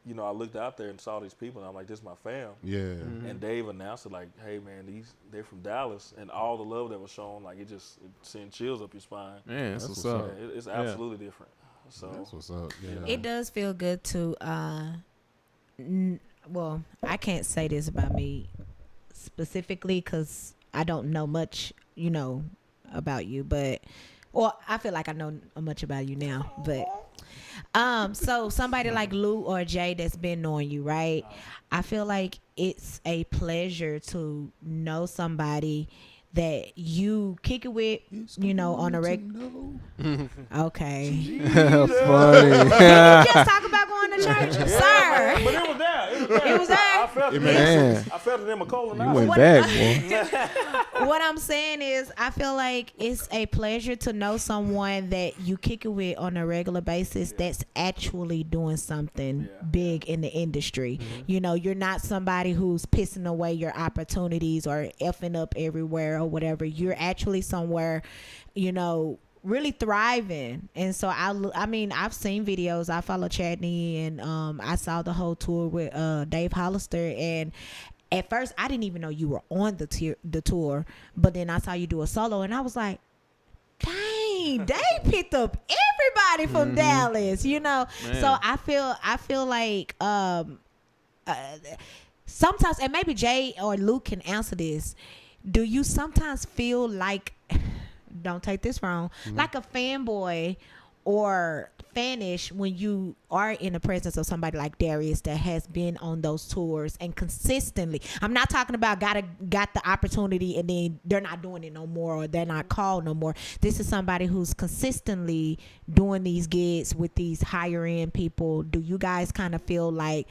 I looked out there and saw these people, and I'm like, this is my fam. yeah. And Dave announced it like, hey man, they're from Dallas, and all the love that was shown, like it sent chills up your spine. Man, that's what's Yeah, up. it's absolutely different. So That's what's up. Yeah. It does feel good to, well, I can't say this about me specifically because I don't know much, about you, but, well, I feel like I know much about you now, but, so somebody like Lou or Jay that's been knowing you, right? I feel like it's a pleasure to know somebody that you kick it with, on a Okay. Funny. You just talk about going to church, sir. but it was there. It was there. I felt it. Man. I felt it in my colon. You went back, boy. What I'm saying is, I feel like it's a pleasure to know someone that you kick it with on a regular basis that's actually doing something big in the industry. You're not somebody who's pissing away your opportunities or effing up everywhere or whatever. You're actually somewhere, really thriving. And so I've seen videos. I follow Chadney, and I saw the whole tour with Dave Hollister, and at first I didn't even know you were on the tour, but then I saw you do a solo, and I was like, dang, Dave picked up everybody from Dallas, Man. So I feel like sometimes, and maybe Jay or Luke can answer this, do you sometimes feel like, don't take this wrong, like a fanboy or fanish when you are in the presence of somebody like Darius that has been on those tours and consistently? I'm not talking about got the opportunity and then they're not doing it no more, or they're not called no more. This is somebody who's consistently doing these gigs with these higher end people. Do you guys kind of feel like,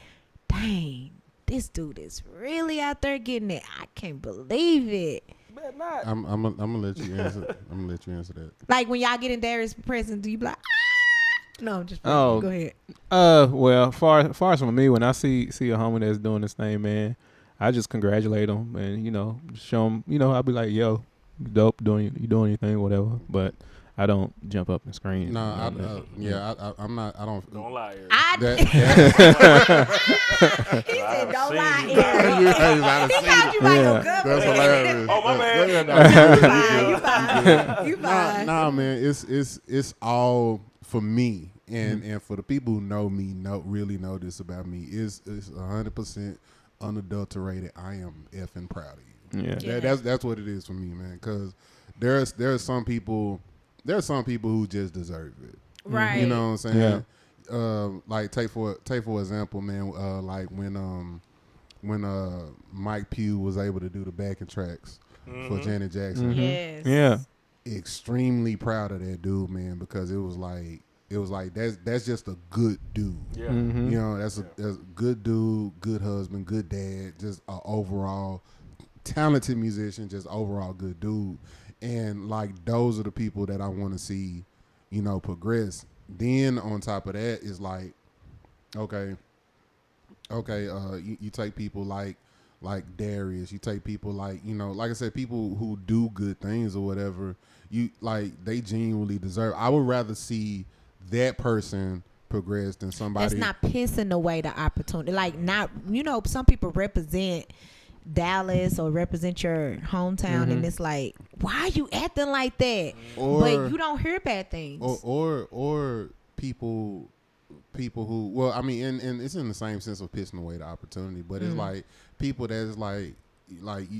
dang, this dude is really out there getting it? I can't believe it. Bet not. I'm gonna let you answer. I'm gonna let you answer that. Like when y'all get in Darius' presence, do you be like, ah? No, just Oh. go ahead. Well, far as from me, when I see a homie that's doing this thing, man, I just congratulate him and show him. I'll be like, yo, you dope, you doing anything, whatever. But I don't jump up and scream. No, I'm not. I don't. Don't lie, Eric. He said, don't lie, seen you. Eric. He thought you might go good. That's hilarious. Oh, my bad. You fine. You fine. Nah, man. It's all for me, and for the people who know me, really know this about me. It's 100% unadulterated. I am effing proud of you. Yeah. That's what it is for me, man. Because there's some people. There are some people who just deserve it. Right. You know what I'm saying? Yeah. Like take for example, man. Like when Mike Pugh was able to do the backing tracks for Janet Jackson. Yes. Yeah. Extremely proud of that dude, man, because it was like that's just a good dude. Yeah. Mm-hmm. You know, that's a good dude, good husband, good dad, just an overall talented musician, just overall good dude. And like those are the people that I want to see, you know, progress. Then on top of that is like, okay, you take people like Darius, you take people like, you know, like I said, people who do good things or whatever, you like they genuinely deserve. I would rather see that person progress than somebody that's not pissing away the opportunity. Like, not, you know, some people represent Dallas or represent your hometown, and it's like, why are you acting like that? But you don't hear bad things. Or people who, well, I mean, and it's in the same sense of pissing away the opportunity, but it's like people that's like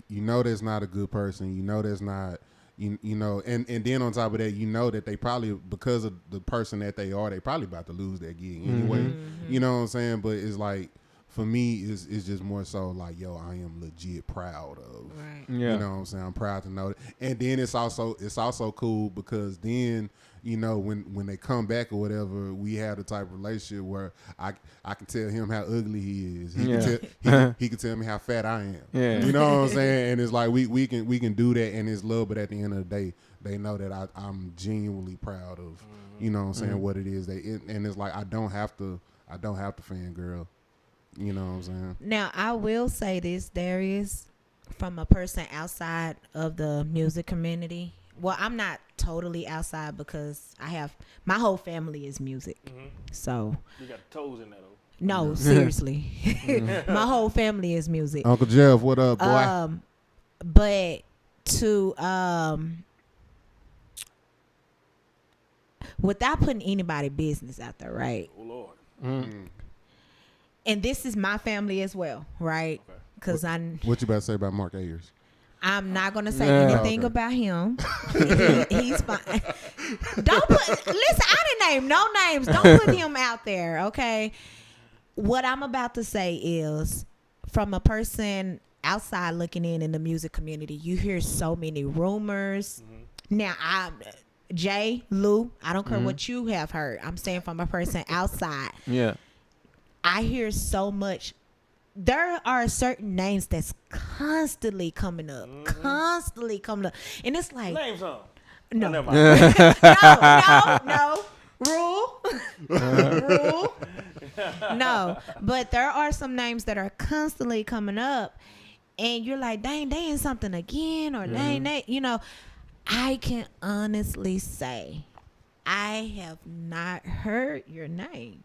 you know that's not a good person, you know that's not, you know, and then on top of that, you know that they probably, because of the person that they are, they probably about to lose that gig anyway. You know what I'm saying? But it's like, for me, it's just more so like, yo, I am legit proud of. Right. Yeah. You know what I'm saying? I'm proud to know that. And then it's also cool because then, you know, when they come back or whatever, we have the type of relationship where I can tell him how ugly he is. He can tell me how fat I am. Yeah. You know what I'm saying? And it's like we can do that, and it's love, but at the end of the day, they know that I'm genuinely proud of, you know what I'm saying, what it is and it's like I don't have to fangirl. You know what I'm saying? Now, I will say this, Darius, from a person outside of the music community. Well, I'm not totally outside because my whole family is music. So. You got toes in that, though. No, seriously. My whole family is music. Uncle Jeff, what up, boy? But to, without putting anybody business out there, right? Oh, Lord. And this is my family as well, right? Because What you about to say about Mark Ayers? I'm not going to say anything about him. He's fine. Listen, I didn't name no names. Don't put him out there, okay? What I'm about to say is, from a person outside looking in the music community, you hear so many rumors. Now, Jay, Lou, I don't care what you have heard. I'm saying from a person outside. Yeah. I hear so much. There are certain names that's constantly coming up. And it's like, Name some. no. Oh, never mind. no. Rule. No. But there are some names that are constantly coming up, and you're like, dang, they in something again, or dang, they, you know. I can honestly say I have not heard your name.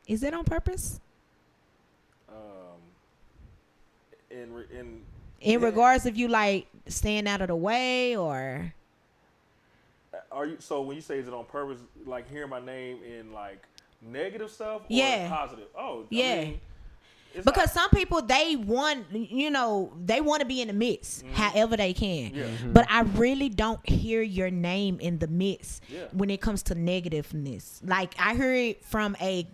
Is it on purpose? In regards of you like staying out of the way, or are you? So when you say is it on purpose, like hearing my name in like negative stuff, or Yeah. positive? Oh, Yeah. I mean, because some people, they want to be in the mix however they can. Yeah. But I really don't hear your name in the mix when it comes to negativeness. Like, I hear it from a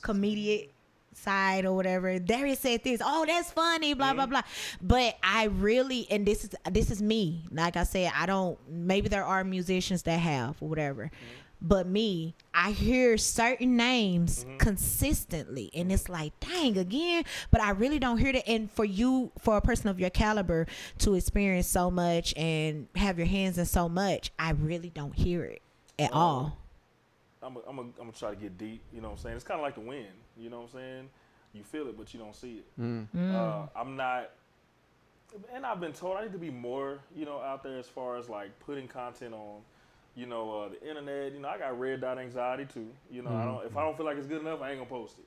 comedian side or whatever. Darius said this. Oh, that's funny. Blah blah blah. But I really, and this is me. Like I said, I don't. Maybe there are musicians that have or whatever. But me, I hear certain names consistently, and it's like, dang, again. But I really don't hear that. And for a person of your caliber to experience so much and have your hands in so much, I really don't hear it at all. I'm gonna try to get deep. You know what I'm saying? It's kind of like the wind. You know what I'm saying? You feel it, but you don't see it. I'm not, and I've been told I need to be more, you know, out there as far as like putting content on, you know, the internet. You know, I got red dot anxiety too. You know, if I don't feel like it's good enough, I ain't gonna post it.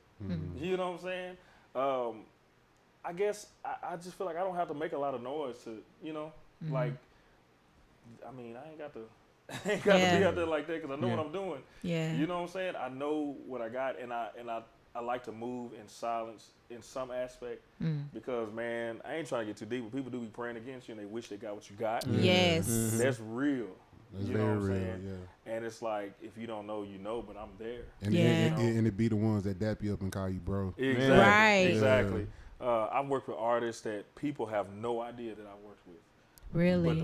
You know what I'm saying? I guess I just feel like I don't have to make a lot of noise to, you know, like, I mean, I ain't got to be out there like that because I know what I'm doing. Yeah. You know what I'm saying? I know what I got, and I like to move in silence in some aspect because, man, I ain't trying to get too deep, but people do be praying against you and they wish they got what you got. Yes. That's real. That's you know very what I'm real, saying? And it's like, if you don't know, you know, but I'm there. And and it be the ones that dap you up and call you bro. Exactly. Right. Exactly. I've worked with artists that people have no idea that I worked with. Really? But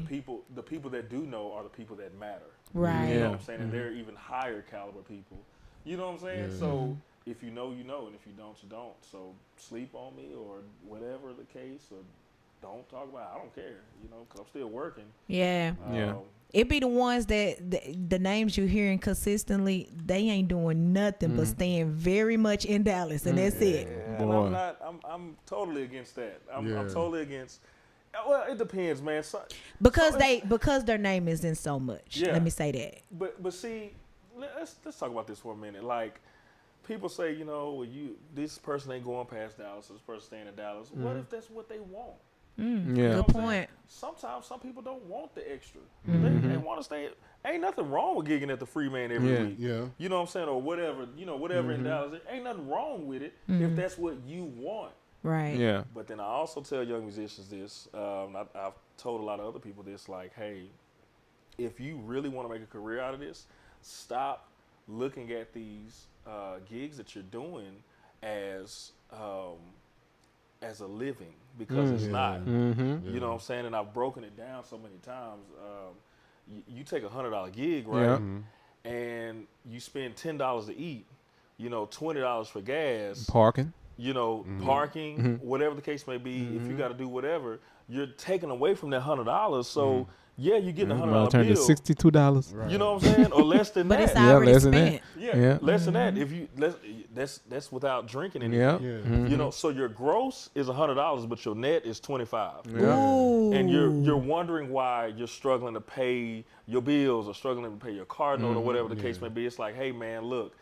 the people that do know are the people that matter. Right. You know what I'm saying? And they're even higher caliber people. You know what I'm saying? Yeah. So if you know, you know, and if you don't, you don't. So sleep on me or whatever the case, or don't talk about it. I don't care, you know, because I'm still working. Yeah. Yeah. It be the ones that the names you hearing consistently, they ain't doing nothing but staying very much in Dallas, and that's it. Yeah, and I'm totally against that. I'm totally against. Well, it depends, man. Because their name is in so much. Yeah. Let me say that. But see, let's talk about this for a minute. Like, people say, you know, well, this person ain't going past Dallas, this person staying in Dallas. What if that's what they want? Good point. Sometimes some people don't want the extra. They want to stay. Ain't nothing wrong with gigging at the Free Man every week. Yeah. You know what I'm saying? Or whatever, whatever in Dallas. Ain't nothing wrong with it if that's what you want. Right. Yeah. But then I also tell young musicians this. I've told a lot of other people this, like, hey, if you really want to make a career out of this, stop looking at these gigs that you're doing as a living, because it's not. You know what I'm saying? And I've broken it down so many times. You take $100 gig, right? And you spend $10 to eat, $20 for gas. Parking. Parking, whatever the case may be. If you got to do whatever, you're taking away from that $100. So yeah, you're getting a $100 bill. $62. Right. You know what I'm saying? Or less than But that. it's already less than spent. that. Less than that. If you that's without drinking anything. Yeah. So your gross is $100, but your net is $25. Ooh. And you're wondering why you're struggling to pay your bills or struggling to pay your car note or whatever the case may be. It's like, hey man, look,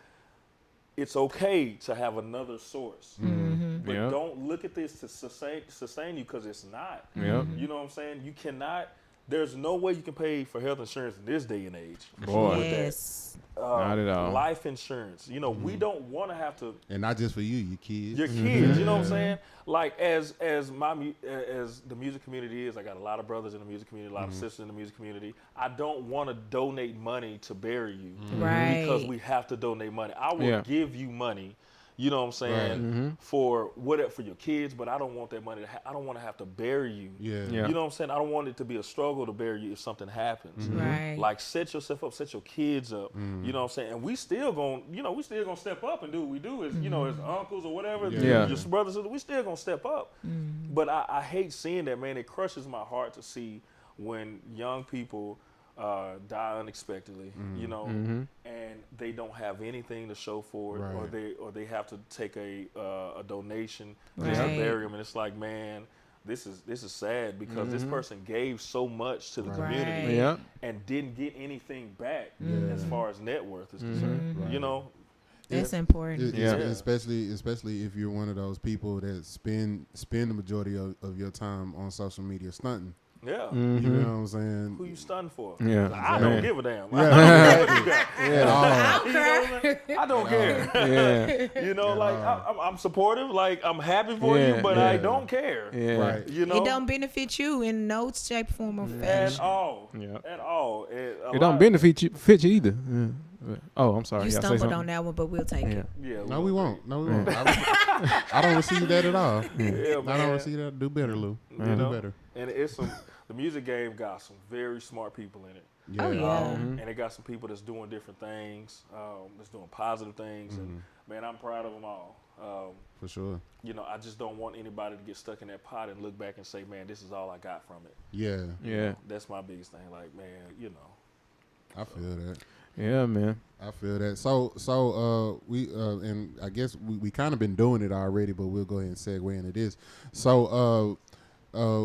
it's okay to have another source, but don't look at this to sustain you, because it's not. You know what I'm saying? You cannot. There's no way you can pay for health insurance in this day and age. Boy. Yes. Not at all. Life insurance. We don't want to have to. And not just for you, your kids. Your kids. You know what I'm saying? Like as the music community is, I got a lot of brothers in the music community, a lot of sisters in the music community. I don't want to donate money to bury you, Right. because we have to donate money. I will give you money. You know what I'm saying? Right. For your kids, but I don't want that money. I don't want to have to bury you. Yeah. You know what I'm saying? I don't want it to be a struggle to bury you if something happens. Right. Like, set yourself up, set your kids up. You know what I'm saying? And we still gonna step up and do what we do as as uncles or whatever. Yeah. Your brothers, we still gonna step up. But I hate seeing that, man. It crushes my heart to see when young people die unexpectedly, and they don't have anything to show for it, Right. or they have to take a donation Right. just to bury them, and it's like, man, this is sad, because this person gave so much to the community Right. and didn't get anything back as far as net worth is concerned. That's important. Especially if you're one of those people that spend the majority of your time on social media stunting. Yeah. You know what I'm saying? Who you stunned for? Yeah. I don't give a damn. I don't care. I'm supportive. Like, I'm happy for you, but I don't care. Yeah. Right. It don't benefit you in no shape, form, or fashion. At all. Yeah. At all. It don't benefit you either. Yeah. Oh, I'm sorry. You Y'all say stumbled something? on that one, but we'll take it. Yeah. No, we won't. I don't receive that at all. Yeah, I don't receive that. Do better, Lou. Do better. And the music game got some very smart people in it. Yeah. Oh, yeah. And it got some people that's doing different things, that's doing positive things. And, man, I'm proud of them all. For sure. I just don't want anybody to get stuck in that pot and look back and say, man, this is all I got from it. Yeah. Yeah. That's my biggest thing. Like, man, I feel that. Yeah, man. I feel that. So we and I guess we kind of been doing it already, but we'll go ahead and segue into this. So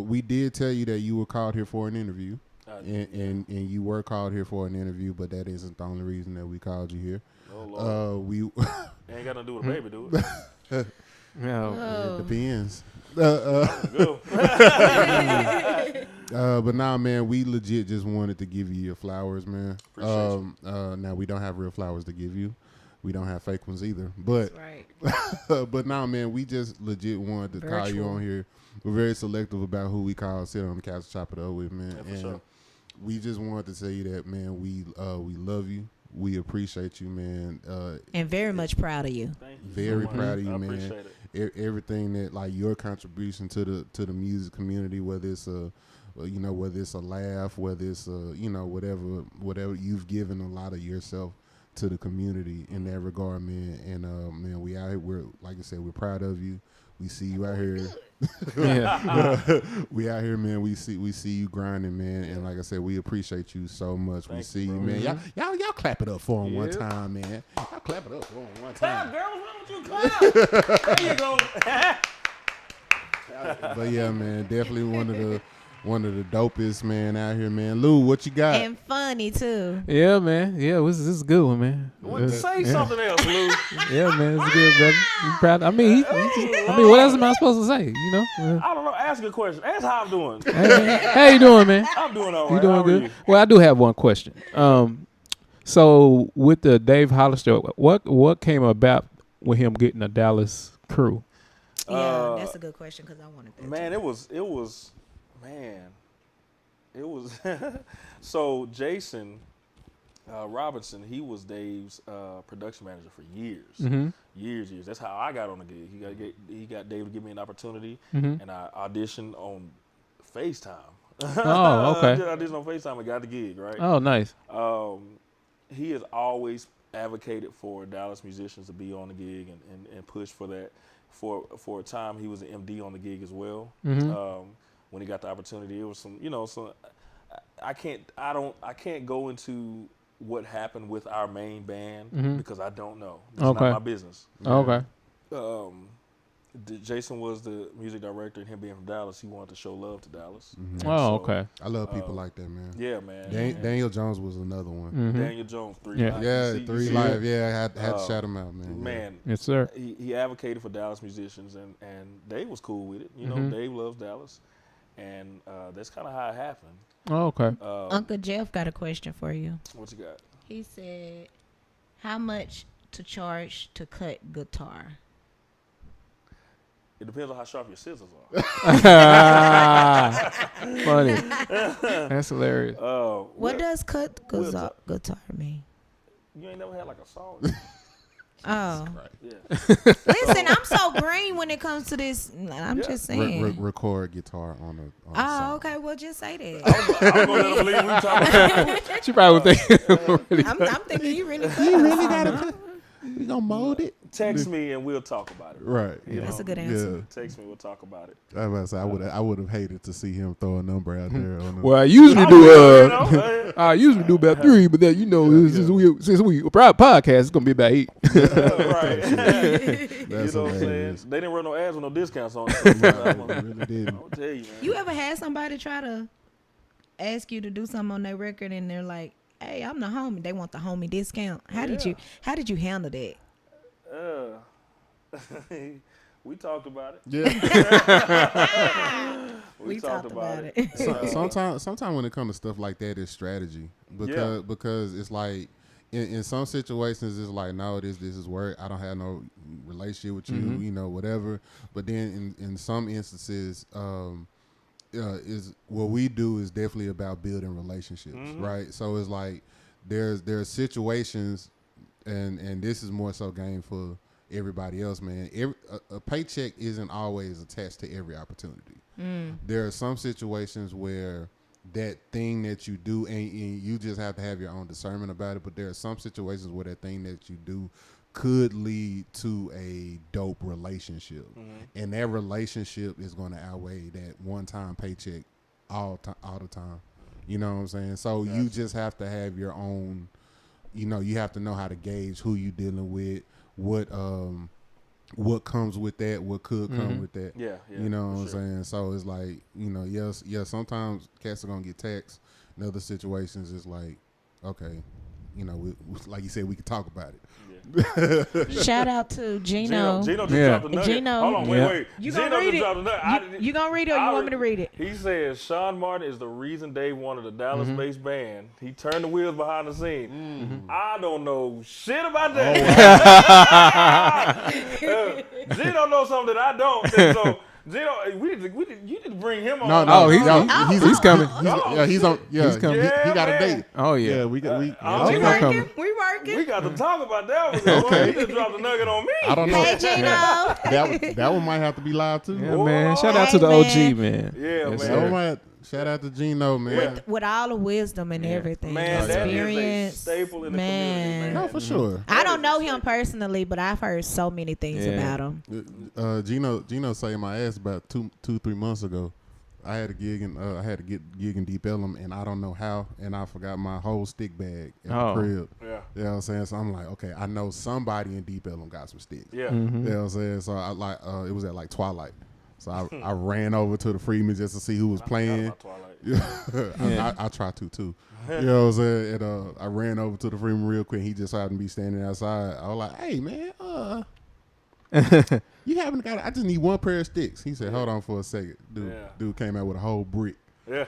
we did tell you that you were called here for an interview, and you were called here for an interview, but that isn't the only reason that we called you here. Oh Lord. We ain't got nothing to do with a baby, do it? Yeah. It depends. Go. But nah, man, we legit just wanted to give you your flowers, man. Appreciate Now we don't have real flowers to give you. We don't have fake ones either. But Right. but nah, man, we just legit wanted to call you on here. We're very selective about who we call sit on the couch, chop it up with, man. Yeah, for and sure. we just wanted to tell you that, man. We love you. We appreciate you, man. And very much proud of you. Thank you Very so much. proud of you, I man. appreciate it. Everything that, like, your contribution to the music community, whether it's you know, whether it's a laugh, whether it's you know, whatever you've given a lot of yourself to the community in that regard, man. And man, we out here. We're, like I said, we're proud of you. We see you out here. We out here, man. We see you grinding, man. And like I said, we appreciate you so much. We see you, man. Y'all clap it up for him one time, man. Y'all clap it up for him one time. Clap, girl. What's wrong with you? Clap. There you go. But yeah, man, definitely one of the dopest, man, out here, man. Lou, what you got? And funny too. Yeah, man. Yeah, this is a good one, man. Say something else, Lou. Yeah, man, it's good, brother. You proud? I mean, what else am I supposed to say? You know? I don't know. Ask a question. Ask how I'm doing. Hey, man. How you doing, man? I'm doing all right. You doing how good? You? Well, I do have one question. So with the Dave Hollister, what came about with him getting a Dallas crew? Yeah, that's a good question because I wanted that. Man, it was. So Jason Robinson, he was Dave's production manager for years. Mm-hmm. Years. That's how I got on the gig. He got Dave to give me an opportunity, Mm-hmm. and I auditioned on FaceTime. Oh, okay. I auditioned on FaceTime and got the gig, right? Oh, nice. He has always advocated for Dallas musicians to be on the gig and push for that. For a time, he was an MD on the gig as well. Mm-hmm. When he got the opportunity, it was some, I can't go into what happened with our main band because I don't know. It's not my business. Okay. Jason was the music director, and him being from Dallas, he wanted to show love to Dallas. Mm-hmm. Oh, okay. I love people like that, man. Yeah, man. Daniel Jones was another one. Mm-hmm. Daniel Jones, 3 Live. Yeah, 3 Live. Yeah, I had to shout him out, man. Man, yes, sir. He advocated for Dallas musicians, and Dave was cool with it. You know, Dave loves Dallas, and that's kind of how it happened. Oh, okay. Uncle Jeff got a question for you. What you got? He said, how much to charge to cut guitar? It depends on how sharp your scissors are. Funny. That's hilarious. What does cut guitar mean? You ain't never had like a saw? Oh. Yeah. Listen, I'm so green when it comes to this. I'm just saying. Record guitar on a song. Okay. Well, just say that. I'm going to let him believe we talking about. She probably would think. I'm thinking you really cut. You really got to. We gonna mold it. Text me and we'll talk about it. Right. That's a good answer. Yeah. Text me, we'll talk about it. I was about to say, I would have hated to see him throw a number out there. Well, I usually do about 3, but then since we a private podcast, it's gonna be about 8. Right. That's You know what I'm saying? They didn't run no ads with no discounts on it. Really didn't. I'll tell you, man. You ever had somebody try to ask you to do something on their record and they're like, "Hey, I'm the homie." They want the homie discount. How did you handle that? We talked about it. Yeah. we talked about it. Sometimes when it comes to stuff like that, it's strategy because it's like in some situations it's like, no, this is work. I don't have no relationship with you, you know, whatever. But then in some instances, is what we do is definitely about building relationships, right? So it's like there's situations, and this is more so game for everybody else, man. A paycheck isn't always attached to every opportunity. There are some situations where that thing that you do, and you just have to have your own discernment about it, but there are some situations where that thing that you do could lead to a dope relationship. And that relationship is going to outweigh that one-time paycheck all the time. You know what I'm saying? So you just have to have your own, you know, you have to know how to gauge who you dealing with, what comes with that, what could come with that. Yeah, you know what I'm saying? So it's like, you know, yes, sometimes cats are going to get taxed. In other situations, it's like, okay, you know, like you said, we could talk about it. Shout out to Gino. Gino just dropped a nugget. Gino. Hold on, wait. You Gino gonna read dropped a nugget. You gonna read it or you want me to read it? He says Sean Martin is the reason Dave wanted a Dallas-based band. He turned the wheels behind the scene. I don't know shit about that. Gino knows something that I don't. So Gino, you need to bring him on. No, he's coming. He's He got a date. Oh yeah. We We working. working. We got to talk about that one. Okay. You just dropped a nugget on me. I don't know. Hey, Gino. that one might have to be live too. Yeah, man. Shout out to the OG, man. Yeah, Yes, man. sir. Shout out to Gino, man. With all the wisdom and everything, Man, that is a experience, staple in the community, man. No, for sure. I don't know him personally, but I've heard so many things about him. Gino saved my ass about 2-3 months ago. I had a gig in Deep Ellum, and I don't know how, and I forgot my whole stick bag at the crib. Yeah. You know what I'm saying? So I'm like, okay, I know somebody in Deep Ellum got some sticks. Yeah. Mm-hmm. You know what I'm saying? So it was at like twilight. So I ran over to the Freeman just to see who was playing. I try to too. You know what I'm saying? And I ran over to the Freeman real quick. He just happened to be standing outside. I was like, hey man, you haven't got I just need one pair of sticks. He said, hold on for a second. Dude came out with a whole brick. Yeah.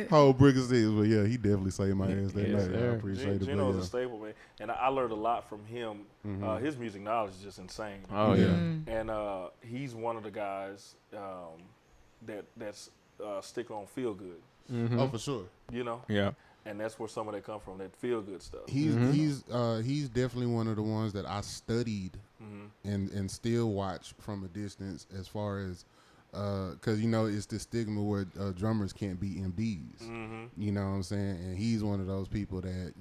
Whole brick of sticks. But yeah, he definitely saved my ass that night. I appreciate it. Gino's a staple, man. And I learned a lot from him. His music knowledge is just insane. Oh, yeah. And he's one of the guys that's stick on feel good. Oh, for sure. You know? Yeah. And that's where some of that come from, that feel good stuff. He's definitely one of the ones that I studied and still watch from a distance as far as because it's the stigma where drummers can't be MDs. You know what I'm saying? And he's one of those people that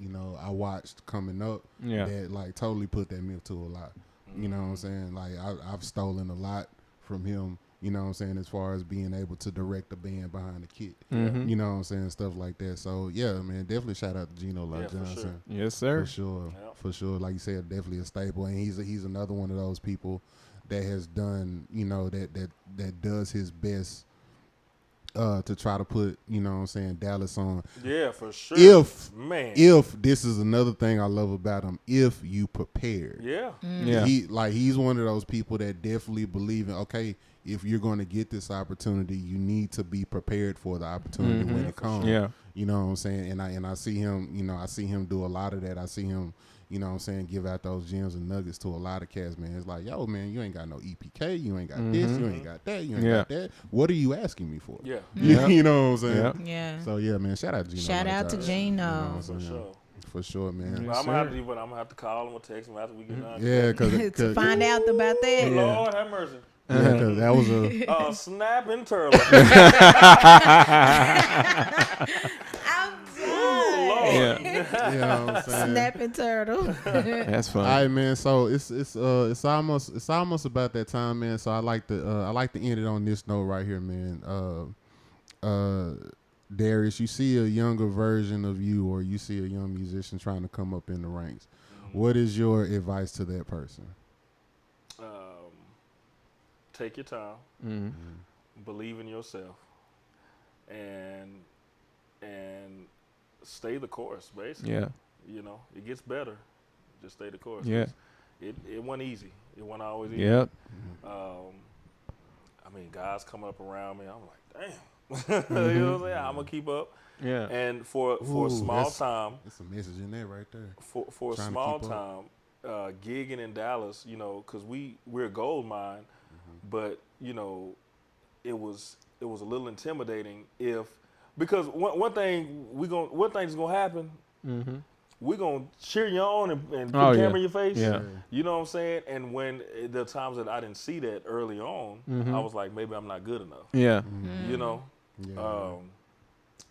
I watched coming up that like totally put that myth to a lot. You know what I'm saying? Like I've stolen a lot from him. You know what I'm saying? As far as being able to direct the band behind the kit. You know what I'm saying? Stuff like that. So, yeah, man, definitely shout out to Gino Johnson. For sure. Yes, sir. For sure. Yep. For sure. Like you said, definitely a staple. And he's another one of those people that has done, that does his best to try to put, Dallas on. Yeah, for sure. If this is another thing I love about him, if you prepared. Yeah. Yeah. He's one of those people that definitely believe in, okay, if you're going to get this opportunity, you need to be prepared for the opportunity when it comes. Yeah. You know what I'm saying? And I see him, I see him do a lot of that. I see him, give out those gems and nuggets to a lot of cats, man. It's like, yo, man, you ain't got no EPK. You ain't got this. You ain't got that. You ain't got that. What are you asking me for? Yeah. You know what I'm saying? Yeah. So, yeah, man, shout out to Gino. Shout out to Gino. For sure. For sure, man. Well, I'm gonna have to call him or text him after we get done. Yeah, because to find out about that. Lord have mercy. Yeah, because that was a snapping turtle. I'm done. Lord. Yeah. You know what I'm saying? Snapping turtle. That's fun. All right, man. So it's almost about that time, man. So I like to end it on this note right here, man. Darius, you see a younger version of you, or you see a young musician trying to come up in the ranks. What is your advice to that person? Take your time, believe in yourself, and stay the course. Basically, Yeah. It gets better. Just stay the course. Yeah. It wasn't easy. It wasn't always easy. Yep. Guys coming up around me, I'm like, damn. You know what I'm saying? I'm gonna keep up. Yeah. And for a small time, there's a message in there right there. For a small time, gigging in Dallas, because we're a gold mine, but it was a little intimidating because one thing is gonna happen. We're gonna cheer you on and put a camera in your face. Yeah. You know what I'm saying? And when the times that I didn't see that early on, I was like, maybe I'm not good enough. Yeah. Yeah.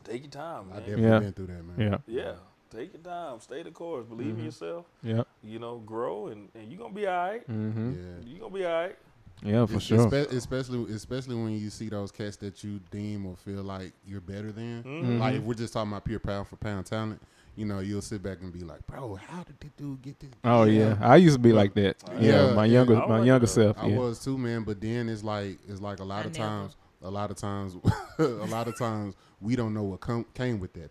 Take your time, man. I definitely been through that, man. Yeah. Take your time. Stay the course. Believe in yourself. Yeah. Grow, and you're going to be all right. Yeah. You're going to be all right. Yeah, for sure. Especially when you see those cats that you deem or feel like you're better than. Like, if we're just talking about pure pound for pound talent, you'll sit back and be like, bro, how did this dude get this? Oh, yeah. I used to be like that. Yeah, my younger self. I was too, man. But then it's like a lot of times we don't know what came with that,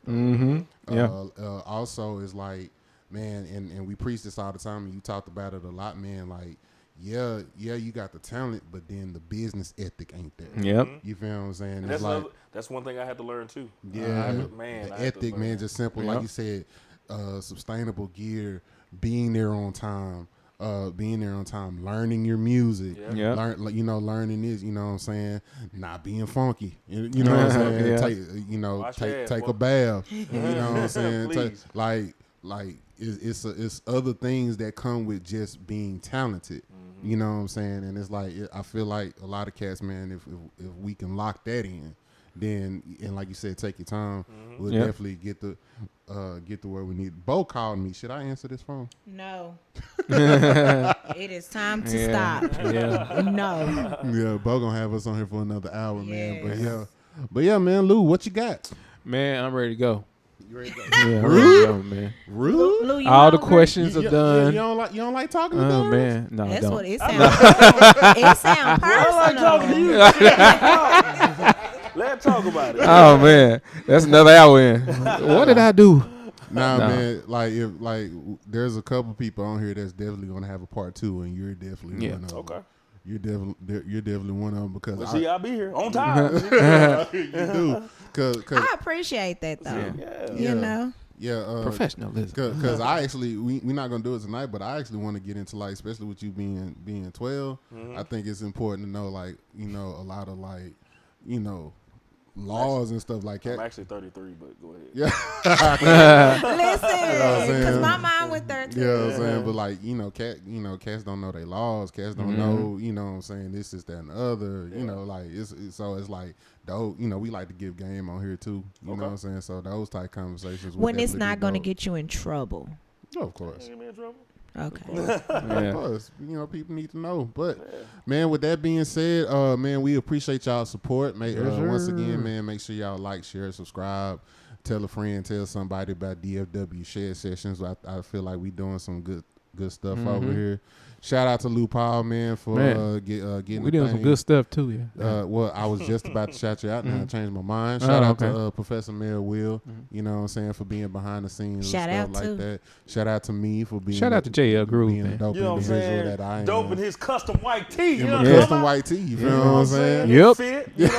though. Also, it's like, man, and we preach this all the time, and you talked about it a lot, man. Like, yeah, you got the talent, but then the business ethic ain't there. Yep. You feel what I'm saying? And that's one thing I had to learn too. Yeah, the ethic, man, just simple. Like you said, sustainable gear, being there on time, learning your music, learning this, you know what I'm saying, not being funky, you know what I'm saying, take a bath, you know what I'm saying, it's other things that come with just being talented. You know what I'm saying? And it's like I feel like a lot of cats, man, if we can lock that in, then, and like you said, take your time, we'll definitely get to where we need. Bo called me. Should I answer this phone? No. It is time to stop. Yeah. No. Yeah, Bo gonna have us on here for another hour, man. But yeah, man, Lou, what you got? Man, I'm ready to go. You ready to go? Yeah, I'm ready to go, man. Rude? Lou, you All the hungry? questions are done. You don't like talking to Oh them? man, no, I That's don't. what it sounds. It sounds personal. Let's talk about it. Oh man, that's another hour in. What did I do? Nah, man. Like there's a couple people on here that's definitely gonna have a part 2, and you're definitely one of them. Okay. You're definitely one of them because I'll be here on time. You do. Cause I appreciate that though. You know. Yeah, Professionalism. Because I actually, we're not gonna do it tonight, but I actually want to get into, like, especially with you being 12. I think it's important to know, like, a lot of, like, laws and stuff like that. I'm actually 33, but go ahead. Yeah. Listen, because my mind went 13. You know what I'm saying? But like, cats don't know their laws. Cats don't know, you know what I'm saying, this, that, and the other. You know, like it's like we like to give game on here too. You know what I'm saying? So those type conversations. When it's not going to get you in trouble. Oh, of course. Get me in trouble? Okay. Of course. People need to know. But man, with that being said, man, we appreciate y'all's support. Once again, man, make sure y'all like, share, subscribe, tell a friend, tell somebody about DFW Share Sessions. I feel like we doing some good stuff over here. Shout out to Lou Paul, man, for getting. We doing some good stuff too, yeah. Well, I was just about to shout you out, and I changed my mind. Shout out to Professor Mel Will, you know what I'm saying, for being behind the scenes Shout and out stuff like too. that. Shout out to me for being. Shout out to JL Groove, being a man. dope You know what I'm individual saying? that I am. Dope in his custom white tee. You In know my what I'm custom white tee. You feel what I'm saying? Yep. Fit, you know?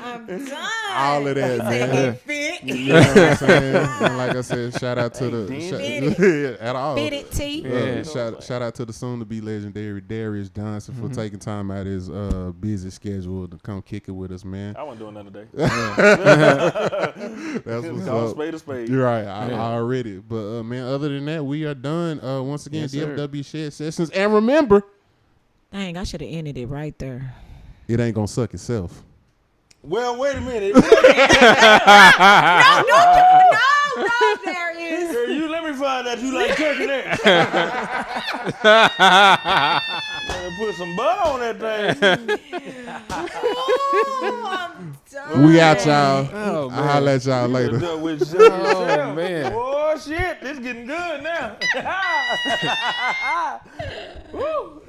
I'm done. All of that, man. Fit. You know what I'm saying? And like I said, shout out to the at all. Fitted tee. Shout out to the soon-to-be legendary Darius Johnson for taking time out of his busy schedule to come kick it with us, man. I wasn't doing nothing today. That's what's Call up. spade a spade. You're right. I already. But man, other than that, we are done. Once again, DFW Shared Sessions, and remember, Dang, I should have ended it right there. it ain't gonna suck itself. Well, wait a minute. No, Darius. Girl, you let me find out you like turkey necks. Put some butter on that thing. Oh, I'm done. We out, y'all. Oh, man. I'll holler at y'all later. Oh, man. Oh, shit. This getting good now. Woo.